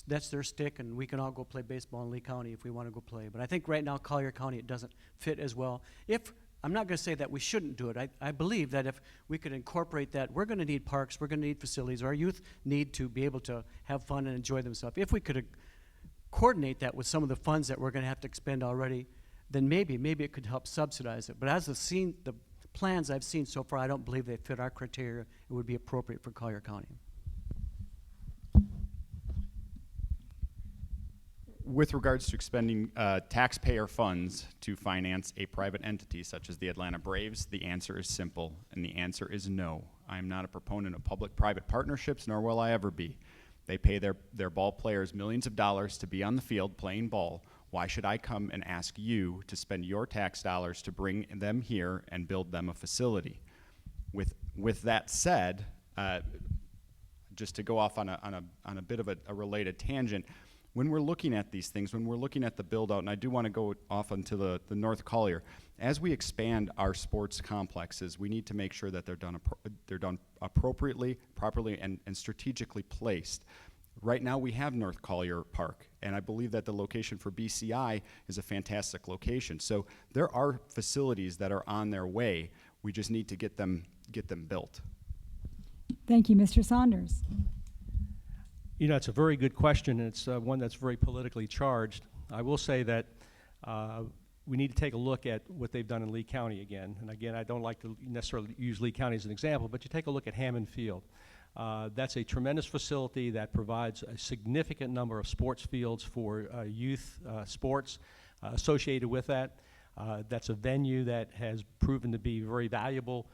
that's their stick, and we can all go play baseball in Lee County if we want to go play. But I think right now, Collier County, it doesn't fit as well. I'm not going to say that we shouldn't do it. I believe that if we could incorporate that, we're going to need parks, we're going to need facilities. Our youth need to be able to have fun and enjoy themselves. If we could coordinate that with some of the funds that we're going to have to expend already, then maybe it could help subsidize it. But as the plans I've seen so far, I don't believe they fit our criteria. It would be appropriate for Collier County. With regards to expending taxpayer funds to finance a private entity such as the Atlanta Braves, the answer is simple, and the answer is no. I am not a proponent of public-private partnerships, nor will I ever be. They pay their ball players millions of dollars to be on the field playing ball. Why should I come and ask you to spend your tax dollars to bring them here and build them a facility? With that said, just to go off on a bit of a related tangent, when we're looking at these things, when we're looking at the build-out, and I do want to go off onto the North Collier, as we expand our sports complexes, we need to make sure that they're done appropriately, properly, and strategically placed. Right now, we have North Collier Park, and I believe that the location for BCI is a fantastic location. So there are facilities that are on their way. We just need to get them built. Thank you, Mr. Saunders. You know, it's a very good question, and it's one that's very politically charged. I will say that we need to take a look at what they've done in Lee County again. And again, I don't like to necessarily use Lee County as an example, but you take a look at Hammond Field. That's a tremendous facility that provides a significant number of sports fields for youth sports associated with that. That's a venue that has proven to be very valuable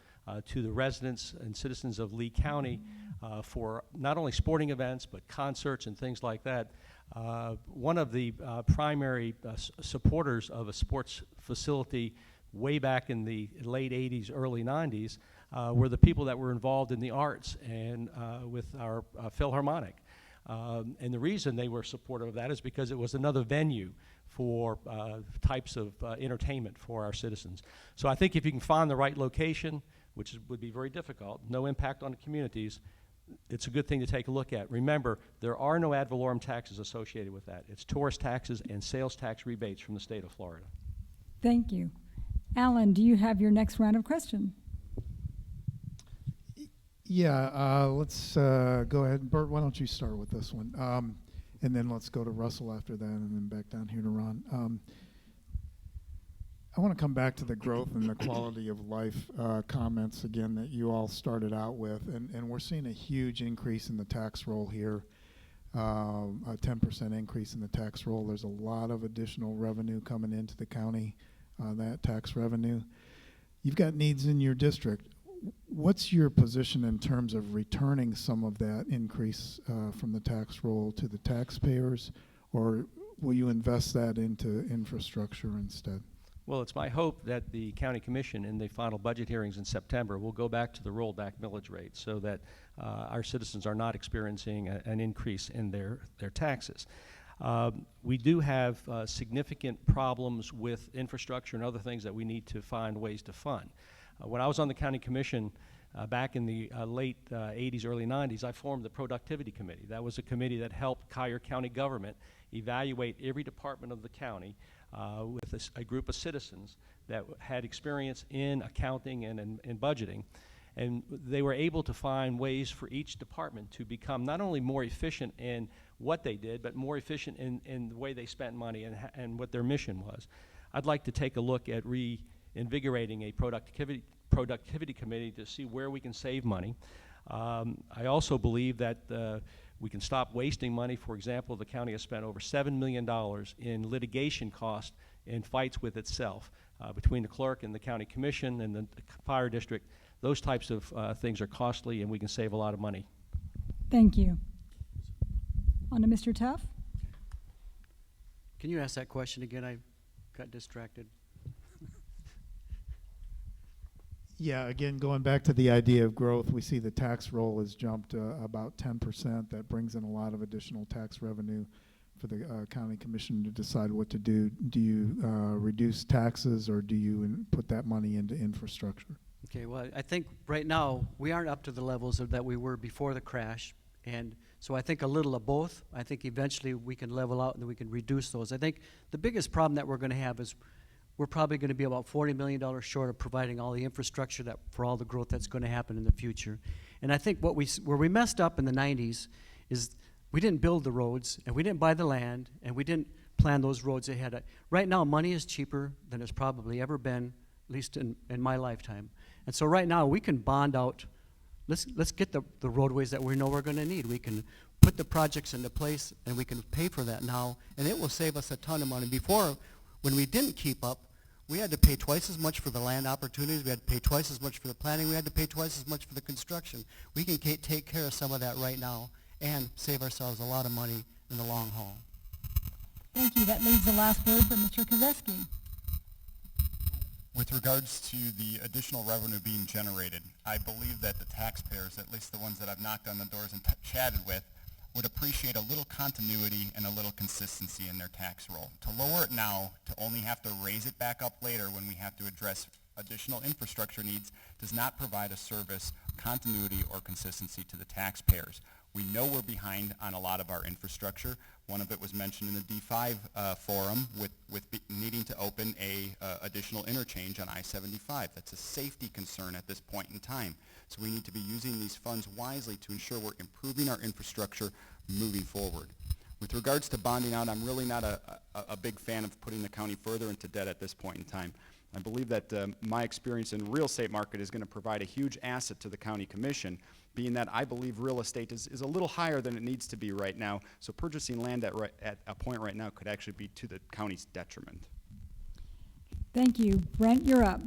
to the residents and citizens of Lee County for not only sporting events, but concerts and things like that. One of the primary supporters of a sports facility way back in the late 80s, early 90s were the people that were involved in the arts and with our Philharmonic. And the reason they were supportive of that is because it was another venue for types of entertainment for our citizens. So I think if you can find the right location, which would be very difficult, no impact on the communities, it's a good thing to take a look at. Remember, there are no ad valorem taxes associated with that. It's tourist taxes and sales tax rebates from the state of Florida. Thank you. Alan, do you have your next round of questions? Yeah, let's go ahead. Burt, why don't you start with this one? And then let's go to Russell after that, and then back down here to Ron. I want to come back to the growth and the quality of life comments again that you all started out with. And we're seeing a huge increase in the tax roll here, a 10% increase in the tax roll. There's a lot of additional revenue coming into the county, that tax revenue. You've got needs in your district. What's your position in terms of returning some of that increase from the tax roll to the taxpayers, or will you invest that into infrastructure instead? Well, it's my hope that the county commission in the final budget hearings in September will go back to the rolled back millage rate so that our citizens are not experiencing an increase in their taxes. We do have significant problems with infrastructure and other things that we need to find ways to fund. When I was on the county commission back in the late 80s, early 90s, I formed the Productivity Committee. That was a committee that helped Collier County government evaluate every department of the county with a group of citizens that had experience in accounting and in budgeting. And they were able to find ways for each department to become not only more efficient in what they did, but more efficient in the way they spent money and what their mission was. I'd like to take a look at reinvigorating a productivity committee to see where we can save money. I also believe that we can stop wasting money. For example, the county has spent over $7 million in litigation costs in fights with itself between the clerk and the county commission and the fire district. Those types of things are costly, and we can save a lot of money. Thank you. On to Mr. Tuff. Can you ask that question again? I got distracted. Yeah, again, going back to the idea of growth, we see the tax roll has jumped about 10%. That brings in a lot of additional tax revenue for the county commission to decide what to do. Do you reduce taxes, or do you put that money into infrastructure? Okay, well, I think right now we aren't up to the levels that we were before the crash. And so I think a little of both. I think eventually we can level out and then we can reduce those. I think the biggest problem that we're going to have is we're probably going to be about $40 million short of providing all the infrastructure that for all the growth that's going to happen in the future. And I think where we messed up in the 90s is we didn't build the roads, and we didn't buy the land, and we didn't plan those roads ahead. Right now, money is cheaper than it's probably ever been, at least in my lifetime. And so right now, we can bond out. Let's get the roadways that we know we're going to need. We can put the projects into place, and we can pay for that now, and it will save us a ton of money. Before, when we didn't keep up, we had to pay twice as much for the land opportunities. We had to pay twice as much for the planning. We had to pay twice as much for the construction. We can take care of some of that right now and save ourselves a lot of money in the long haul. Thank you. That leaves the last word for Mr. Kezeske. With regards to the additional revenue being generated, I believe that the taxpayers, at least the ones that I've knocked on the doors and chatted with, would appreciate a little continuity and a little consistency in their tax roll. To lower it now, to only have to raise it back up later when we have to address additional infrastructure needs, does not provide a service, continuity, or consistency to the taxpayers. We know we're behind on a lot of our infrastructure. One of it was mentioned in the D5 forum with needing to open a additional interchange on I-75. That's a safety concern at this point in time. So we need to be using these funds wisely to ensure we're improving our infrastructure moving forward. With regards to bonding out, I'm really not a big fan of putting the county further into debt at this point in time. I believe that my experience in the real estate market is going to provide a huge asset to the county commission, being that I believe real estate is a little higher than it needs to be right now. So purchasing land at a point right now could actually be to the county's detriment. Thank you. Brent, you're up.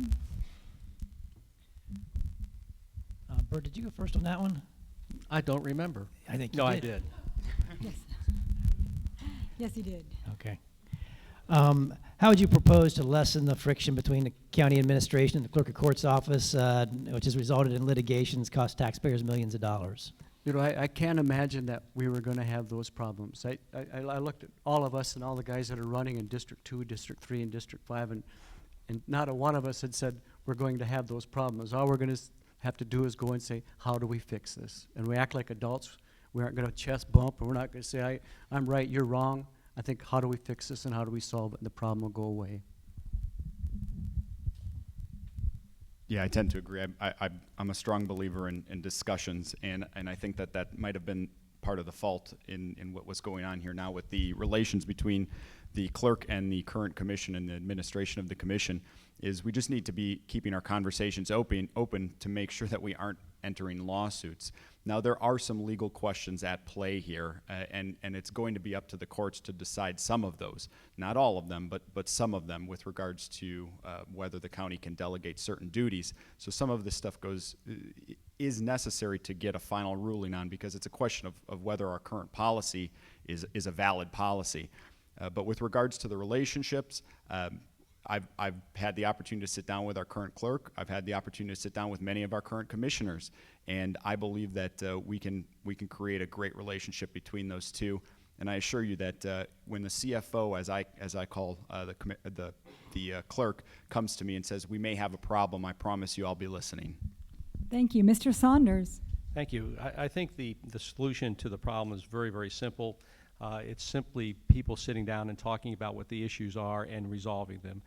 Burt, did you go first on that one? I don't remember. I think you No, did. I did. Yes. Yes, he did. Okay. How would you propose to lessen the friction between the county administration and the clerk of court's office, which has resulted in litigations, cost taxpayers millions of dollars? You know, I can't imagine that we were going to have those problems. I looked at all of us and all the guys that are running in District 2, District 3, and District 5, and not a one of us had said we're going to have those problems. All we're going to have to do is go and say, how do we fix this? And we act like adults. We aren't going to chest bump, and we're not going to say, I'm right, you're wrong. I think, how do we fix this and how do we solve it? And the problem will go away. Yeah, I tend to agree. I'm a strong believer in discussions, and I think that might have been part of the fault in what was going on here now with the relations between the clerk and the current commission and the administration of the commission. Is we just need to be keeping our conversations open to make sure that we aren't entering lawsuits. Now, there are some legal questions at play here, and it's going to be up to the courts to decide some of those. Not all of them, but some of them with regards to whether the county can delegate certain duties. So some of this stuff is necessary to get a final ruling on, because it's a question of whether our current policy is a valid policy. But with regards to the relationships, I've had the opportunity to sit down with our current clerk. I've had the opportunity to sit down with many of our current commissioners, and I believe that we can create a great relationship between those two. And I assure you that when the CFO, as I call the clerk, comes to me and says we may have a problem, I promise you I'll be listening. Thank you. Mr. Saunders. Thank you. I think the solution to the problem is very, very simple. It's simply people sitting down and talking about what the issues are and resolving them.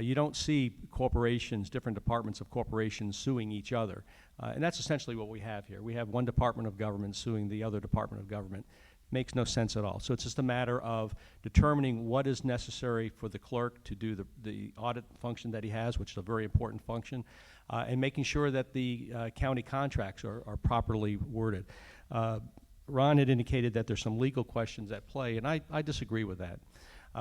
You don't see corporations, different departments of corporations suing each other. And that's essentially what we have here. We have one department of government suing the other department of government. Makes no sense at all. So it's just a matter of determining what is necessary for the clerk to do the audit function that he has, which is a very important function, and making sure that the county contracts are properly worded. Ron had indicated that there's some legal questions at play, and I disagree with that.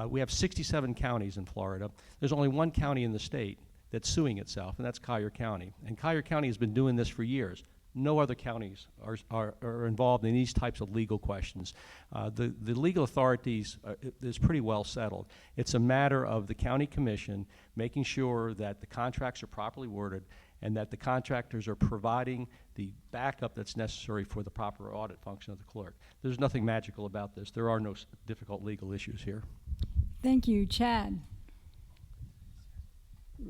We have 67 counties in Florida. There's only one county in the state that's suing itself, and that's Collier County. And Collier County has been doing this for years. No other counties are involved in these types of legal questions. The legal authorities is pretty well settled. It's a matter of the county commission making sure that the contracts are properly worded and that the contractors are providing the backup that's necessary for the proper audit function of the clerk. There's nothing magical about this. There are no difficult legal issues here. Thank you. Chad.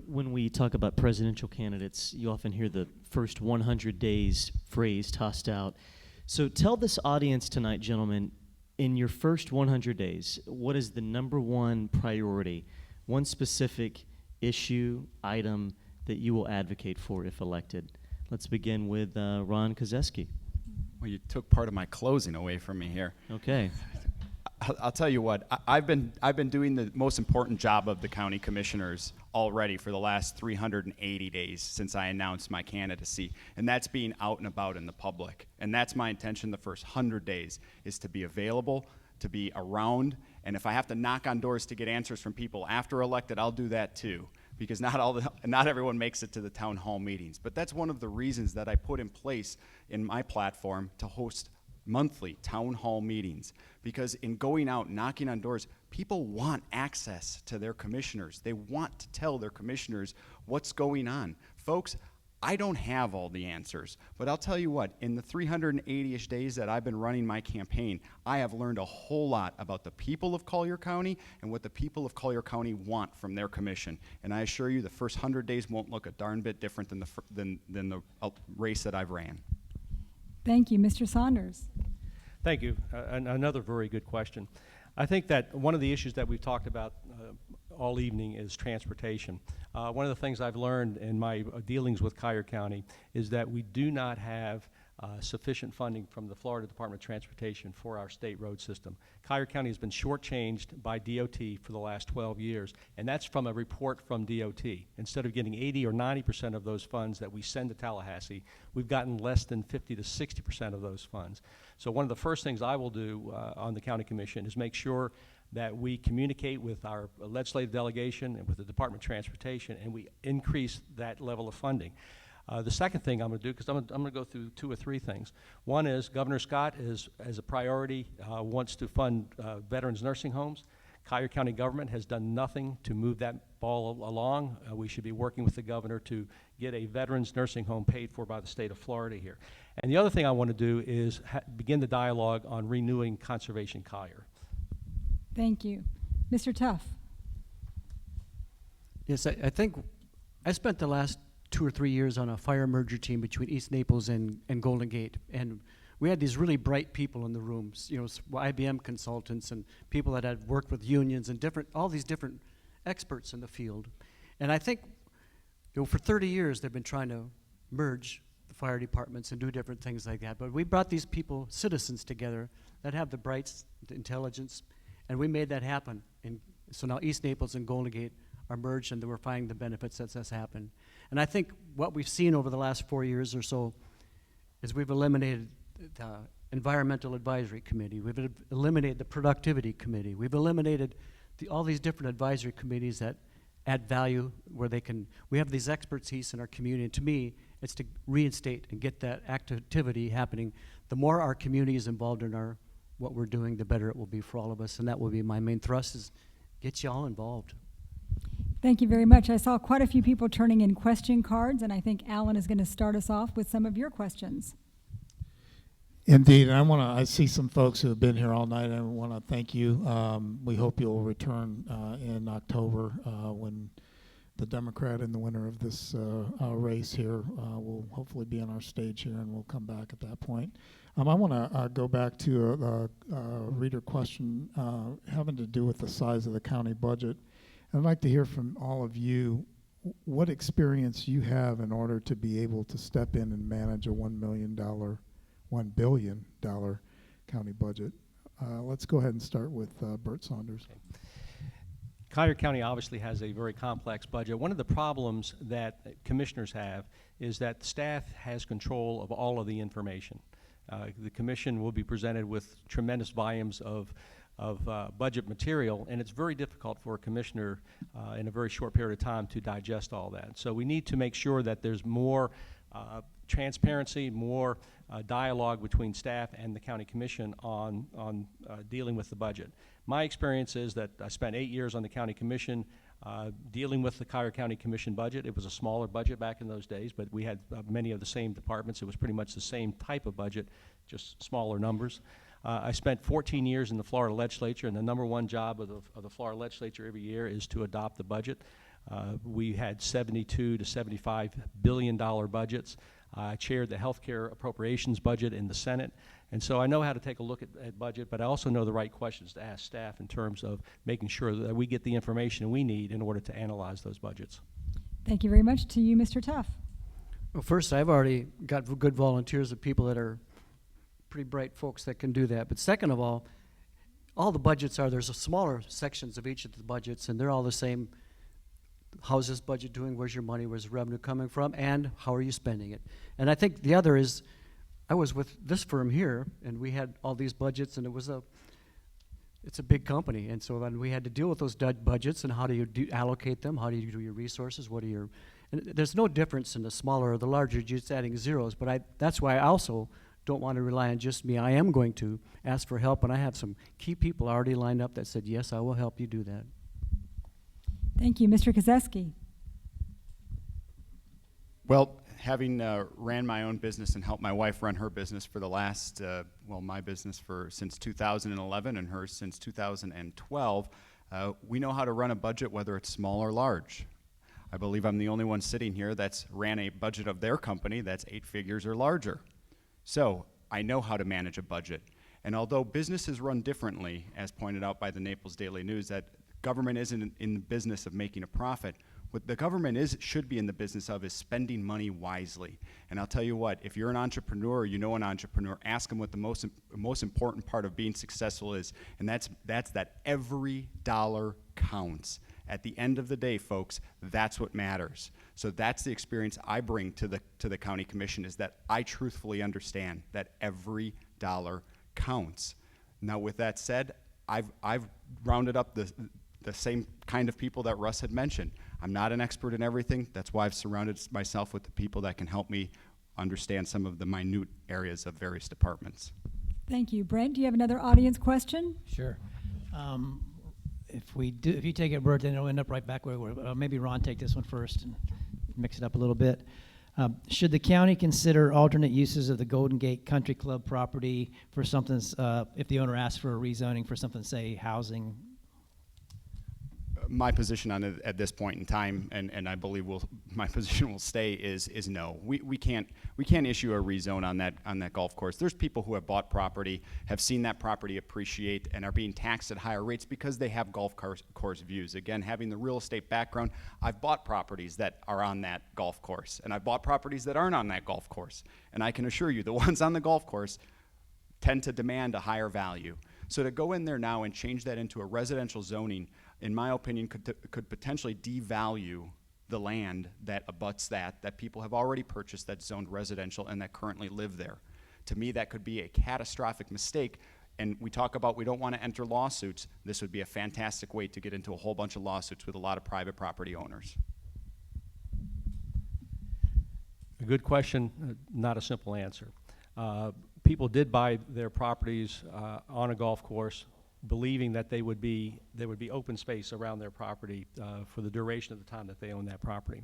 When we talk about presidential candidates, you often hear the first 100 days phrase tossed out. So tell this audience tonight, gentlemen, in your first 100 days, what is the number one priority, one specific issue, item that you will advocate for if elected? Let's begin with Ron Kezeske. Well, you took part of my closing away from me here. Okay. I'll tell you what, I've been doing the most important job of the county commissioners already for the last 380 days since I announced my candidacy, and that's being out and about in the public. And that's my intention the first 100 days, is to be available, to be around, and if I have to knock on doors to get answers from people after elected, I'll do that too, because not everyone makes it to the town hall meetings. But that's one of the reasons that I put in place in my platform to host monthly town hall meetings, because in going out knocking on doors, people want access to their commissioners. They want to tell their commissioners what's going on. Folks, I don't have all the answers, but I'll tell you what, in the 380-ish days that I've been running my campaign, I have learned a whole lot about the people of Collier County and what the people of Collier County want from their commission. And I assure you the first 100 days won't look a darn bit different than the race that I've ran. Thank you. Mr. Saunders. Thank you. Another very good question. I think that one of the issues that we've talked about all evening is transportation. One of the things I've learned in my dealings with Collier County is that we do not have sufficient funding from the Florida Department of Transportation for our state road system. Collier County has been shortchanged by DOT for the last 12 years, and that's from a report from DOT. Instead of getting 80 or 90% of those funds that we send to Tallahassee, we've gotten less than 50 to 60% of those funds. So one of the first things I will do on the county commission is make sure that we communicate with our legislative delegation and with the Department of Transportation, and we increase that level of funding. The second thing I'm going to do, because I'm going to go through 2 or 3 things. One is Governor Scott is, as a priority, wants to fund veterans nursing homes. Collier County government has done nothing to move that ball along. We should be working with the governor to get a veterans nursing home paid for by the state of Florida here. And the other thing I want to do is begin the dialogue on renewing Conservation Collier. Thank you. Mr. Tuff. Yes, I think I spent the last 2 or 3 years on a fire merger team between East Naples and Golden Gate, and we had these really bright people in the rooms, you know, IBM consultants and people that had worked with unions and all these different experts in the field. And I think, you know, for 30 years they've been trying to merge the fire departments and do different things like that. But we brought these people, citizens, together that have the brights, the intelligence, and we made that happen. And so now East Naples and Golden Gate are merged, and we're finding the benefits that's happened. And I think what we've seen over the last 4 years or so is we've eliminated the Environmental Advisory Committee. We've eliminated the Productivity Committee. We've eliminated all these different advisory committees that add value where we have these expertise in our community. And to me, it's to reinstate and get that activity happening. The more our community is involved in what we're doing, the better it will be for all of us. And that will be my main thrust, is get you all involved. Thank you very much. I saw quite a few people turning in question cards, and I think Alan is going to start us off with some of your questions. Indeed, and I see some folks who have been here all night, and I want to thank you. We hope you'll return in October when the Democrat and the winner of this race here will hopefully be on our stage here, and we'll come back at that point. I want to go back to a reader question having to do with the size of the county budget. I'd like to hear from all of you what experience you have in order to be able to step in and manage a $1 billion county budget. Let's go ahead and start with Burt Saunders. Okay. Collier County obviously has a very complex budget. One of the problems that commissioners have is that staff has control of all of the information. The commission will be presented with tremendous volumes of budget material, and it's very difficult for a commissioner in a very short period of time to digest all that. So we need to make sure that there's more transparency, more dialogue between staff and the county commission on dealing with the budget. My experience is that I spent 8 years on the county commission dealing with the Collier County Commission budget. It was a smaller budget back in those days, but we had many of the same departments. It was pretty much the same type of budget, just smaller numbers. I spent 14 years in the Florida legislature, and the number one job of the Florida legislature every year is to adopt the budget. We had $72 to $75 billion budgets. I chaired the healthcare appropriations budget in the Senate, and so I know how to take a look at budget, but I also know the right questions to ask staff in terms of making sure that we get the information we need in order to analyze those budgets. Thank you very much. To you, Mr. Tuff. Well, first, I've already got good volunteers of people that are pretty bright folks that can do that. But second of all the budgets there's a smaller sections of each of the budgets, and they're all the same. How's this budget doing? Where's your money? Where's the revenue coming from? And how are you spending it? And I think the other is, I was with this firm here, and we had all these budgets, and it's a big company, and so then we had to deal with those budgets, and how do you allocate them? How do you do your resources? And there's no difference in the smaller or the larger, just adding zeros, but that's why I also don't want to rely on just me. I am going to ask for help, and I have some key people already lined up that said, yes, I will help you do that. Thank you. Mr. Kezeske. Well, having ran my own business and helped my wife run her business for the last, my business since 2011 and hers since 2012, we know how to run a budget, whether it's small or large. I believe I'm the only one sitting here that's ran a budget of their company that's 8 figures or larger. So I know how to manage a budget. And although businesses run differently, as pointed out by the Naples Daily News, that government isn't in the business of making a profit. What the government should be in the business of is spending money wisely. And I'll tell you what, if you're an entrepreneur or you know an entrepreneur, ask them what the most important part of being successful is, and that's that every dollar counts. At the end of the day, folks, that's what matters. So that's the experience I bring to the county commission, is that I truthfully understand that every dollar counts. Now, with that said, I've rounded up the same kind of people that Russ had mentioned. I'm not an expert in everything. That's why I've surrounded myself with the people that can help me understand some of the minute areas of various departments. Thank you. Brent, do you have another audience question? Sure. if you take it, Burt, then it'll end up right back where we're. Maybe Ron take this one first and mix it up a little bit. Should the county consider alternate uses of the Golden Gate Country Club property for something, if the owner asks for a rezoning for something, say, housing? My position on it at this point in time, and I believe my position will stay, is no. We can't issue a rezone on that golf course. There's people who have bought property, have seen that property appreciate, and are being taxed at higher rates because they have golf course views. Again, having the real estate background, I've bought properties that are on that golf course, and I've bought properties that aren't on that golf course. And I can assure you, the ones on the golf course tend to demand a higher value. So to go in there now and change that into a residential zoning, in my opinion, could potentially devalue the land that abuts that people have already purchased that's zoned residential and that currently live there. To me, that could be a catastrophic mistake. And we talk about we don't want to enter lawsuits. This would be a fantastic way to get into a whole bunch of lawsuits with a lot of private property owners. A good question, not a simple answer. People did buy their properties on a golf course, believing that there would be open space around their property for the duration of the time that they own that property.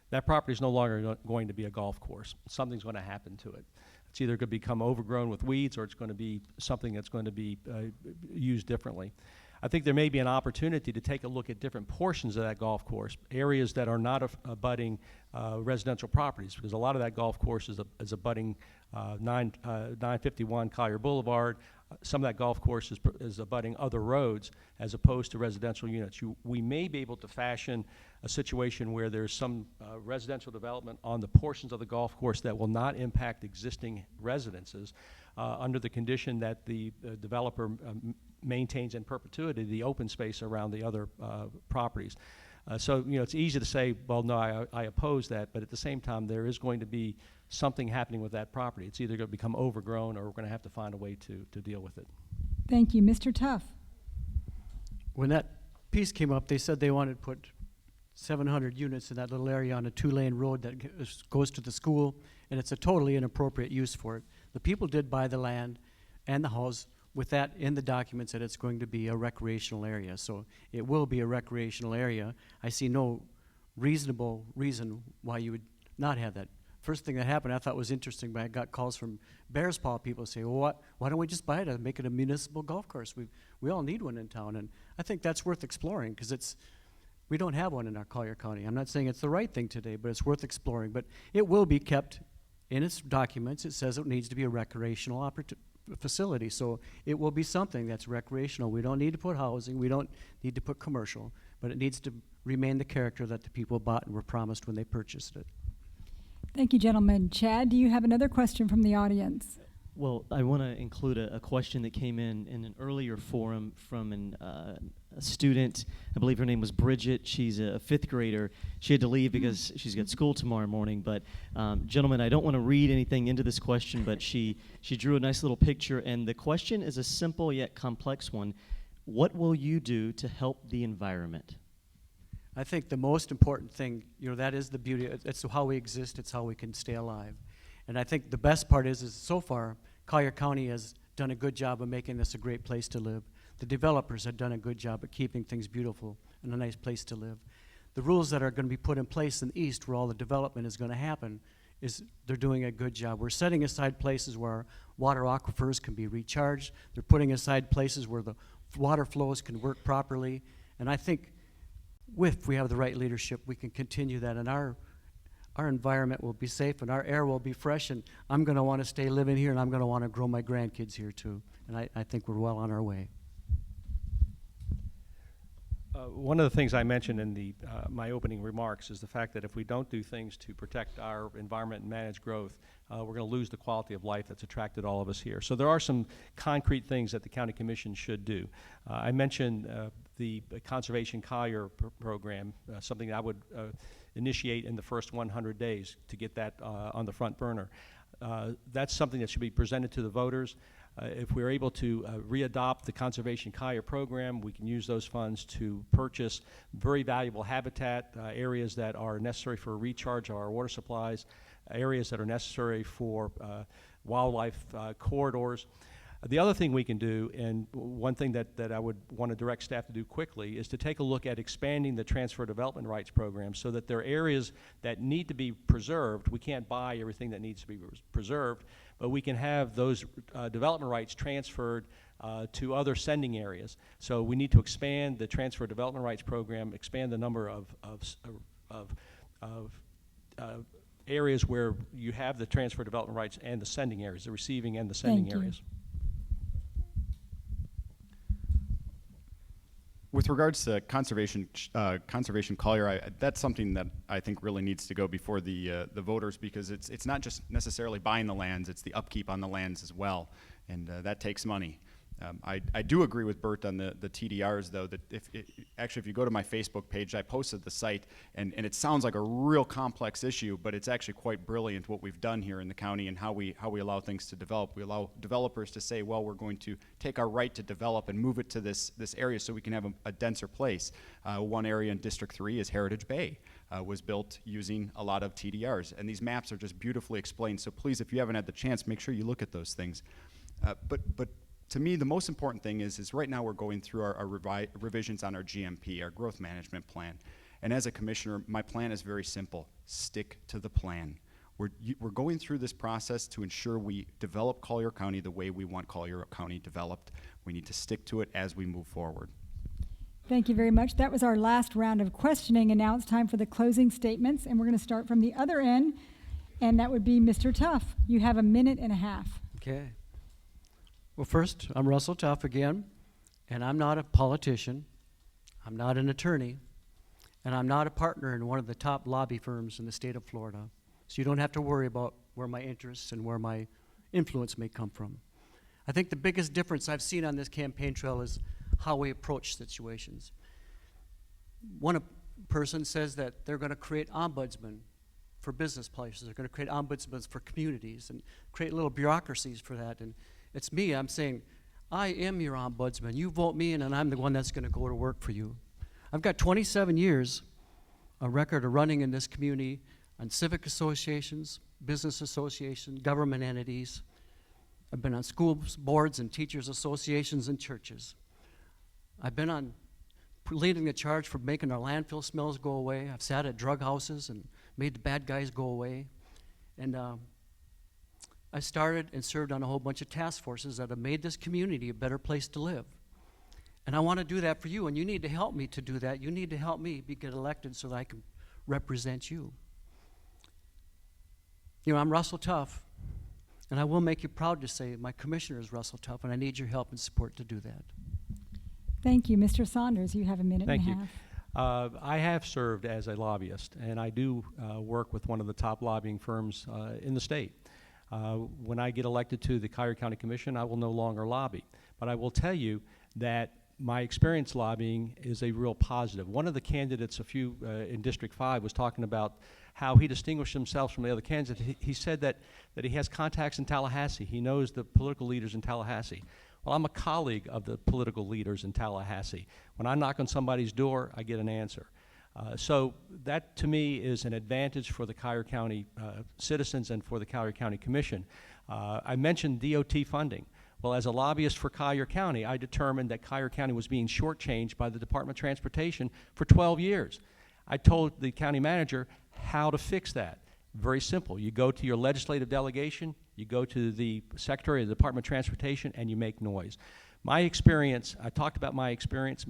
That property is no longer going to be a golf course. Something's going to happen to it. It's either going to become overgrown with weeds, or it's going to be something that's going to be used differently. I think there may be an opportunity to take a look at different portions of that golf course, areas that are not abutting residential properties, because a lot of that golf course is abutting 951 Collier Boulevard. Some of that golf course is abutting other roads as opposed to residential units. We may be able to fashion a situation where there's some residential development on the portions of the golf course that will not impact existing residences under the condition that the developer maintains in perpetuity the open space around the other properties. So, it's easy to say, well, no, I oppose that, but at the same time, there is going to be something happening with that property. It's either going to become overgrown, or we're going to have to find a way to deal with it. Thank you. Mr. Tuff. When that piece came up, they said they wanted to put 700 units in that little area on a 2-lane road that goes to the school, and it's a totally inappropriate use for it. The people did buy the land and the house with that in the documents that it's going to be a recreational area. So it will be a recreational area. I see no reasonable reason why you would not have that. First thing that happened I thought was interesting, but I got calls from Bears Paw people say, well, why don't we just buy it and make it a municipal golf course? We all need one in town, and I think that's worth exploring, because we don't have one in our Collier County. I'm not saying it's the right thing today, but it's worth exploring. But it will be kept in its documents. It says it needs to be a recreational facility, so it will be something that's recreational. We don't need to put housing, we don't need to put commercial, but it needs to remain the character that the people bought and were promised when they purchased it. Thank you, gentlemen. Chad, do you have another question from the audience? Well, I want to include a question that came in an earlier forum from a student. I believe her name was Bridget. She's a 5th grader. She had to leave because she's got school tomorrow morning. But gentlemen, I don't want to read anything into this question, but she drew a nice little picture. And the question is a simple yet complex one. What will you do to help the environment? I think the most important thing, that is the beauty. It's how we exist. It's how we can stay alive. And I think the best part is so far, Collier County has done a good job of making this a great place to live. The developers have done a good job at keeping things beautiful and a nice place to live. The rules that are going to be put in place in the east, where all the development is going to happen, they're doing a good job. We're setting aside places where our water aquifers can be recharged. They're putting aside places where the water flows can work properly. And I think if we have the right leadership, we can continue that, and our environment will be safe and our air will be fresh, and I'm going to want to stay living here, and I'm going to want to grow my grandkids here too. And I think we're well on our way. One of the things I mentioned in my opening remarks is the fact that if we don't do things to protect our environment and manage growth, we're going to lose the quality of life that's attracted all of us here. So there are some concrete things that the County Commission should do. I mentioned the Conservation Collier program, something that I would initiate in the first 100 days to get that on the front burner. That's something that should be presented to the voters. If we're able to readopt the Conservation Collier program, we can use those funds to purchase very valuable habitat, areas that are necessary for a recharge of our water supplies, areas that are necessary for wildlife corridors. The other thing we can do, and one thing that I would want to direct staff to do quickly, is to take a look at expanding the transfer development rights program so that there are areas that need to be preserved. We can't buy everything that needs to be preserved, but we can have those development rights transferred to other sending areas. So we need to expand the transfer development rights program, expand the number of areas where you have the transfer development rights and the sending areas, the receiving and the sending areas. With regards to conservation Collier, that's something that I think really needs to go before the voters, because it's not just necessarily buying the lands, it's the upkeep on the lands as well, and that takes money. I do agree with Burt on the TDRs, though, that if you go to my Facebook page, I posted the site, and it sounds like a real complex issue, but it's actually quite brilliant what we've done here in the county and how we allow things to develop. We allow developers to say, well, we're going to take our right to develop and move it to this area so we can have a denser place. One area in District 3 is Heritage Bay. Was built using a lot of TDRs, and these maps are just beautifully explained, so please, if you haven't had the chance, make sure you look at those things. But to me, the most important thing is right now we're going through our revisions on our GMP, our growth management plan. And as a commissioner, my plan is very simple. Stick to the plan. We're going through this process to ensure we develop Collier County the way we want Collier County developed. We need to stick to it as we move forward. Thank you very much. That was our last round of questioning, and now it's time for the closing statements, and we're going to start from the other end, and that would be Mr. Tuff. You have 1.5 minutes. Okay. Well, first, I'm Russell Tuff again, and I'm not a politician, I'm not an attorney, and I'm not a partner in one of the top lobby firms in the state of Florida. So you don't have to worry about where my interests and where my influence may come from. I think the biggest difference I've seen on this campaign trail is how we approach situations. One person says that they're going to create ombudsmen for business places, they're going to create ombudsmen for communities and create little bureaucracies for that. And it's me. I'm saying, I am your ombudsman. You vote me in, and I'm the one that's going to go to work for you. I've got 27 years, a record of running in this community on civic associations, business associations, government entities. I've been on school boards and teachers associations and churches. I've been on leading the charge for making our landfill smells go away. I've sat at drug houses and made the bad guys go away. And I started and served on a whole bunch of task forces that have made this community a better place to live. And I want to do that for you, and you need to help me to do that. You need to help me get elected so that I can represent you. You know, I'm Russell Tuff, and I will make you proud to say my commissioner is Russell Tuff, and I need your help and support to do that. Thank you. Mr. Saunders, you have 1.5 minutes. Thank you. I have served as a lobbyist, and I do work with one of the top lobbying firms in the state. When I get elected to the Collier County Commission, I will no longer lobby. But I will tell you that my experience lobbying is a real positive. One of the candidates in District 5 was talking about how he distinguished himself from the other candidates. He said that he has contacts in Tallahassee. He knows the political leaders in Tallahassee. Well, I'm a colleague of the political leaders in Tallahassee. When I knock on somebody's door, I get an answer. So that, to me, is an advantage for the Collier County citizens and for the Collier County Commission. I mentioned DOT funding. Well, as a lobbyist for Collier County, I determined that Collier County was being shortchanged by the Department of Transportation for 12 years. I told the county manager how to fix that. Very simple. You go to your legislative delegation, you go to the Secretary of the Department of Transportation, and you make noise. My experience, I talked about my experience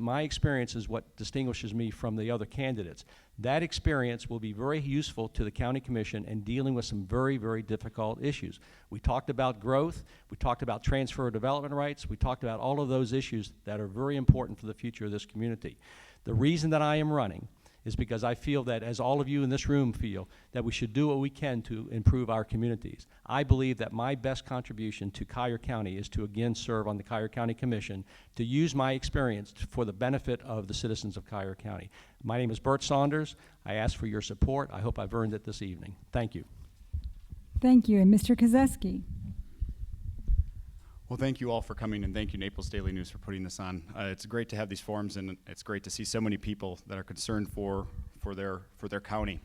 is what distinguishes me from the other candidates. That experience will be very useful to the County Commission in dealing with some very, very difficult issues. We talked about growth, we talked about transfer of development rights, we talked about all of those issues that are very important for the future of this community. The reason that I am running is because I feel that, as all of you in this room feel, that we should do what we can to improve our communities. I believe that my best contribution to Collier County is to again serve on the Collier County Commission, to use my experience for the benefit of the citizens of Collier County. My name is Burt Saunders. I ask for your support. I hope I've earned it this evening. Thank you. Thank you. And Mr. Kezeske. Well, thank you all for coming, and thank you, Naples Daily News, for putting this on. It's great to have these forums, and it's great to see so many people that are concerned for their county.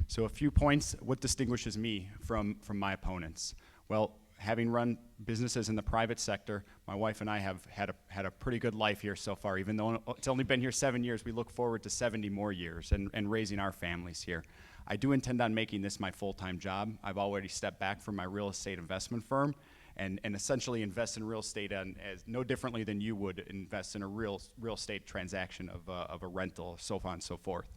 So a few points. What distinguishes me from my opponents? Well, having run businesses in the private sector, my wife and I have had a pretty good life here so far. Even though it's only been here 7 years, we look forward to 70 more years and raising our families here. I do intend on making this my full-time job. I've already stepped back from my real estate investment firm and essentially invest in real estate as no differently than you would invest in a real estate transaction of a rental, so on and so forth.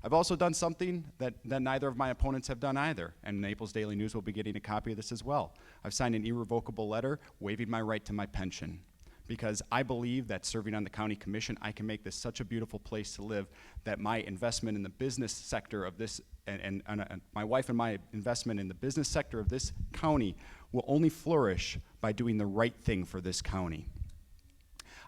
I've also done something that neither of my opponents have done either, and Naples Daily News will be getting a copy of this as well. I've signed an irrevocable letter waiving my right to my pension, because I believe that serving on the county commission, I can make this such a beautiful place to live that my investment in the business sector of this, and my wife and my investment in the business sector of this county will only flourish by doing the right thing for this county.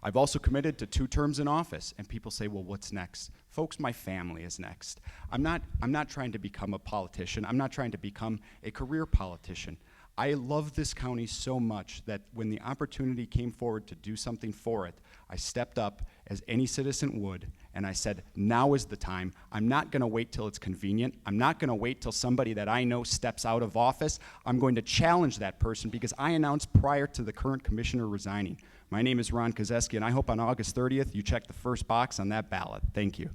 I've also committed to 2 terms in office, and people say, well, what's next? Folks, my family is next. I'm not trying to become a politician. I'm not trying to become a career politician. I love this county so much that when the opportunity came forward to do something for it, I stepped up as any citizen would, and I said, now is the time. I'm not gonna wait till it's convenient. I'm not gonna wait till somebody that I know steps out of office. I'm going to challenge that person because I announced prior to the current commissioner resigning. My name is Ron Kezeske, and I hope on August 30th you check the first box on that ballot. Thank you.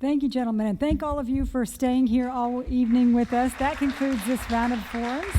Thank you, gentlemen, and thank all of you for staying here all evening with us. That concludes this round of forums.